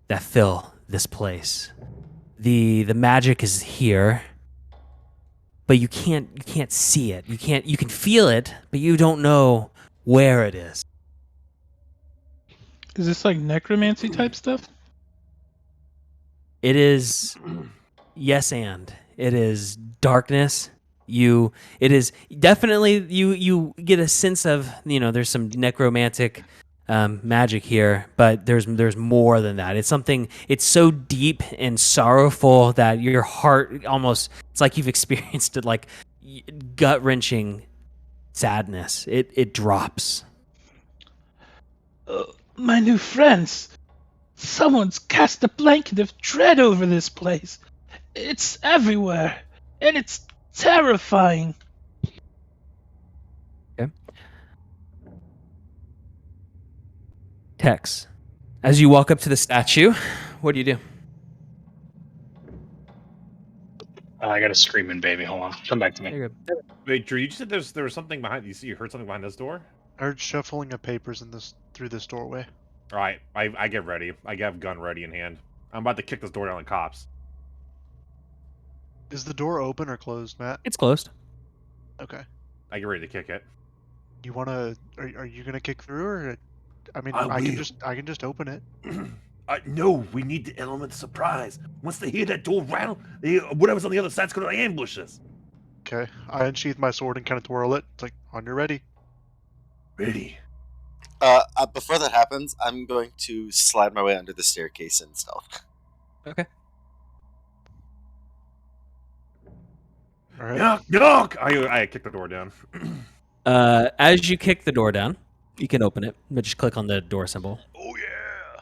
that fill this place. The magic is here, but you can't see it. You can feel it, but you don't know where it is. Is this like necromancy type stuff? It is yes, and it is darkness. It is definitely you get a sense of, there's some necromantic magic here, but there's more than that. It's so deep and sorrowful that your heart almost, it's like you've experienced it, like gut wrenching sadness. It drops. My new friends, someone's cast a blanket of dread over this place. It's everywhere, and it's terrifying. Tex, as you walk up to the statue, what do you do? I got a screaming baby. Hold on. Come back to me. You're good. Wait, Drew, you just said there was something behind you heard something behind this door? I heard shuffling of papers through this doorway. All right, I get ready. I have gun ready in hand. I'm about to kick this door down on the cops. Is the door open or closed, Matt? It's closed. Okay. I get ready to kick it. You wanna? Are you gonna kick through, or? I mean, I I can will. just open it. No, we need the element of surprise. Once they hear that door rattle, whatever's on the other side's gonna ambush us. Okay. I unsheath my sword and kind of twirl it. It's like, on your ready. Ready. Before that happens, I'm going to slide my way under the staircase in stealth. Okay. All right. Knock, knock. I kick the door down. As you kick the door down, you can open it, but just click on the door symbol. Oh yeah.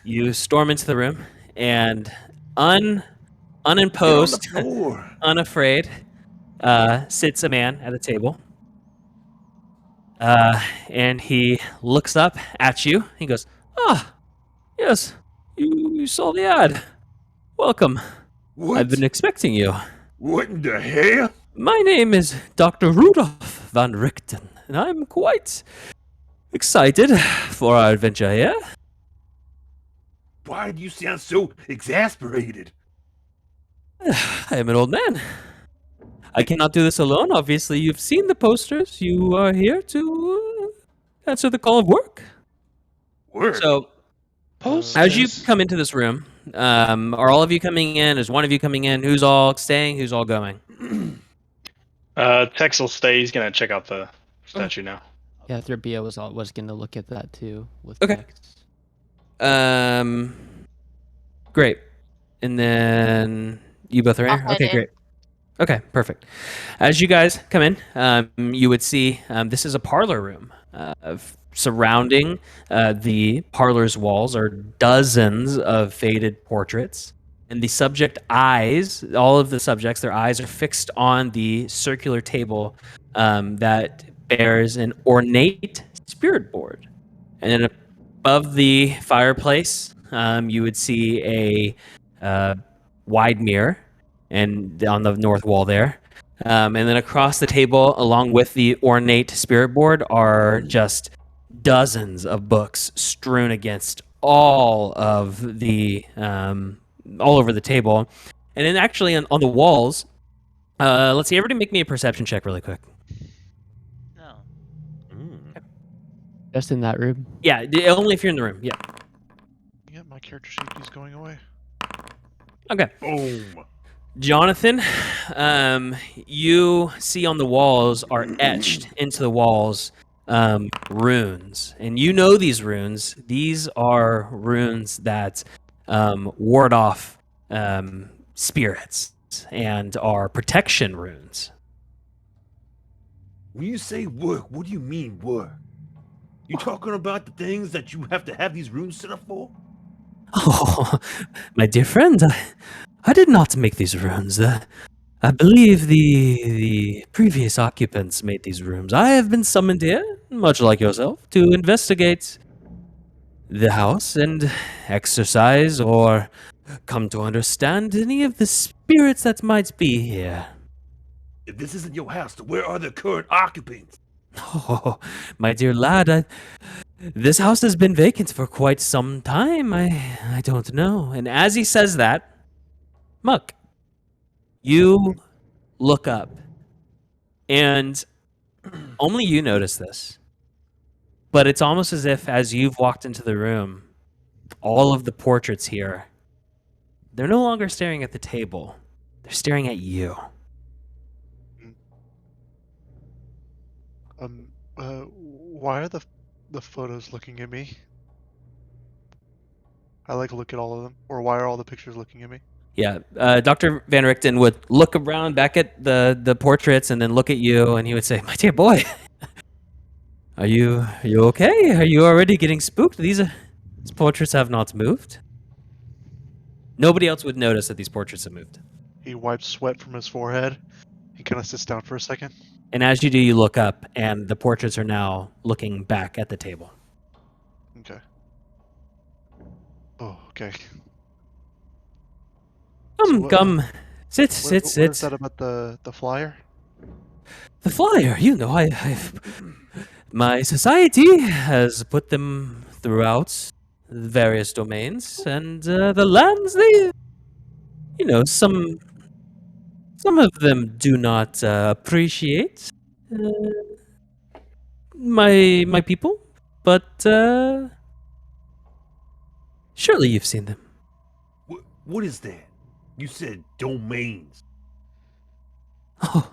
You storm into the room, and Unimposed. unimposed, unafraid, sits a man at a table. And he looks up at you. He goes, yes, you saw the ad. Welcome. What? I've been expecting you. What in the hell? My name is Dr. Rudolph van Richten, and I'm quite excited for our adventure here. Why do you sound so exasperated? I am an old man. I cannot do this alone. Obviously, you've seen the posters. You are here to answer the call of work. Work. So, as you come into this room, are all of you coming in? Is one of you coming in? Who's all staying? Who's all going? Tex will stay. He's gonna check out the statue now. Yeah, Thribia was gonna look at that too with Okay. Tex. Great. And then you both are I'll here? head Okay, in. great. Okay, perfect. As you guys come in, you would see this is a parlor room. Surrounding the parlor's walls are dozens of faded portraits. And the subject eyes, all of the subjects, their eyes are fixed on the circular table that bears an ornate spirit board. And then above the fireplace, you would see a wide mirror, and on the north wall there. And then across the table, along with the ornate spirit board, are just dozens of books strewn against all over the table. And then actually on the walls, let's see, everybody make me a perception check really quick. No. Just in that room. Yeah, only if you're in the room. Yeah. Yeah, my character sheet is going away. Okay. Boom. Jonathan, you see on the walls are etched into the walls runes. And you know these runes. These are runes that ward off spirits and are protection runes. When you say work, what do you mean work? You talking about the things that you have to have these rooms set up for? Oh, my dear friend, I did not make these runes. I believe the previous occupants made these rooms. I have been summoned here, much like yourself, to investigate the house and exercise or come to understand any of the spirits that might be here. If this isn't your house, then where are the current occupants? Oh, my dear lad, this house has been vacant for quite some time. I don't know. And as he says that, Muck, you look up, and only you notice this. But it's almost as if, as you've walked into the room, all of the portraits here, they're no longer staring at the table. They're staring at you. Why are the photos looking at me? I like look at all of them. Or why are all the pictures looking at me? Yeah, Dr. Van Richten would look around back at the portraits and then look at you, and he would say, "My dear boy, are you okay? Are you already getting spooked? These portraits have not moved." Nobody else would notice that these portraits have moved. He wipes sweat from his forehead. He kind of sits down for a second. And as you do, you look up, and the portraits are now looking back at the table. Okay. Oh, okay. Come, sit. What is that about the flyer? The flyer, my society has put them throughout the various domains, and the lands, some of them do not appreciate my people, but surely you've seen them. What is that? You said domains. Oh,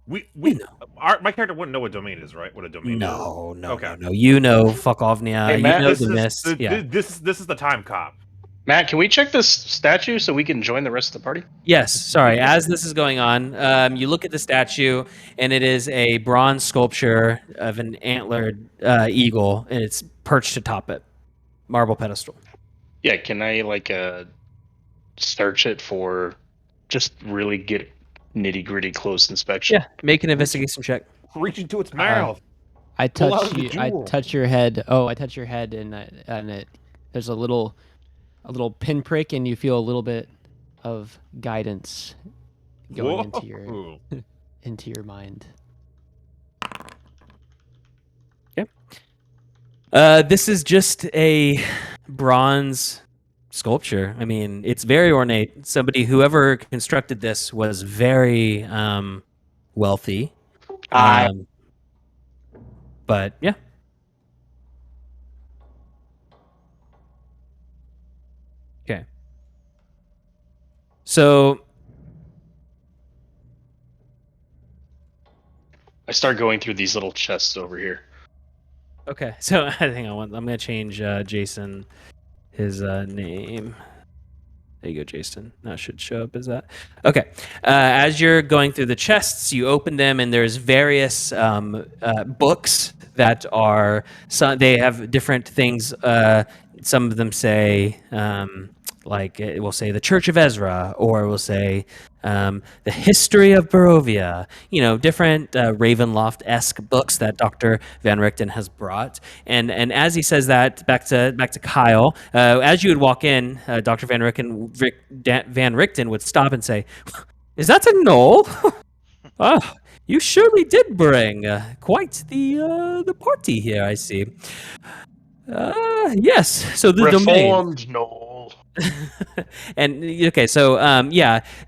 We you know. my character wouldn't know what domain is, right? What a domain is. No. Okay. No. You know, fuck Ovnia. Hey, You Matt, know the mist. This is the time cop. Matt, can we check this statue so we can join the rest of the party? Yes, sorry. As this is going on, you look at the statue, and it is a bronze sculpture of an antlered eagle, and it's perched atop it, marble pedestal. Yeah, can I search it for just really get nitty gritty close inspection? Yeah, make an investigation check. Reaching to its mouth. I Pull out touch the you. I jewel. touch your head. Oh, I touch your head, and it. There's a little pinprick, and you feel a little bit of guidance going Whoa. into your mind. This is just a bronze sculpture. I mean, it's very ornate. Whoever constructed this was very wealthy. But yeah. Okay. So I start going through these little chests over here. okay. So hang on. I'm gonna change Jason his name. There you go, Jason. That should show up as that. Okay. As you're going through the chests, you open them, and there's various books that are. They have different things. Some of them say, it will say the Church of Ezra, or it will say the history of Barovia. Different Ravenloft-esque books that Dr. Van Richten has brought. And as he says that, back to Kyle, as you would walk in, Dr. Van Richten would stop and say, "Is that a knoll? Oh, you surely did bring quite the party here, I see." Yes. So the domain. Reformed Noel. And okay, so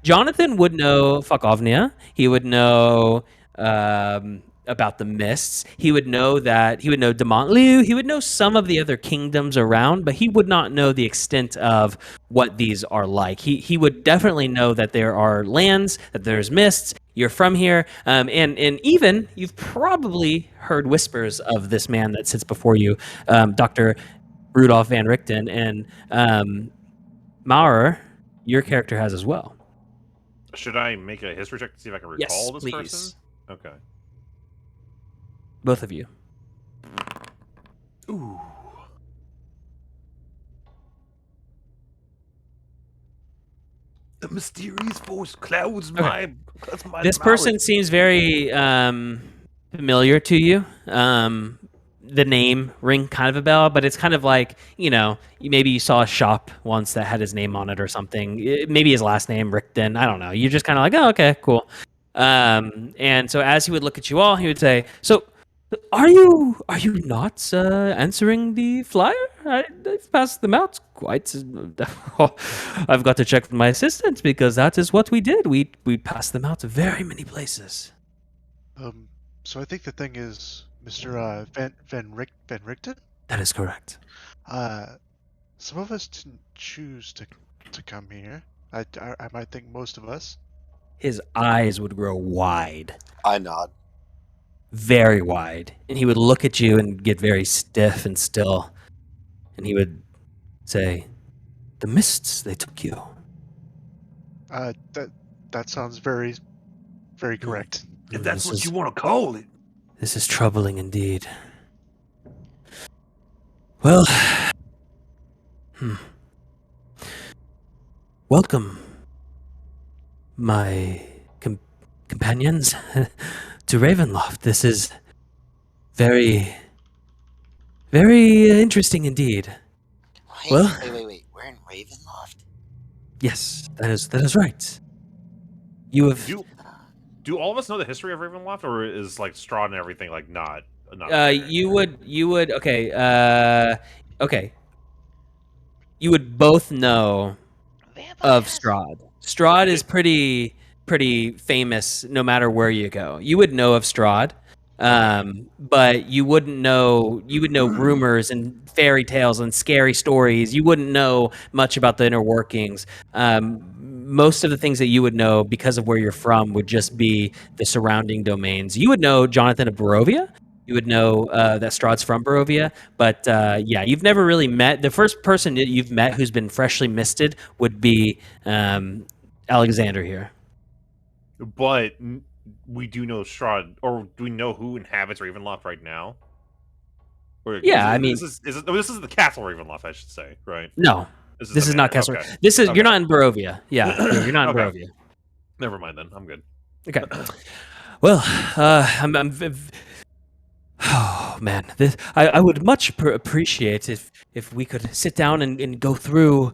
Jonathan would know Fuckovnia. He would know about the mists. He would know Demont He would know some of the other kingdoms around, but he would not know the extent of what these are like. He would definitely know that there are lands, that there's mists. You're from here, and even you've probably heard whispers of this man that sits before you, Dr. Rudolph Van Richten, and Maurer, your character has as well. Should I make a history check to see if I can recall this please. person? Okay. Both of you. Ooh. The mysterious force clouds my This person seems very familiar to you. The name ring kind of a bell, but it's kind of like, maybe you saw a shop once that had his name on it or something. Maybe his last name, Richten. I don't know. You're just kind of like, oh, okay, cool. And so as he would look at you all, he would say, "So, Are you not answering the flyer? I've passed them out quite. I've got to check with my assistant because that is what we did. We passed them out to very many places. So I think the thing is, Mr. Van Richten. That is correct. Some of us didn't choose to come here. I might think most of us. His eyes would grow wide, I nod. very wide, and he would look at you and get very stiff and still, and he would say, "The mists, they took you." That sounds very correct. If that's This what is- you want to call it. This is troubling indeed. Well, welcome, my companions, to Ravenloft. This is very, very interesting indeed. Wait, Well- wait. We're in Ravenloft? Yes, that is right. You have. Do all of us know the history of Ravenloft, or is like Strahd and everything like not? You would. Okay. Okay. You would both know of Strahd. Strahd is pretty famous no matter where you go. You would know of Strahd, but you wouldn't know. You would know rumors and fairy tales and scary stories. You wouldn't know much about the inner workings. Most of the things that you would know because of where you're from would just be the surrounding domains. You would know Jonathan of Barovia. You would know that Strahd's from Barovia, but yeah, you've never really met. The first person that you've met who's been freshly misted would be Alexander here. But we do know Strahd, or do we know who inhabits Ravenloft right now? Or, Yeah, I mean- this is the castle Ravenloft, I should say, right? No, this is not manor. Castle. Okay. This is Okay. you're not in Barovia. Yeah, you're not in Okay. Barovia. Never mind then. I'm good. Okay. Well, oh man, I would much appreciate if we could sit down and go through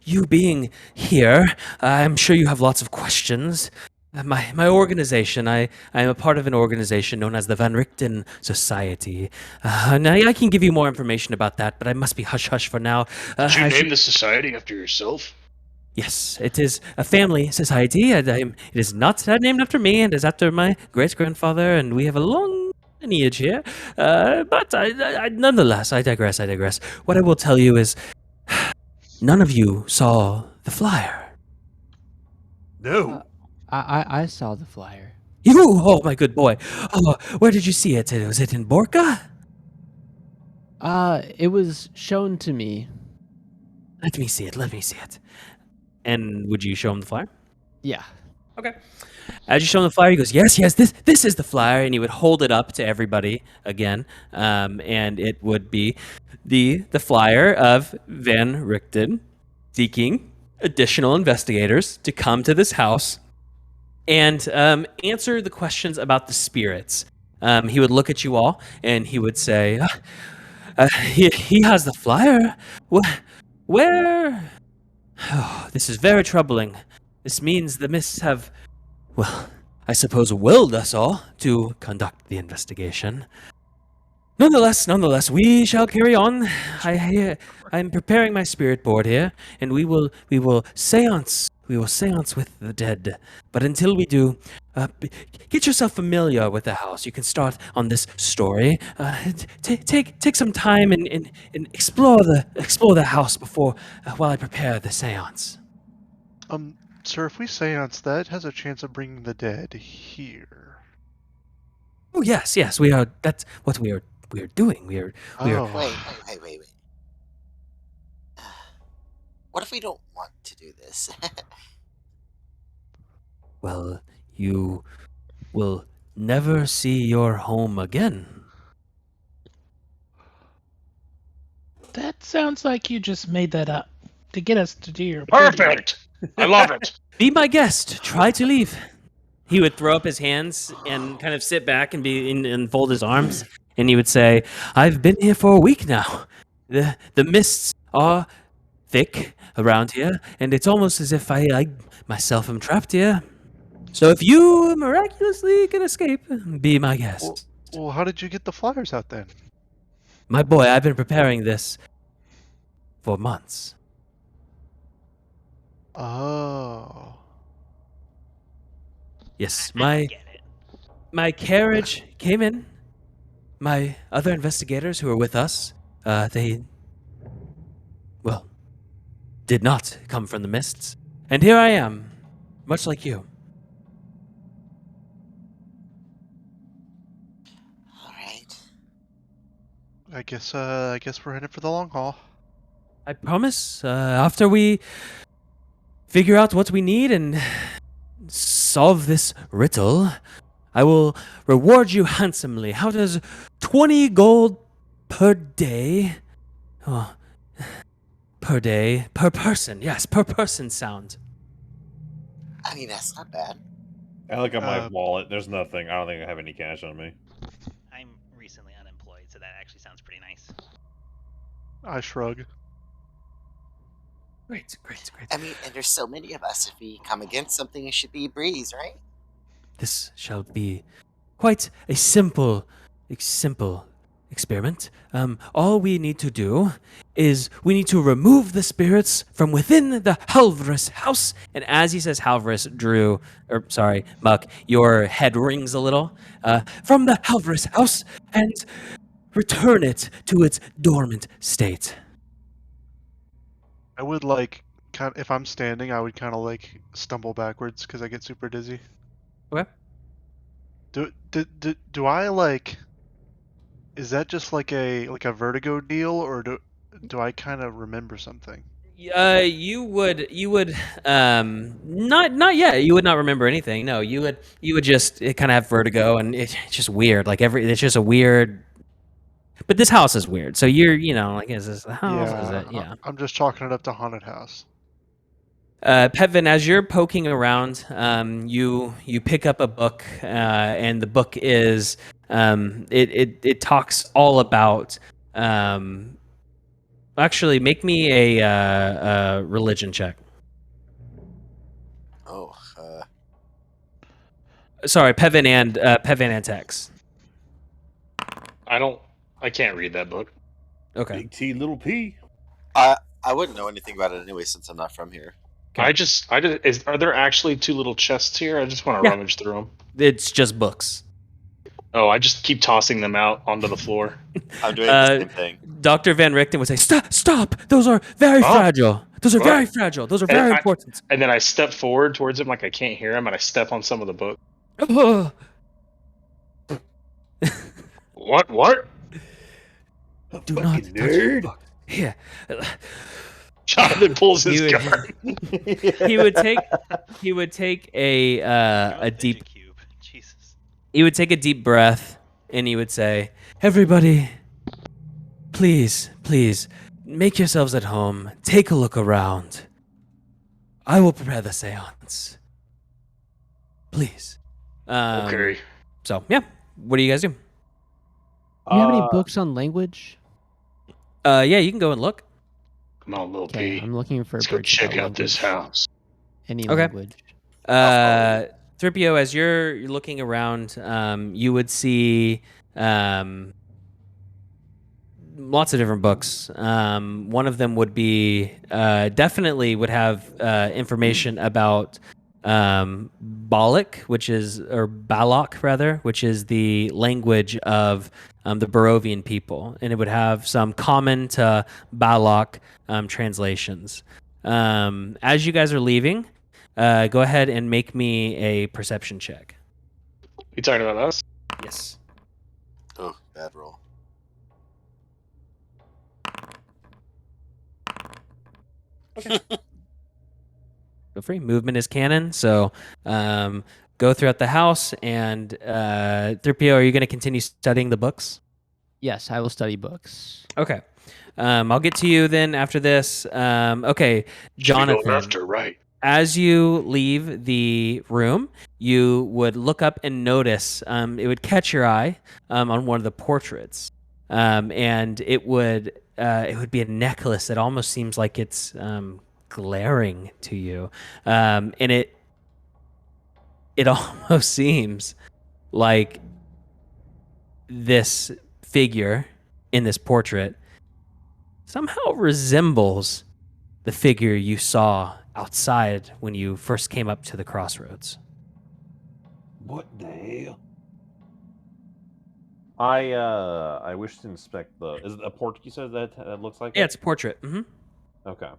you being here. I'm sure you have lots of questions. My organization, I am a part of an organization known as the Van Richten Society. And I can give you more information about that, but I must be hush-hush for now. Did you I name should- the society after yourself? Yes, it is a family society. It is not named after me, and is after my great-grandfather, and we have a long lineage here. But nonetheless, I digress. What I will tell you is, none of you saw the flyer. No. I saw the flyer. You, oh my good boy. Oh, where did you see it? Was it in Borca? It was shown to me. Let me see it. And would you show him the flyer? Yeah. Okay. As you show him the flyer, he goes, yes, this is the flyer, and he would hold it up to everybody again, and it would be the flyer of Van Richten seeking additional investigators to come to this house and answer the questions about the spirits. He would look at you all, and he would say, he has the flyer. Where? Oh, this is very troubling. This means the mists have, well, I suppose, willed us all to conduct the investigation. Nonetheless, we shall carry on. I'm preparing my spirit board here, and we will seance. We will seance with the dead. But until we do, get yourself familiar with the house. You can start on this story. Take some time and explore the house before while I prepare the seance. Sir, if we seance, that has a chance of bringing the dead here. Oh yes, we are. That's what we are doing. We are. Oh. Wait. What if we don't want to do this? Well, you will never see your home again. That sounds like you just made that up to get us to do your party. Perfect. I love it. Be my guest. Try to leave. He would throw up his hands and kind of sit back and fold his arms, and he would say, "I've been here for a week now. The mists are thick around here, and it's almost as if I myself am trapped here. So if you miraculously can escape, be my guest." Well, how did you get the flyers out then? My boy, I've been preparing this for months. Oh. Yes, I get it. my carriage came in. My other investigators who were with us, they, well, did not come from the mists. And here I am, much like you. All right. I guess we're headed for the long haul. I promise, after we figure out what we need and solve this riddle, I will reward you handsomely. How does 20 gold per day, oh, per day, per person, yes, per person sound? I mean, that's not bad. I look at my Uh, wallet. There's nothing. I don't think I have any cash on me. I'm recently unemployed, so that actually sounds pretty nice. I shrug. Great, great, great. I mean, and there's so many of us. If we come against something, it should be a breeze, right? This shall be quite a simple experiment. All we need to do is we need to remove the spirits from within the Halvris house. And as he says Halvris, Muck, your head rings a little. From the Halvris house and return it to its dormant state. I would if I'm standing, I would kind of stumble backwards because I get super dizzy. Okay. Do I Is that just like a vertigo deal, or do I kind of remember something? You would not yet. You would not remember anything. No, you would just kind of have vertigo, and it's just weird. It's just a weird. But this house is weird. So is this the house? Is it? Yeah. I'm just chalking it up to haunted house. Pevin, as you're poking around, you pick up a book, and the book is it talks all about. Actually, make me a religion check. Oh, Sorry, Pevin and Tex. I can't read that book. Okay. Big T, little P. I wouldn't know anything about it anyway since I'm not from here. Okay. Are there actually two little chests here? I just want to Yeah. rummage through them. It's just books. Oh, I just keep tossing them out onto the floor. I'm doing the same thing. Dr. Van Richten would say, Stop! Those are very fragile. Those are What? very fragile. Those are very important. And then I step forward towards him like I can't hear him, and I step on some of the book. Oh. What? Do not touch the book. Here. Jonathan pulls his He would- gun. He would take a deep Fidget cube. Jesus. he would take a deep breath and he would say, "Everybody, please, make yourselves at home. Take a look around. I will prepare the seance. Please." Okay. So, yeah. What do you guys do? Do you have any books on language? Yeah, you can go and look. Come on, little Okay, P. I'm looking for Let's go books check about out this language. house. Any Okay. language. 3PO, as you're looking around, you would see lots of different books. One of them would be definitely would have information about Balak, Balak rather, which is the language of the Barovian people, and it would have some common to Balak translations. As you guys are leaving, go ahead and make me a perception check. You talking about us? Yes. Oh, bad roll. Feel free. Movement is canon, so go throughout the house. And 3PO, are you going to continue studying the books? Yes, I will study books. Okay. I'll get to you then after this. Okay, Should we go Jonathan. left or right? As you leave the room, you would look up and notice it would catch your eye on one of the portraits, and it would be a necklace that almost seems like it's glaring to you, and it almost seems like this figure in this portrait somehow resembles the figure you saw outside when you first came up to the crossroads. What the hell? I wish to inspect the. Is it a portrait you said that looks like Yeah, it? it's a portrait. Hmm. Okay.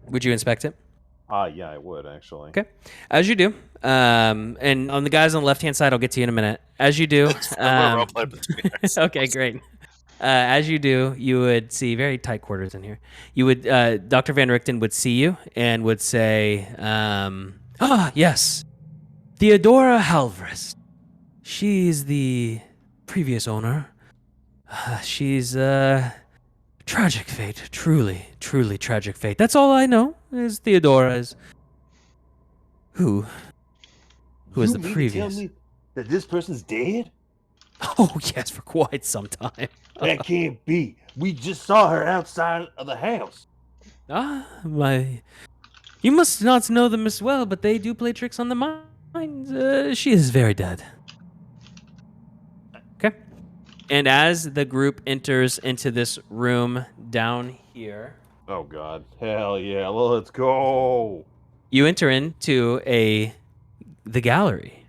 Would you inspect it? Yeah, I would actually. Okay. As you do. And on the guys on the left-hand side, I'll get to you in a minute. As you do. I'm gonna roleplay between us. Okay, great. As you do, you would see very tight quarters in here. You would, Dr. Van Richten would see you and would say, yes, Theodora Halvrist. She's the previous owner. She's tragic fate, truly, truly tragic fate. That's all I know is Theodora is who is You the mean to previous. tell me that this person's dead? Oh yes, for quite some time. That can't be. We just saw her outside of the house. You must not know them as well, but they do play tricks on the mind. She is very dead. Okay. And as the group enters into this room down here, Oh God. Hell yeah. Let's go. you enter into the gallery.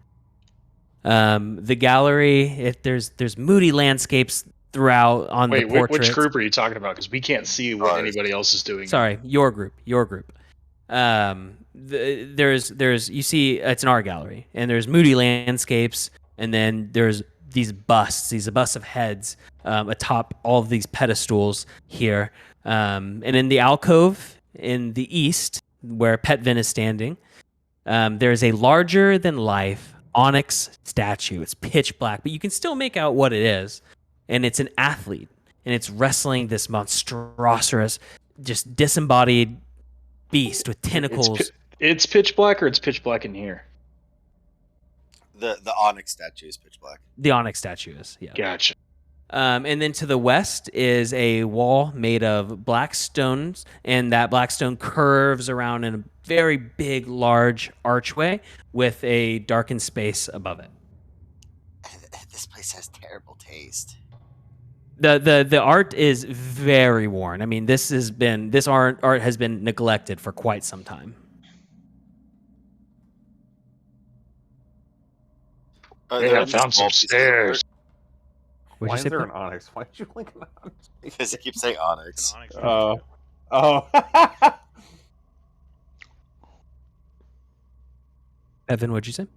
The gallery, there's moody landscapes throughout on Wait, the portraits. which group are you talking about? Because we can't see what anybody else is doing. Sorry, your group. There's you see it's an art gallery, and there's moody landscapes, and then there's these busts of heads atop all of these pedestals here, and in the alcove in the east where Petvin is standing, there's a larger than life onyx statue. It's pitch black, but you can still make out what it is, and it's an athlete, and it's wrestling this monstrous, just disembodied beast with tentacles. It's pitch black, or it's pitch black in here. The onyx statue is pitch black. The onyx statue is, yeah. Gotcha. And then to the west is a wall made of black stones, and that black stone curves around in a very big, large archway with a darkened space above it. This place has terrible taste. The art is very worn. I mean, this art has been neglected for quite some time. Hey, I found some stairs. What'd Why you is say, there an Pip? onyx? Why did you link an onyx? Because it keeps saying onyx. It's an onyx. Oh. Evan, what'd you say?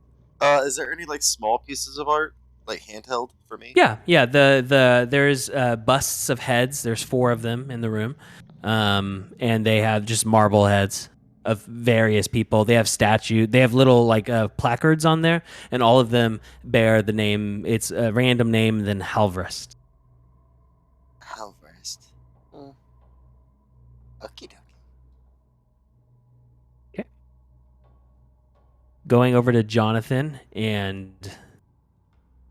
Is there any like small pieces of art, like handheld for me? Yeah. There's busts of heads. There's 4 of them in the room, and they have just marble heads of various people. They have They have little like placards on there, and all of them bear the name. It's a random name, then Halvrist. Halvrist. Okie dokie. Going over to Jonathan and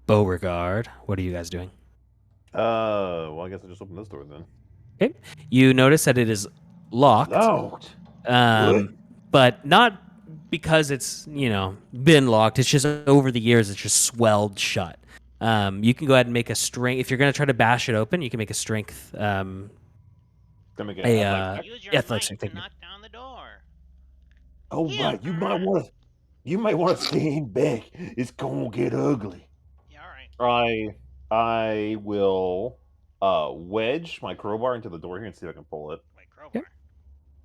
Beauregard. What are you guys doing? Well, I guess I just opened this door then. Okay. You notice that it is locked. Lord. But not because it's, been locked. It's just over the years, it's just swelled shut. You can go ahead and make a strength. If you're going to try to bash it open, you can make a strength. Gonna make it Use your athletics might check. to knock down the door. Oh Yeah. right, you might want to stand back. It's gonna get ugly. Yeah, all right. I will wedge my crowbar into the door here and see if I can pull it. Wait, crowbar.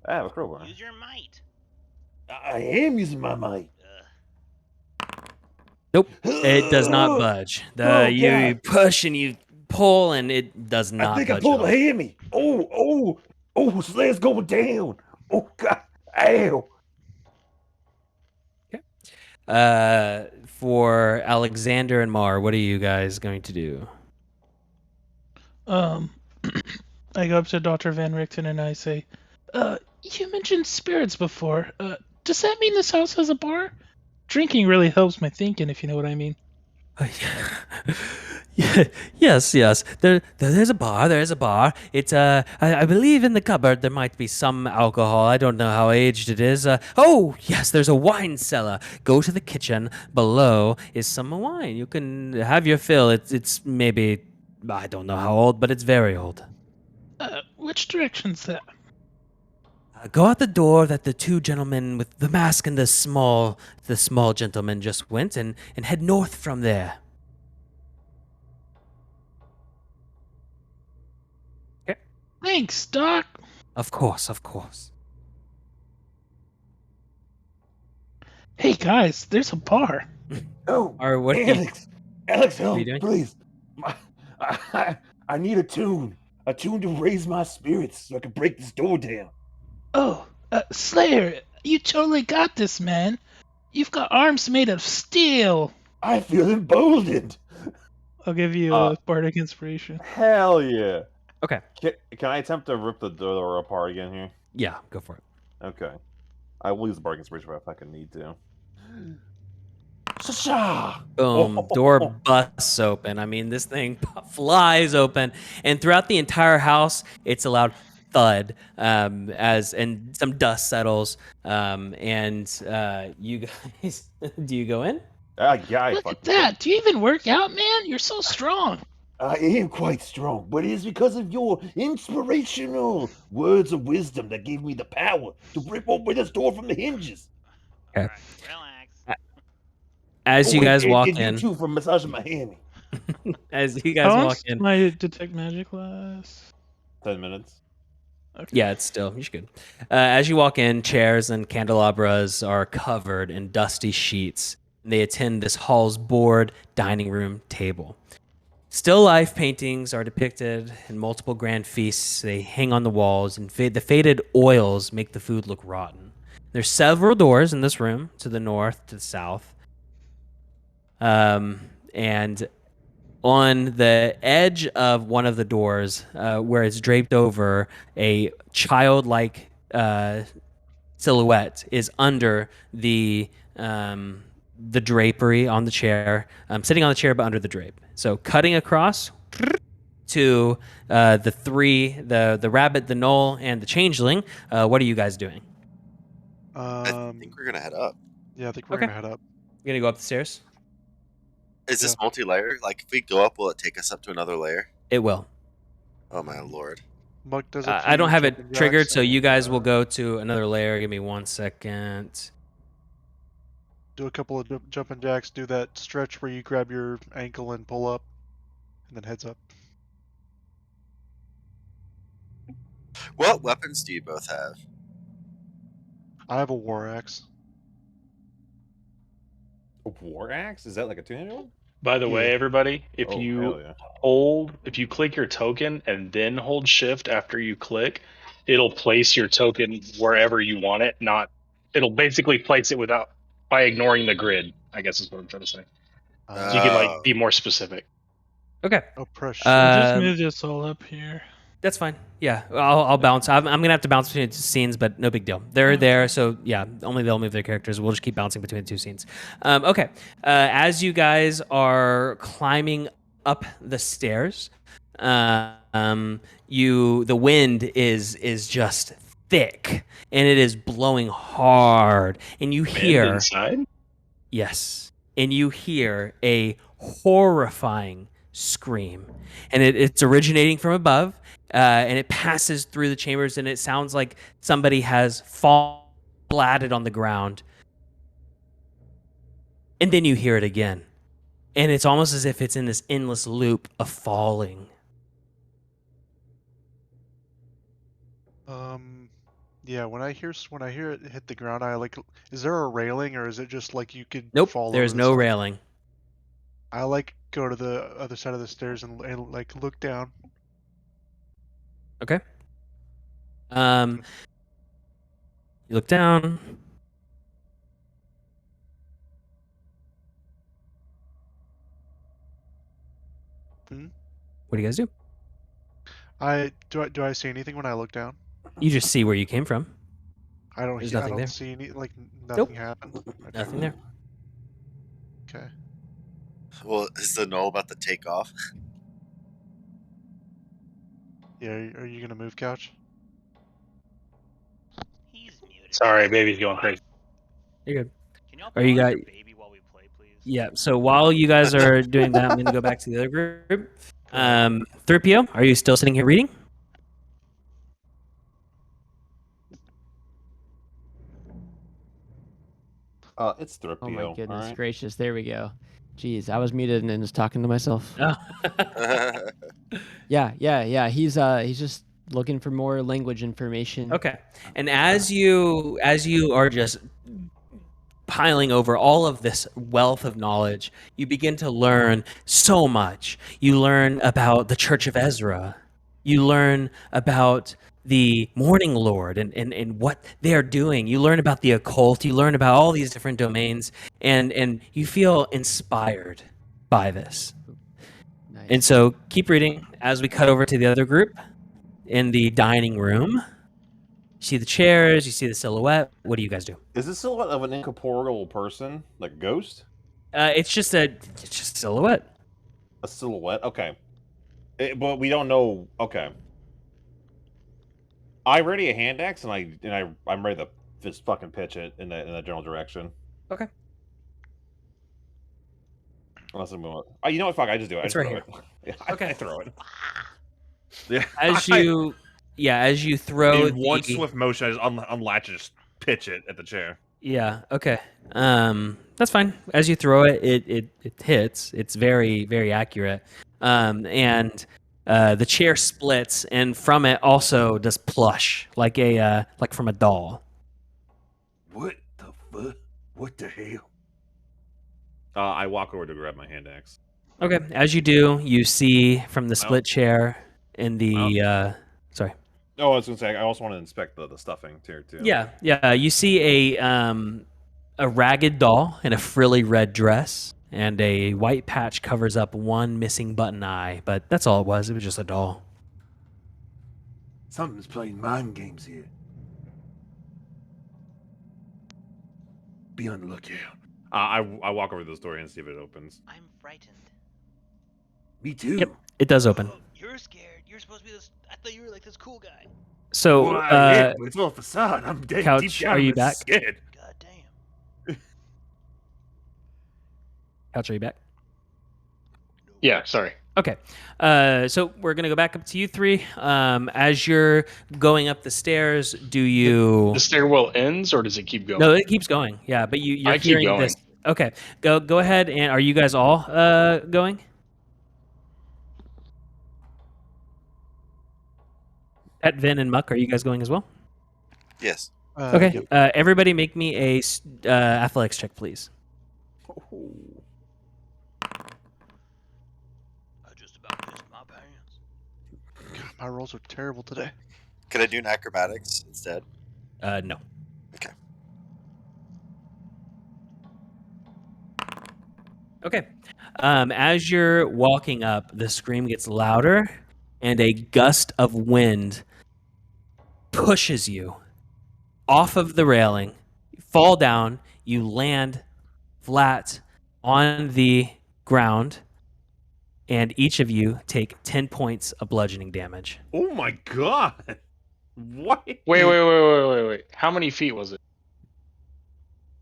I have a crowbar. Use your might. I am using my might. Nope. It does not budge. You God. push and you pull, and it does not I think budge I pulled at a all. hammy. Oh, Slayer's going down. Oh God, ow. For Alexander and Mar, what are you guys going to do? I go up to Dr. Van Richten and I say, you mentioned spirits before. Does that mean this house has a bar? Drinking really helps my thinking, if you know what I mean. Yes, yes. There's a bar. There's a bar. It's I believe in the cupboard there might be some alcohol. I don't know how aged it is. Oh, yes, there's a wine cellar. Go to the kitchen. Below is some wine. You can have your fill. It's maybe I don't know how old, but it's very old. Which direction's that? Go out the door that the two gentlemen with the mask and the small gentleman just went, and head north from there. Thanks, Doc. Of course, of course. Hey guys, there's a bar. Oh, Or what? Alex, What are you help, doing? please. I need a tune to raise my spirits so I can break this door down. Oh, Slayer, you totally got this, man. You've got arms made of steel. I feel emboldened. I'll give you a bardic inspiration. Hell yeah. Okay. Can I attempt to rip the door apart again here? Yeah, go for it. Okay. I will use the bargain inspiration if I fucking need to. Sha! Boom. Door busts open. I mean, this thing flies open, and throughout the entire house, it's a loud thud and some dust settles. And you guys, do you go in? Yeah, I Look at fucking that. Do you even work out, man? You're so strong. I am quite strong, but it is because of your inspirational words of wisdom that gave me the power to rip open this door from the hinges. Okay. Alright, relax. As you guys walk and in, you too for massaging my hammy. as you guys How walk long's in, my detect magic last? 10 minutes. Okay. yeah, it's still you should good. As you walk in, chairs and candelabras are covered in dusty sheets. And they attend this hall's board dining room table. Still life paintings are depicted in multiple grand feasts. They hang on the walls, and the faded oils make the food look rotten. There's several doors in this room, to the north, to the south. And on the edge of one of the doors, where it's draped over, a childlike silhouette is under the drapery on the chair, sitting on the chair but under the drape. So cutting across to the rabbit, the gnoll, and the changeling. What are you guys doing? I think we're gonna head up. Yeah, I think we're Okay. gonna head up. You're gonna go up the stairs? Is this multi-layer? Like, if we go up, will it take us up to another layer? It will. Oh my lord! Muck does I don't have jumping it triggered, jacks so you and, guys will go to another layer. Give me 1 second. do a couple of jumping jacks. Do that stretch where you grab your ankle and pull up, and then heads up. What weapons do you both have? I have a war axe. A war axe? Is that like a two-handed one? By the way, Yeah. everybody, if Oh, you hell yeah. if you click your token and then hold shift after you click, it'll place your token wherever you want it. It'll basically place it by ignoring the grid, I guess is what I'm trying to say. So you can like be more specific. Okay. Oh, press shift. I just Um, moved us all up here. That's fine. Yeah, I'll bounce. I'm gonna have to bounce between the two scenes, but no big deal. They're there, so yeah. Only they'll move their characters. We'll just keep bouncing between the two scenes. Okay. As you guys are climbing up the stairs, the wind is just thick and it is blowing hard, and you And hear inside, yes, and you hear a horrifying scream, and it's originating from above. And it passes through the chambers, and it sounds like somebody has flatted on the ground. And then you hear it again. And it's almost as if it's in this endless loop of falling. Yeah. When I hear it hit the ground, I like. Is there a railing, or is it just like you could Nope, fall? there's over the no side? railing. I like go to the other side of the stairs and like look down. Okay. You look down. What do you guys do? Do I see anything when I look down? You just see where you came from. I don't. There's I nothing don't there. see any. Like Nope. nothing happened. Okay. Nothing there. Okay. Well, is the Knoll about to take off? Yeah, are you gonna move, Couch? He's muted. Sorry, baby's going crazy. You're good. Can y'all Are you pause guys? your baby while we play, please? Yeah. So while you guys are doing that, I'm going to go back to the other group. Go ahead. 3PO, are you still sitting here reading? It's Thripio. Oh my all goodness right? gracious! There we go. Jeez, I was muted and then just talking to myself. Oh. Yeah. He's just looking for more language information. Okay. And as you are just piling over all of this wealth of knowledge, you begin to learn so much. You learn about the Church of Ezra. You learn about the Morning Lord and what they're doing. You learn about the occult. You learn about all these different domains, and you feel inspired by this. Nice. And so keep reading as we cut over to the other group in the dining room. You see the chairs, you see the silhouette. What do you guys do? Is this silhouette of an incorporeal person, like a ghost? It's just a silhouette. A silhouette? Okay. But we don't know. Okay. I ready a hand axe, and I'm ready to just fucking pitch it in that general direction. Okay. Unless I'm going. Oh, you know what? Fuck! I just do it. It's I right just throw it. Yeah, Okay. I throw it. Yeah. As you throw in one the swift motion, I just unlatch and just pitch it at the chair. yeah, okay. That's fine. As you throw it, it hits. It's very, very accurate. And the chair splits, and from it also does plush, like from a doll. What the fuck? What the hell? I walk over to grab my hand axe. Okay. As you do, you see from the split chair in the sorry. Oh, I was gonna say I also want to inspect the stuffing too. Yeah. You see a ragged doll in a frilly red dress, and a white patch covers up one missing button eye. But that's all it was. It was just a doll. Something's playing mind games here. Be on the lookout. I walk over to the door and see if it opens. I'm frightened. Me too. Yep, it does open. You're scared. You're supposed to be this. I thought you were like this cool guy. So, Well, I am, but it's all facade. I'm dead. Couch, deep down are you I'm back? Scared. God damn. Couch, are you back? Yeah, sorry. Okay. So we're gonna go back up to you three. As you're going up the stairs, do you? The stairwell ends, or does it keep going? No, it keeps going. Yeah, but you're I keep hearing going. this. Okay. Go ahead. And are you guys all going? At Vin and Muck, are you guys going as well? Yes. Okay. Yep. Everybody, make me a athletics check, please. I just about pissed my pants. God, my rolls are terrible today. Could I do an acrobatics instead? No. Okay. Okay. As you're walking up, the scream gets louder, and a gust of wind pushes you off of the railing. You fall down. You land flat on the ground, and each of you take 10 points of bludgeoning damage. Oh my god! What? Wait. How many feet was it?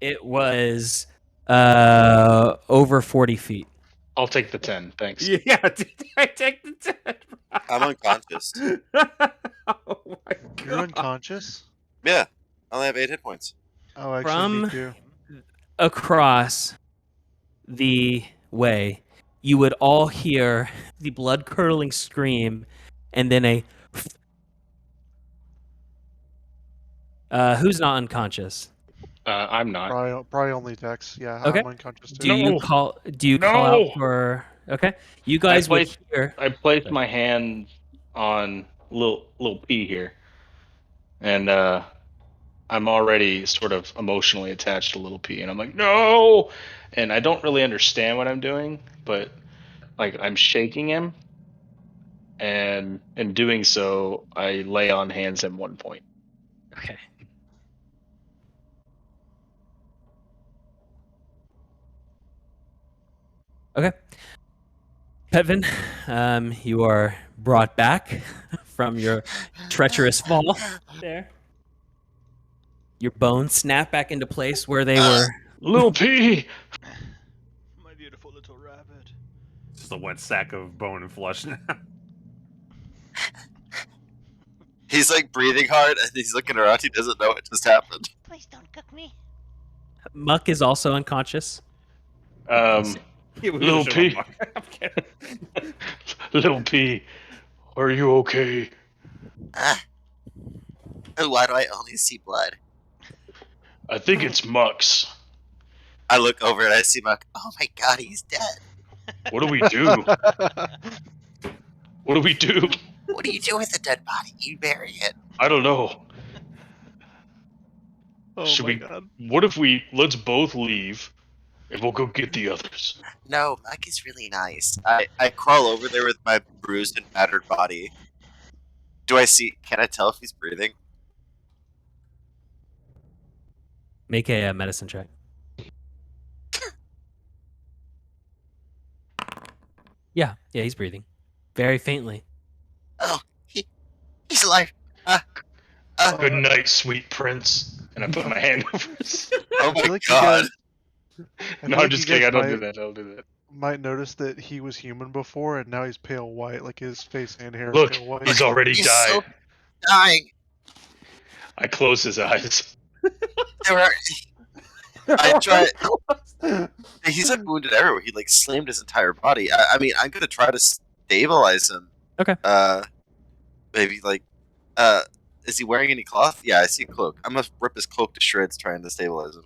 It was over 40 feet. I'll take the 10, thanks. Yeah, dude, I take the 10. I'm unconscious. Oh my god! You're unconscious? Yeah. I only have 8 hit points. Oh, actually, me From too. across the way, you would all hear the blood-curdling scream, and then a. Who's not unconscious? I'm not. Probably only Dex. Yeah, Okay. I'm unconscious too. Do you No. call? Do you call No. out for? Okay, you guys would placed- hear. I placed my hand on little P here, and I'm already sort of emotionally attached to little P, and I'm like, no, and I don't really understand what I'm doing, but like I'm shaking him, and in doing so, I lay on hands at one point. Okay. Okay. Petvin, you are brought back from your treacherous fall. There. Your bones snap back into place where they were. Little P. My beautiful little rabbit. Just a wet sack of bone and flesh now. He's like breathing hard and he's looking around. He doesn't know what just happened. Please don't cook me. Muck is also unconscious. Yeah, we Little gotta show him Little P, are you okay? Why do I only see blood? I think it's Mux. I look over and I see Muck. Oh my god, he's dead. What do we do? What do we do? What do you do with a dead body? You bury it. I don't know. Oh Should my we? god. What if let's both leave, and we'll go get the others. No, Muck is really nice. I crawl over there with my bruised and battered body. Can I tell if he's breathing? Make a medicine check. Yeah, he's breathing. Very faintly. Oh, he's alive. Good night, sweet prince. And I put my hand over his. Oh I feel my like you god. guys- I No, feel I'm like just you guys kidding. I don't do that. might notice that he was human before and now he's pale white, like his face and hair Look, is pale white. he's already He's died. so dying. I close his eyes. There are. I try. He's like wounded everywhere. He like slammed his entire body. I mean, I'm gonna try to stabilize him. Okay. Maybe like, is he wearing any cloth? Yeah, I see a cloak. I'm gonna rip his cloak to shreds trying to stabilize him.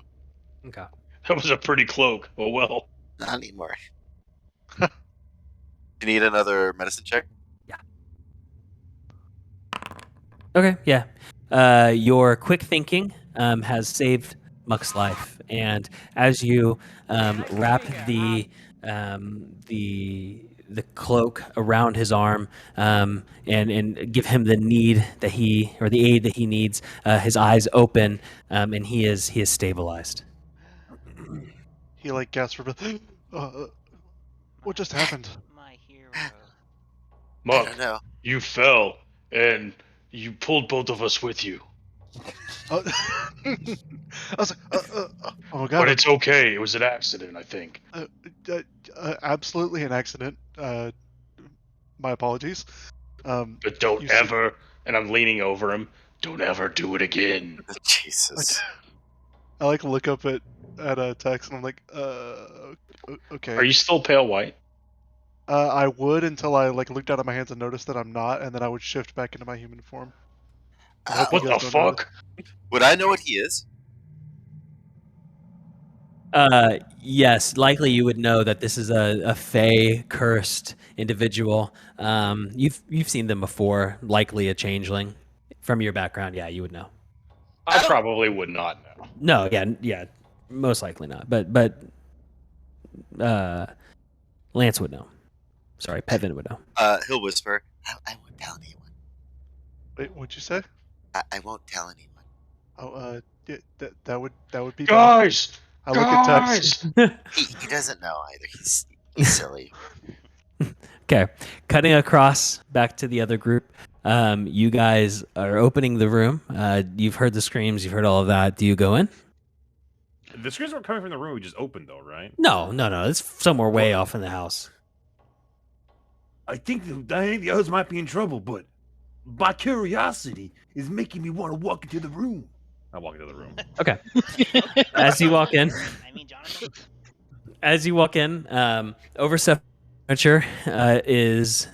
Okay. That was a pretty cloak. Oh well. Not anymore. You need another medicine check? Okay, yeah. Your quick thinking has saved Muck's life, and as you wrap the cloak around his arm and give him the aid that he needs, his eyes open, and he is stabilized. He like gasps for breath. What just happened? My hero. I Muck, don't know. you fell, and you pulled both of us with you. I was like, oh my god. But it's okay. It was an accident, I think. Absolutely an accident. My apologies. But don't You see- ever, and I'm leaning over him, don't ever do it again. Jesus. I like look up at Tex and I'm like, okay. Are you still pale white? I would until I like looked down at my hands and noticed that I'm not, and then I would shift back into my human form. I hope you What the guys don't notice. fuck? Would I know what he is? Yes, likely you would know that this is a Fey cursed individual. You've seen them before, likely a changeling. From your background, yeah, you would know. I probably would not know. No, yeah, most likely not. But Lance would know. Sorry, Pevin would know. He'll whisper, I won't tell anyone. Wait, what'd you say? I won't tell anyone. Oh, yeah, that would be bad. Guys! I look at Tex. He doesn't know either. He's silly. Okay, cutting across back to the other group. You guys are opening the room. You've heard the screams. You've heard all of that. Do you go in? The screams weren't coming from the room we just opened, though, right? No. It's somewhere way off in the house. I think the others might be in trouble, but my curiosity is making me want to walk into the room. I walk into the room. Okay. As you walk in, I mean, Jonathan. overstuffed furniture is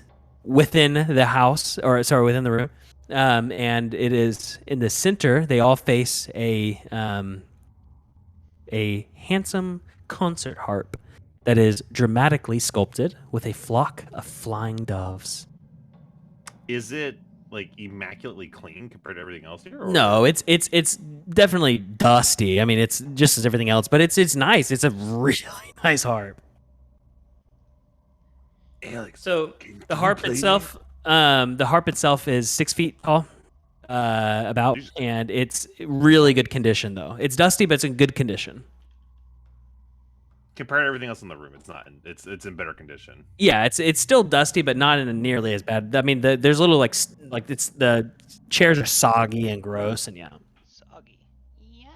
within the house, or sorry, within the room, and it is in the center. They all face a handsome concert harp that is dramatically sculpted with a flock of flying doves. Is it like immaculately clean compared to everything else here? Or? No, it's definitely dusty. I mean, it's just as everything else, but it's nice. It's a really nice harp. Alex, So can the you harp play itself, is 6 feet tall, about, and it's really good condition though. It's dusty, but it's in good condition. compared to everything else in the room, it's not. It's in better condition. Yeah, it's still dusty, but not in a nearly as bad. I mean, there's little like it's the chairs are soggy and gross, and yeah. Soggy. Yeah.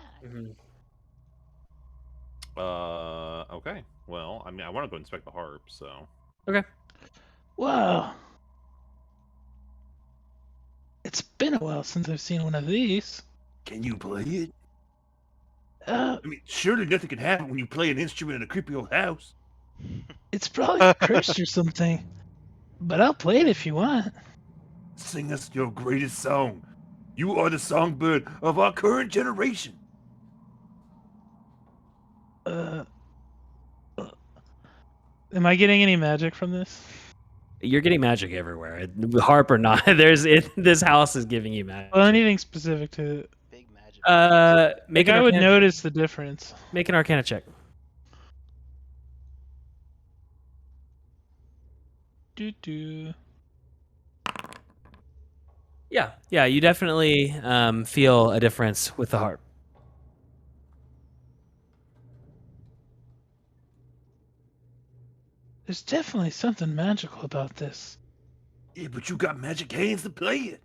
Okay. Well, I mean, I want to go inspect the harp, so. Okay. Wow. It's been a while since I've seen one of these. Can you play it? Uh, I mean, surely nothing can happen when you play an instrument in a creepy old house. it's probably cursed or something. But I'll play it if you want. Sing us your greatest song. You are the songbird of our current generation. Am I getting any magic from this? You're getting magic everywhere. Harp or not, this house is giving you magic. Well, anything specific to it. Big magic. Make Like an I would Arcana- notice the difference. Make an Arcana check. Doo-doo. Yeah, you definitely feel a difference with the harp. There's definitely something magical about this. Yeah, but you got magic hands to play it.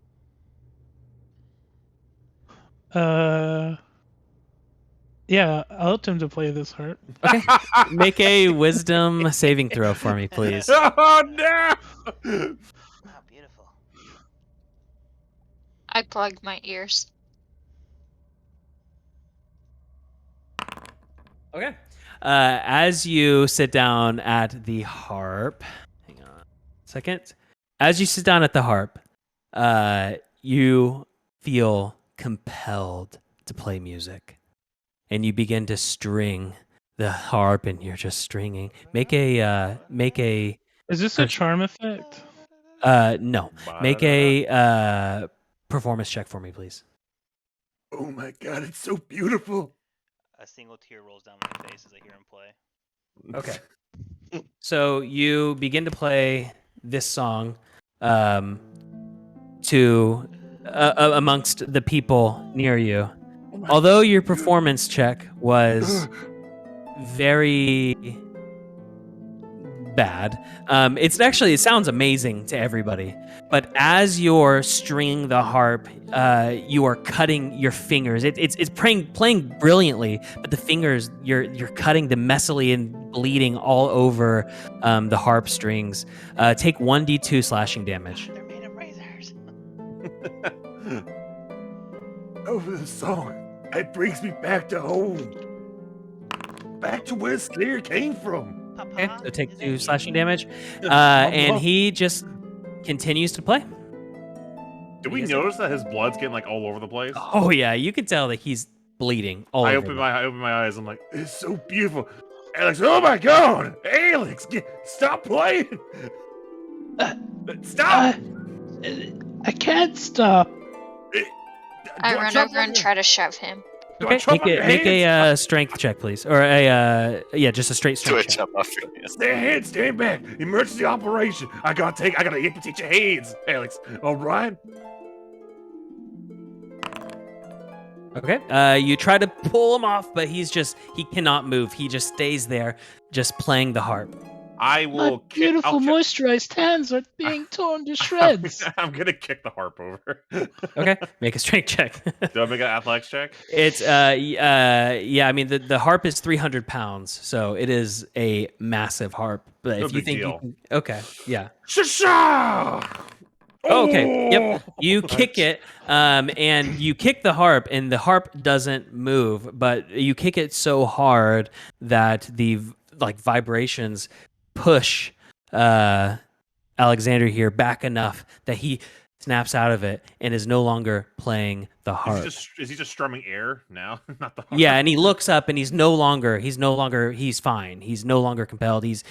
Yeah, I'll attempt to play this harp. Okay. Make a wisdom saving throw for me, please. Oh no! Wow, beautiful. I plug my ears. Okay. As you sit down at the harp, hang on a second. As you sit down at the harp, you feel compelled to play music, and you begin to string the harp, and you're just stringing. Make a Is this a charm effect? no. Make a performance check for me, please. Oh my god, it's so beautiful. A single tear rolls down my face as I hear him play. Okay. So you begin to play this song to amongst the people near you. Although your performance check was very bad, it sounds amazing to everybody. But as you're stringing the harp, you are cutting your fingers. It's playing brilliantly, but the fingers you're cutting them messily and bleeding all over the harp strings. Take 1d2 slashing damage. They're made of razors. Over the song, it brings me back to home. Back to where Slayer came from. Okay, Papa, so take is 2 that slashing you? damage, Mom. and he just continues to play. Did we notice that his blood's getting like all over the place? Oh yeah, you can tell that he's bleeding all I over. open my eyes. I'm like, It's so beautiful. Alex, oh my god! Alex, stop playing! Stop! I can't stop. I run over and try to shove him. Okay, make a strength check, please, or just a straight Do a strength check. jump off your hands. Stand back! Emergency operation! I gotta amputate your hands, Alex. All right? Okay, you try to pull him off, but he cannot move. He just stays there, just playing the harp. I My will. beautiful moisturized hands are being torn to shreds. I'm gonna kick the harp over. Okay, make a strength check. Do I make an athletics check? It's yeah. I mean the harp is 300 pounds, so it is a massive harp. But No if you big think deal. you can, okay, yeah. Shasha! Oh, okay. Yep. You kick it, and you kick the harp, and the harp doesn't move, but you kick it so hard that the vibrations push Alexander here back enough that he snaps out of it and is no longer playing the harp. Is he just strumming air now? Not the harp. Yeah, and he looks up and he's fine. He's no longer compelled. He's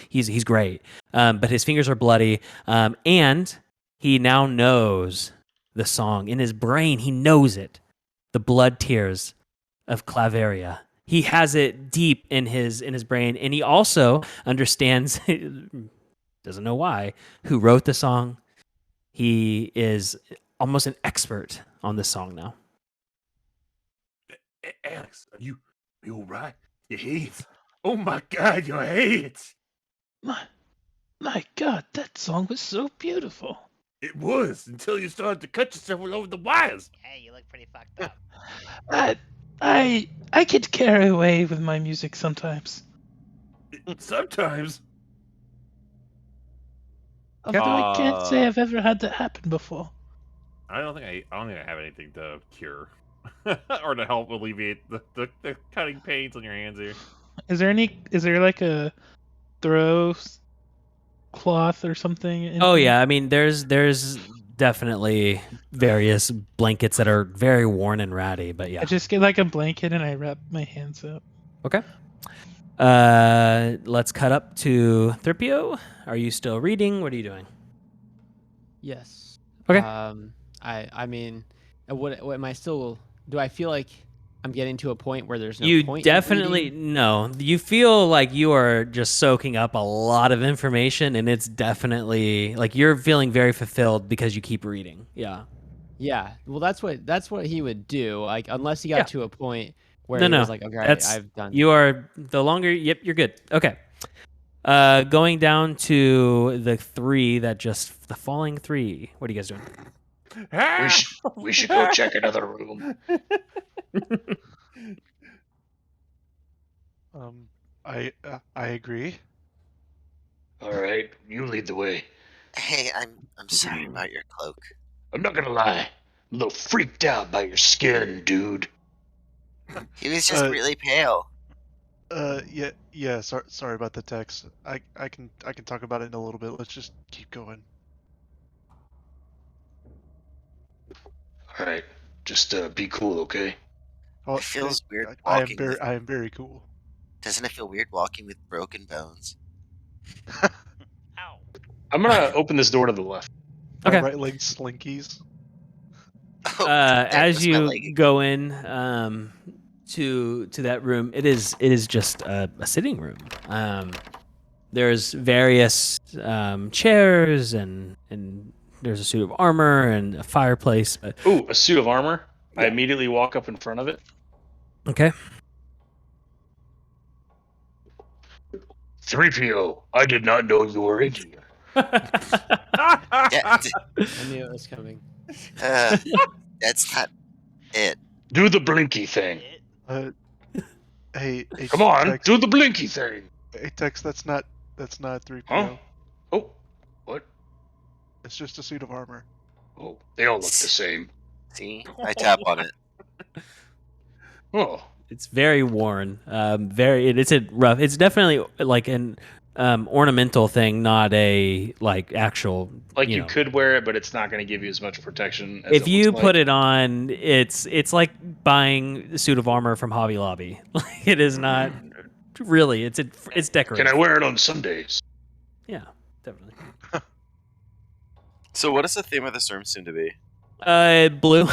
great. But his fingers are bloody, and he now knows the song in his brain. He knows it, the blood tears of Claveria. He has it deep in his brain, and he also understands. Doesn't know why. Who wrote the song? He is almost an expert on this song now. Alex, are you all right? Your hands. Oh my God, your heads! My God, that song was so beautiful. It was until you started to cut yourself all over the wires. Hey, you look pretty fucked up. I get carried away with my music sometimes. Sometimes. Although I can't say I've ever had that happen before. I don't think I have anything to cure or to help alleviate the cutting pains on your hands here. Is there like a throw cloth or something in Oh here? yeah, I mean there's definitely various blankets that are very worn and ratty, but yeah. I just get like a blanket and I wrap my hands up. Okay. Let's cut up to Thripio. Are you still reading? What are you doing? Yes. Okay. I mean, what am I still? Do I feel like I'm getting to a point where there's no You point? in definitely reading? no. You feel like you are just soaking up a lot of information, and it's definitely like you're feeling very fulfilled because you keep reading. Yeah. Yeah. Well, that's what he would do. Like unless he got Yeah. to a point where No, he no. was like, okay, That's I've done. you are the longer. Yep, you're good. Okay. Going down to the three that just the falling three. What are you guys doing? We should go check another room. I agree. All right, you lead the way. Hey, I'm sorry about your cloak. I'm not gonna lie, I'm a little freaked out by your skin, dude. He was just really pale. Yeah. Sorry about the text. I can talk about it in a little bit. Let's just keep going. All right, just be cool, okay? Oh, It feels weird I am walking very with. I am very cool. Doesn't it feel weird walking with broken bones? Ow. I'm gonna open this door to the left. Okay. My right leg slinkies. Oh, there As goes my you leg. go in to that room, it is just a sitting room. There's various chairs and there's a suit of armor and a fireplace. But Ooh, a suit of armor. I Yeah. immediately walk up in front of it. okay. 3PO, I did not know you were in here. Yeah, I knew it was coming. that's not it. Do the blinky thing. Hey, Come on, Tex, do the blinky thing. hey, Tex, that's not 3PO. Huh? Oh, what? It's just a suit of armor. Oh, they all look the same. See, I tap on it. Oh, It's very worn. It's a rough. It's definitely like an ornamental thing, not a like actual. like you know. could wear it, but it's not going to give you as much protection as If it you looks put like. it on, it's like buying a suit of armor from Hobby Lobby. It is not really. It's decorative. Can I wear it on Sundays? Yeah, definitely. So, what is the theme of this room soon to be? Blue.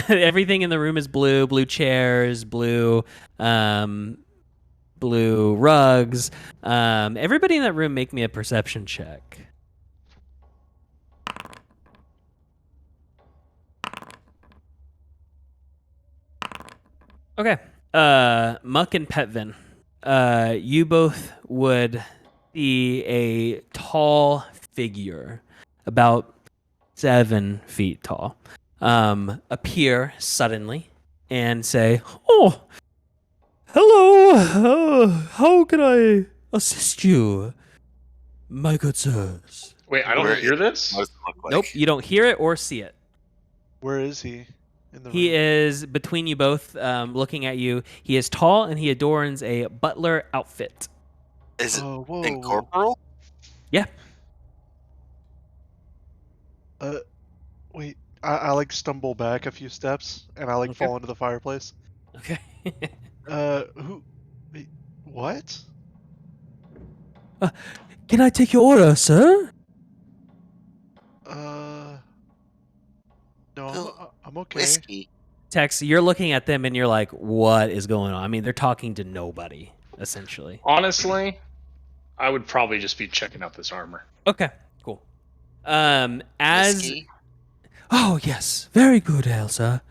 Everything in the room is blue. Blue chairs, blue rugs. Everybody in that room make me a perception check. Okay. Muck and Petvin. You both would see a tall figure, about 7 feet tall, appear suddenly and say, "Oh, hello. How can I assist you, my good sirs?" Wait, I don't Where hear this? What does it look like? Nope, you don't hear it or see it. Where is he? In the He room? is between you both, looking at you. He is tall and he adorns a butler outfit. Is it Oh, whoa. incorporeal? Yeah. Wait. I like stumble back a few steps and I like Okay. fall into the fireplace. Okay. Who? Wait, what? Can I take your order, sir? No, Oh, I'm okay. Whiskey. Tex, you're looking at them and you're like, what is going on? I mean, they're talking to nobody, essentially. Honestly, I would probably just be checking out this armor. Okay, cool. As Whiskey. oh yes, very good, Elsa.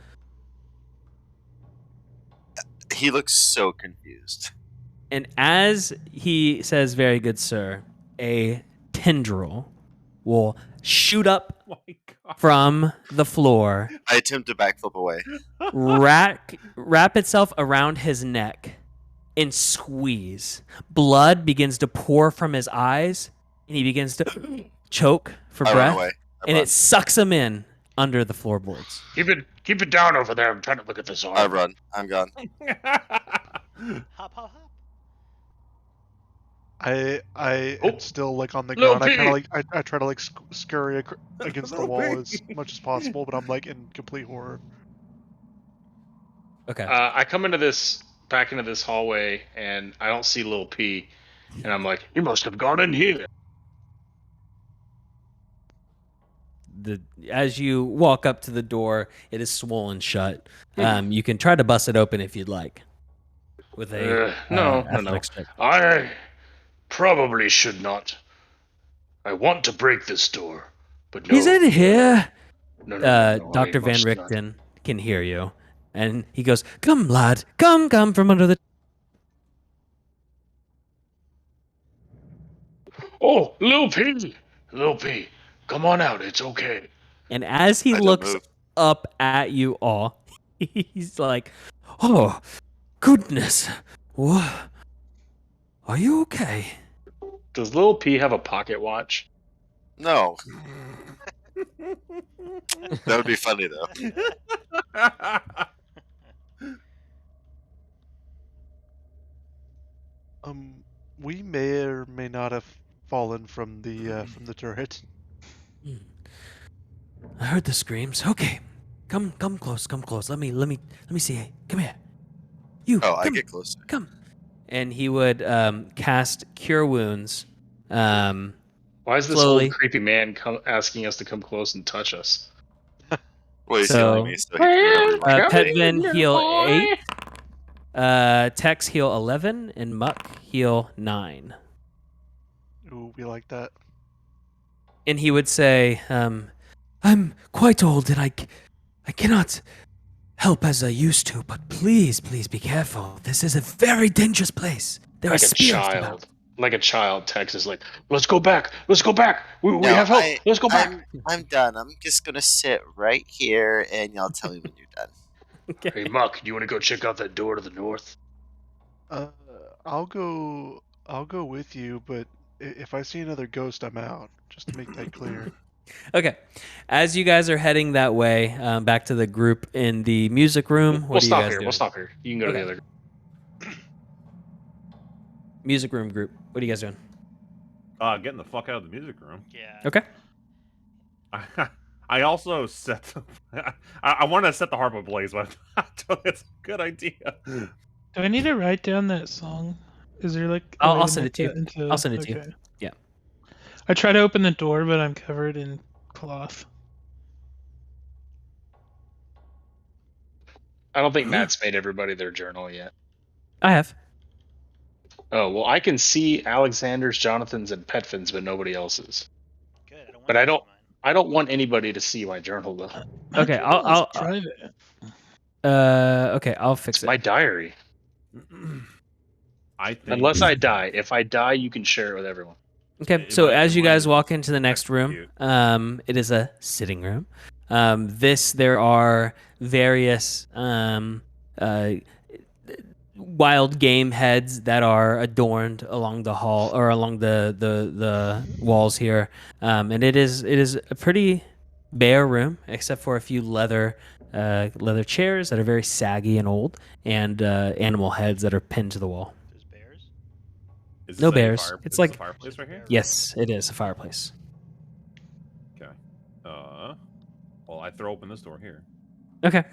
He looks so confused. And as he says, "Very good, sir," a tendril will shoot up Oh my god. from the floor, I attempt to backflip away. wrap itself around his neck, and squeeze. Blood begins to pour from his eyes, and he begins to choke for I run breath, away. and it sucks him in under the floorboards. Keep it down over there. I'm trying to look at this I arm. run. I'm gone. Hop, hop, hop. I Oh, am still like on the Little ground. I kind P! of like I try to like scurry against the Little wall P. as much as possible, but I'm like in complete horror. Okay. I come back into this hallway, and I don't see Lil P, and I'm like, he must have gone in here. As you walk up to the door, it is swollen shut. You can try to bust it open if you'd like. With a No. athletics check. I probably should not. I want to break this door, but no. He's in here. No, Dr. I Van must not. Richten can hear you. And he goes, "Come, lad. Come from under the..." Oh, Lil P, come on out. It's okay. And as he I don't looks move. up at you all, he's like, "Oh, goodness. What? Are you okay?" Does Lil P have a pocket watch? No. That would be funny though. We may or may not have fallen from the turret. I heard the screams. Okay. Come close, come close. Let me see. Come here. You, Oh, I come, get closer. come. And he would cast Cure Wounds. Why is this Slowly. old creepy man asking us to come close and touch us? Well, he's So- healing me, so he can do whatever he wants. Petvin heal 8. Tex heal 11, and Muck heal 9. Ooh, we like that. And he would say, "I'm quite old, and I cannot help as I used to, but please be careful. This is a very dangerous place. There are Like a spirits child. about." Like a child, Tex is like, let's go back. We No, have help. Let's go back. I'm done. I'm just gonna sit right here, and y'all tell me when you're done. Hey, Muck, do you want to go check out that door to the north? I'll go with you, but if I see another ghost, I'm out. Just to make that clear. Okay. As you guys are heading that way, back to the group in the music room, what We'll are you stop guys here. doing? We'll stop here. You can go to the Okay. other. Music room group. What are you guys doing? Getting the fuck out of the music room. Yeah. Okay. I also set. I wanted to set the harp ablaze, but I don't think it's a good idea. Do I need to write down that song? Is there like a way I'll to send make it to you. that into- I'll send it to you. okay. Yeah. I try to open the door, but I'm covered in cloth. I don't think Matt's made everybody their journal yet. I have. Oh, well, I can see Alexander's, Jonathan's, and Petfin's, but nobody else's. Good. I don't want But to I see don't- mine. I don't want anybody to see my journal, though. My Okay, journal is I'll- private. Okay, I'll fix It's it. my diary. I think Unless I die. If I die, you can share it with everyone. Okay, It so might- as it you might guys just walk into the next room, execute. it is a sitting room. There are various wild game heads that are adorned along the hall or along the walls here, and it is a pretty bare room except for a few leather chairs that are very saggy and old, and animal heads that are pinned to the wall. There's bears. Is No this a bears. fire- It's is this like- a fireplace right here. Yes, it is a fireplace. Okay. Well, I throw open this door here. Okay.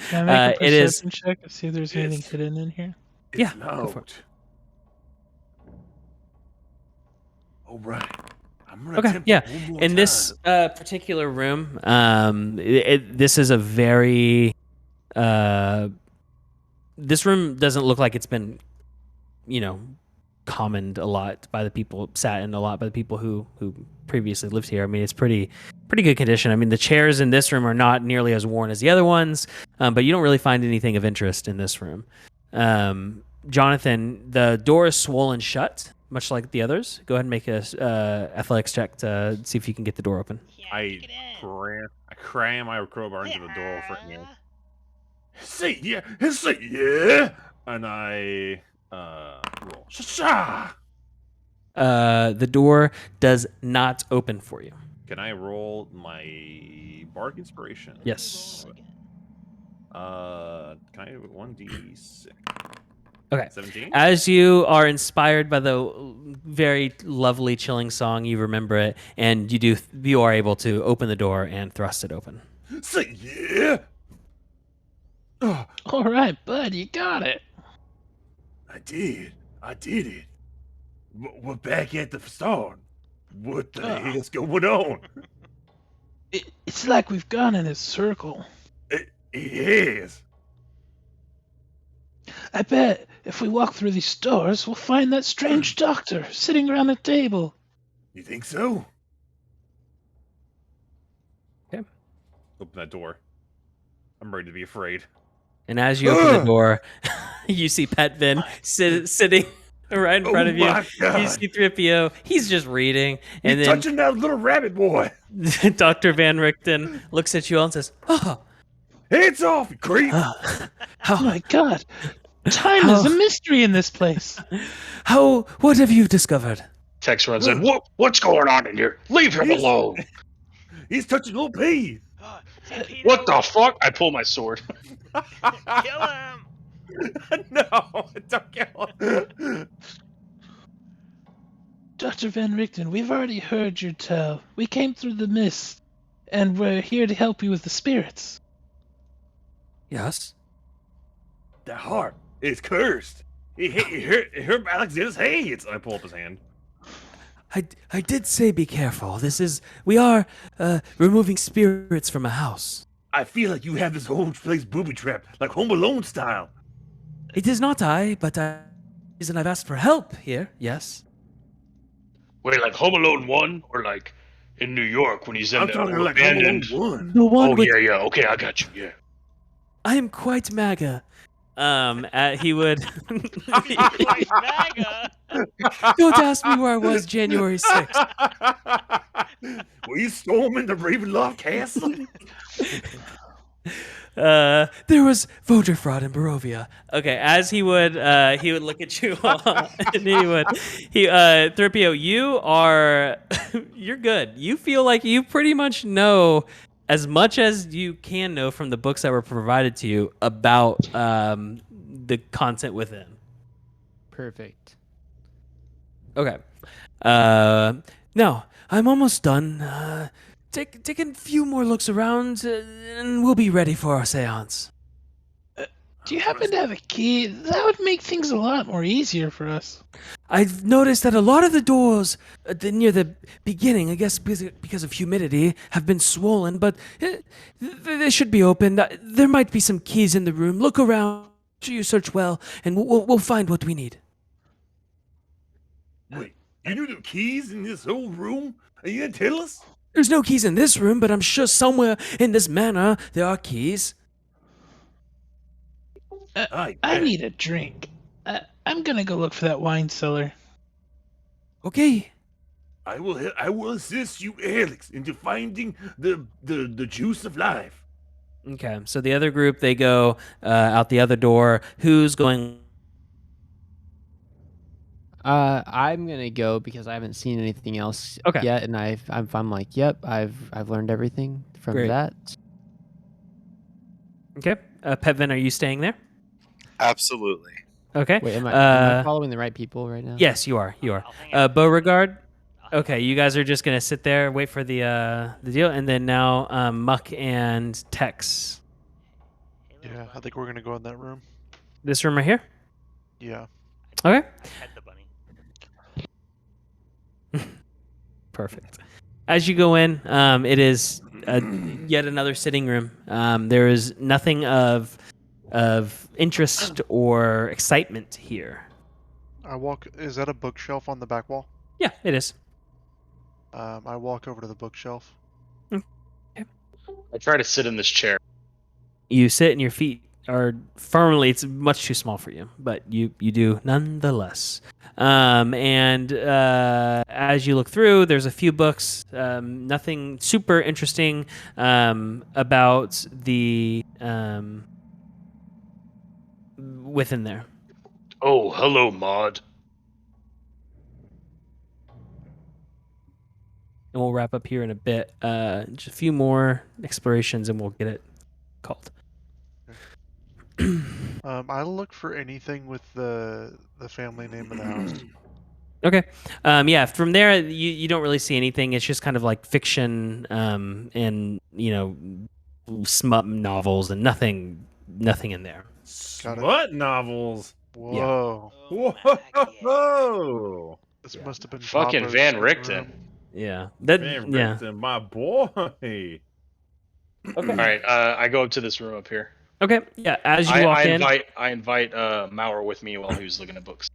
Can I make a It is. perception check to see if there's anything It's- hidden in here? Yeah, It's go for it. loud. All right. I'm gonna Okay, attempt yeah. it one more In this particular room, this is a very. This room doesn't look like it's been, commoned a lot by the people, sat in a lot by the people who previously lived here. I mean, it's pretty good condition. I mean, the chairs in this room are not nearly as worn as the other ones, but you don't really find anything of interest in this room. Jonathan, the door is swollen shut, much like the others. Go ahead and make a athletics check to see if you can get the door open. Yeah, I kick it in. cram my crowbar into the door frame. Yeah. Say yeah. And I roll. Sha-sha! The door does not open for you. Can I roll my bardic inspiration? Yes. Roll again. Can I have 1d6? Okay. 17? As you are inspired by the very lovely, chilling song, you remember it, and you are able to open the door and thrust it open. Say yeah. All right, bud, you got it. I did it. We're back at the start. What the Oh. hell's going on? It's like we've gone in a circle. It is. I bet if we walk through these doors, we'll find that strange doctor sitting around a table. You think so? Open that door. I'm ready to be afraid. And as you open the door, you see Pet Vin sitting right in front of you. My You God. see 3PO. He's just reading. And You're then touching that little rabbit boy. Dr. Van Richten looks at you all and says, "Oh, Hands off, you creep. Oh how, my god. Time is a mystery in this place. what have you discovered?" Tex runs in. What's going on in here? Leave him He's- alone. He's touching little P. Oh, Stampede What him. the fuck? I pull my sword. Kill him. No, don't kill him. Dr. Van Richten, we've already heard your tale. We came through the mist, and we're here to help you with the spirits. Yes. The heart is cursed. It hurt Alexander's hands. I pull up his hand. I did say be careful. We are removing spirits from a house. I feel like you have this whole place booby trapped, like Home Alone style. It is not I, but reason I've asked for help here. Yes. Wait, like Home Alone 1 or like in New York when he's in I'm the talking old like Home Alone abandoned. 1. The one Oh with yeah. Okay, I got you. Yeah. I am quite MAGA. He would. Quite MAGA. Don't ask me where I was January 6th. Were you storming the Ravenloft castle? There was voter fraud in Barovia. Okay, as he would look at you all, and he 3PO, you are, you're good. You feel like you pretty much know as much as you can know from the books that were provided to you about the content within. Perfect. Okay. Now, I'm almost done. Take a few more looks around, and we'll be ready for our seance. Do you happen to have a key? That would make things a lot more easier for us. I've noticed that a lot of the doors near the beginning, I guess because of humidity, have been swollen, but they should be open. There might be some keys in the room. Look around. Make sure you search well, and we'll find what we need. Wait, you knew the keys in this whole room? And you didn't tell us? There's no keys in this room, but I'm sure somewhere in this manor there are keys. I bet. need a drink. I'm gonna go look for that wine cellar. Okay. I will assist you, Alex, into finding the juice of life. Okay, so the other group, they go out the other door. Who's going? I'm gonna go because I haven't seen anything else Okay. yet, and I'm like, yep, I've learned everything from Great. that. Okay. Petvin, are you staying there? Absolutely. Okay. Wait, am I following the right people right now? Yes, you are. You are. I'll hang out. Beauregard. I'll hang Okay, out. you guys are just gonna sit there, wait for the deal, and then now Muck and Tex. Hey, little Yeah, I bunny. think we're gonna go in that room. This room right here. Yeah. Okay. I pet the bunny. Perfect. As you go in, it is yet another sitting room. There is nothing of interest or excitement here. Is that a bookshelf on the back wall? Yeah, it is. I walk over to the bookshelf. I try to sit in this chair. You sit and your feet are firmly. It's much too small for you, but you do nonetheless. And as you look through, there's a few books. Nothing super interesting about the within there. Oh, hello, Maud. And we'll wrap up here in a bit. Just a few more explorations, and we'll get it called. I'll look for anything with the family name of the house. Okay. Yeah. From there, you don't really see anything. It's just kind of like fiction, and smut novels, and nothing in there. Got it. Smut novels. Whoa. Oh, Mac, yeah. Whoa. This Yeah. must have been Fucking Papa's Van living Richten. room. Yeah. Van Yeah. Richten, my boy. Okay. All right, I go up to this room up here. Okay. Yeah. As you walk in. I invite Maurer with me while he was looking at books.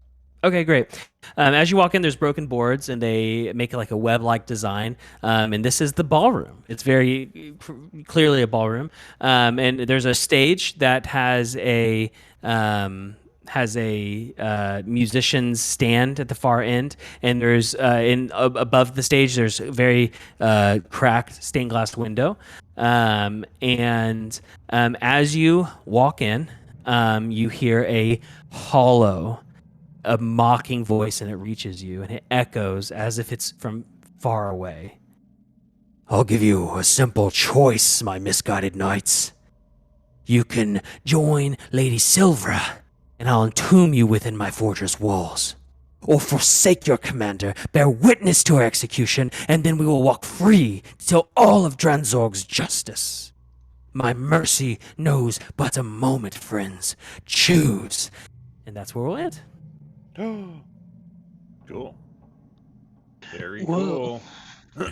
Okay, great. As you walk in, there's broken boards, and they make like a web-like design. And this is the ballroom. It's very clearly a ballroom. And there's a stage that has a musician's stand at the far end, and there's above the stage there's a very cracked stained glass window. As you walk in, you hear a mocking voice, and it reaches you, and it echoes as if it's from far away. I'll give you a simple choice, my misguided knights. You can join Lady Silvra, and I'll entomb you within my fortress walls. Or forsake your commander, bear witness to her execution, and then we will walk free till all of Dranzorg's justice. My mercy knows but a moment, friends. Choose. And that's where we'll end. Cool. Very Whoa. cool.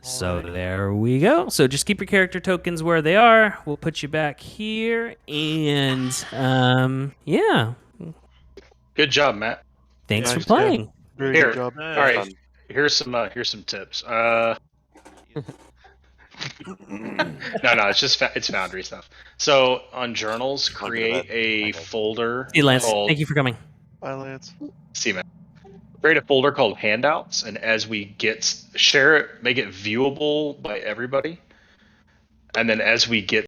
So Alrighty. there we go. So just keep your character tokens where they are. We'll put you back here, and yeah. Good job, Matt. Thanks for Nice, yeah. playing. Very Here, good job. all right. Fun. Here's some tips. No, it's just it's Foundry stuff. So on journals, I'll go to create bed. a Okay. folder Hey, Lance. called. Thank you for coming. Bye, Lance. See, man. Create a folder called handouts, and as we share it, make it viewable by everybody. And then as we get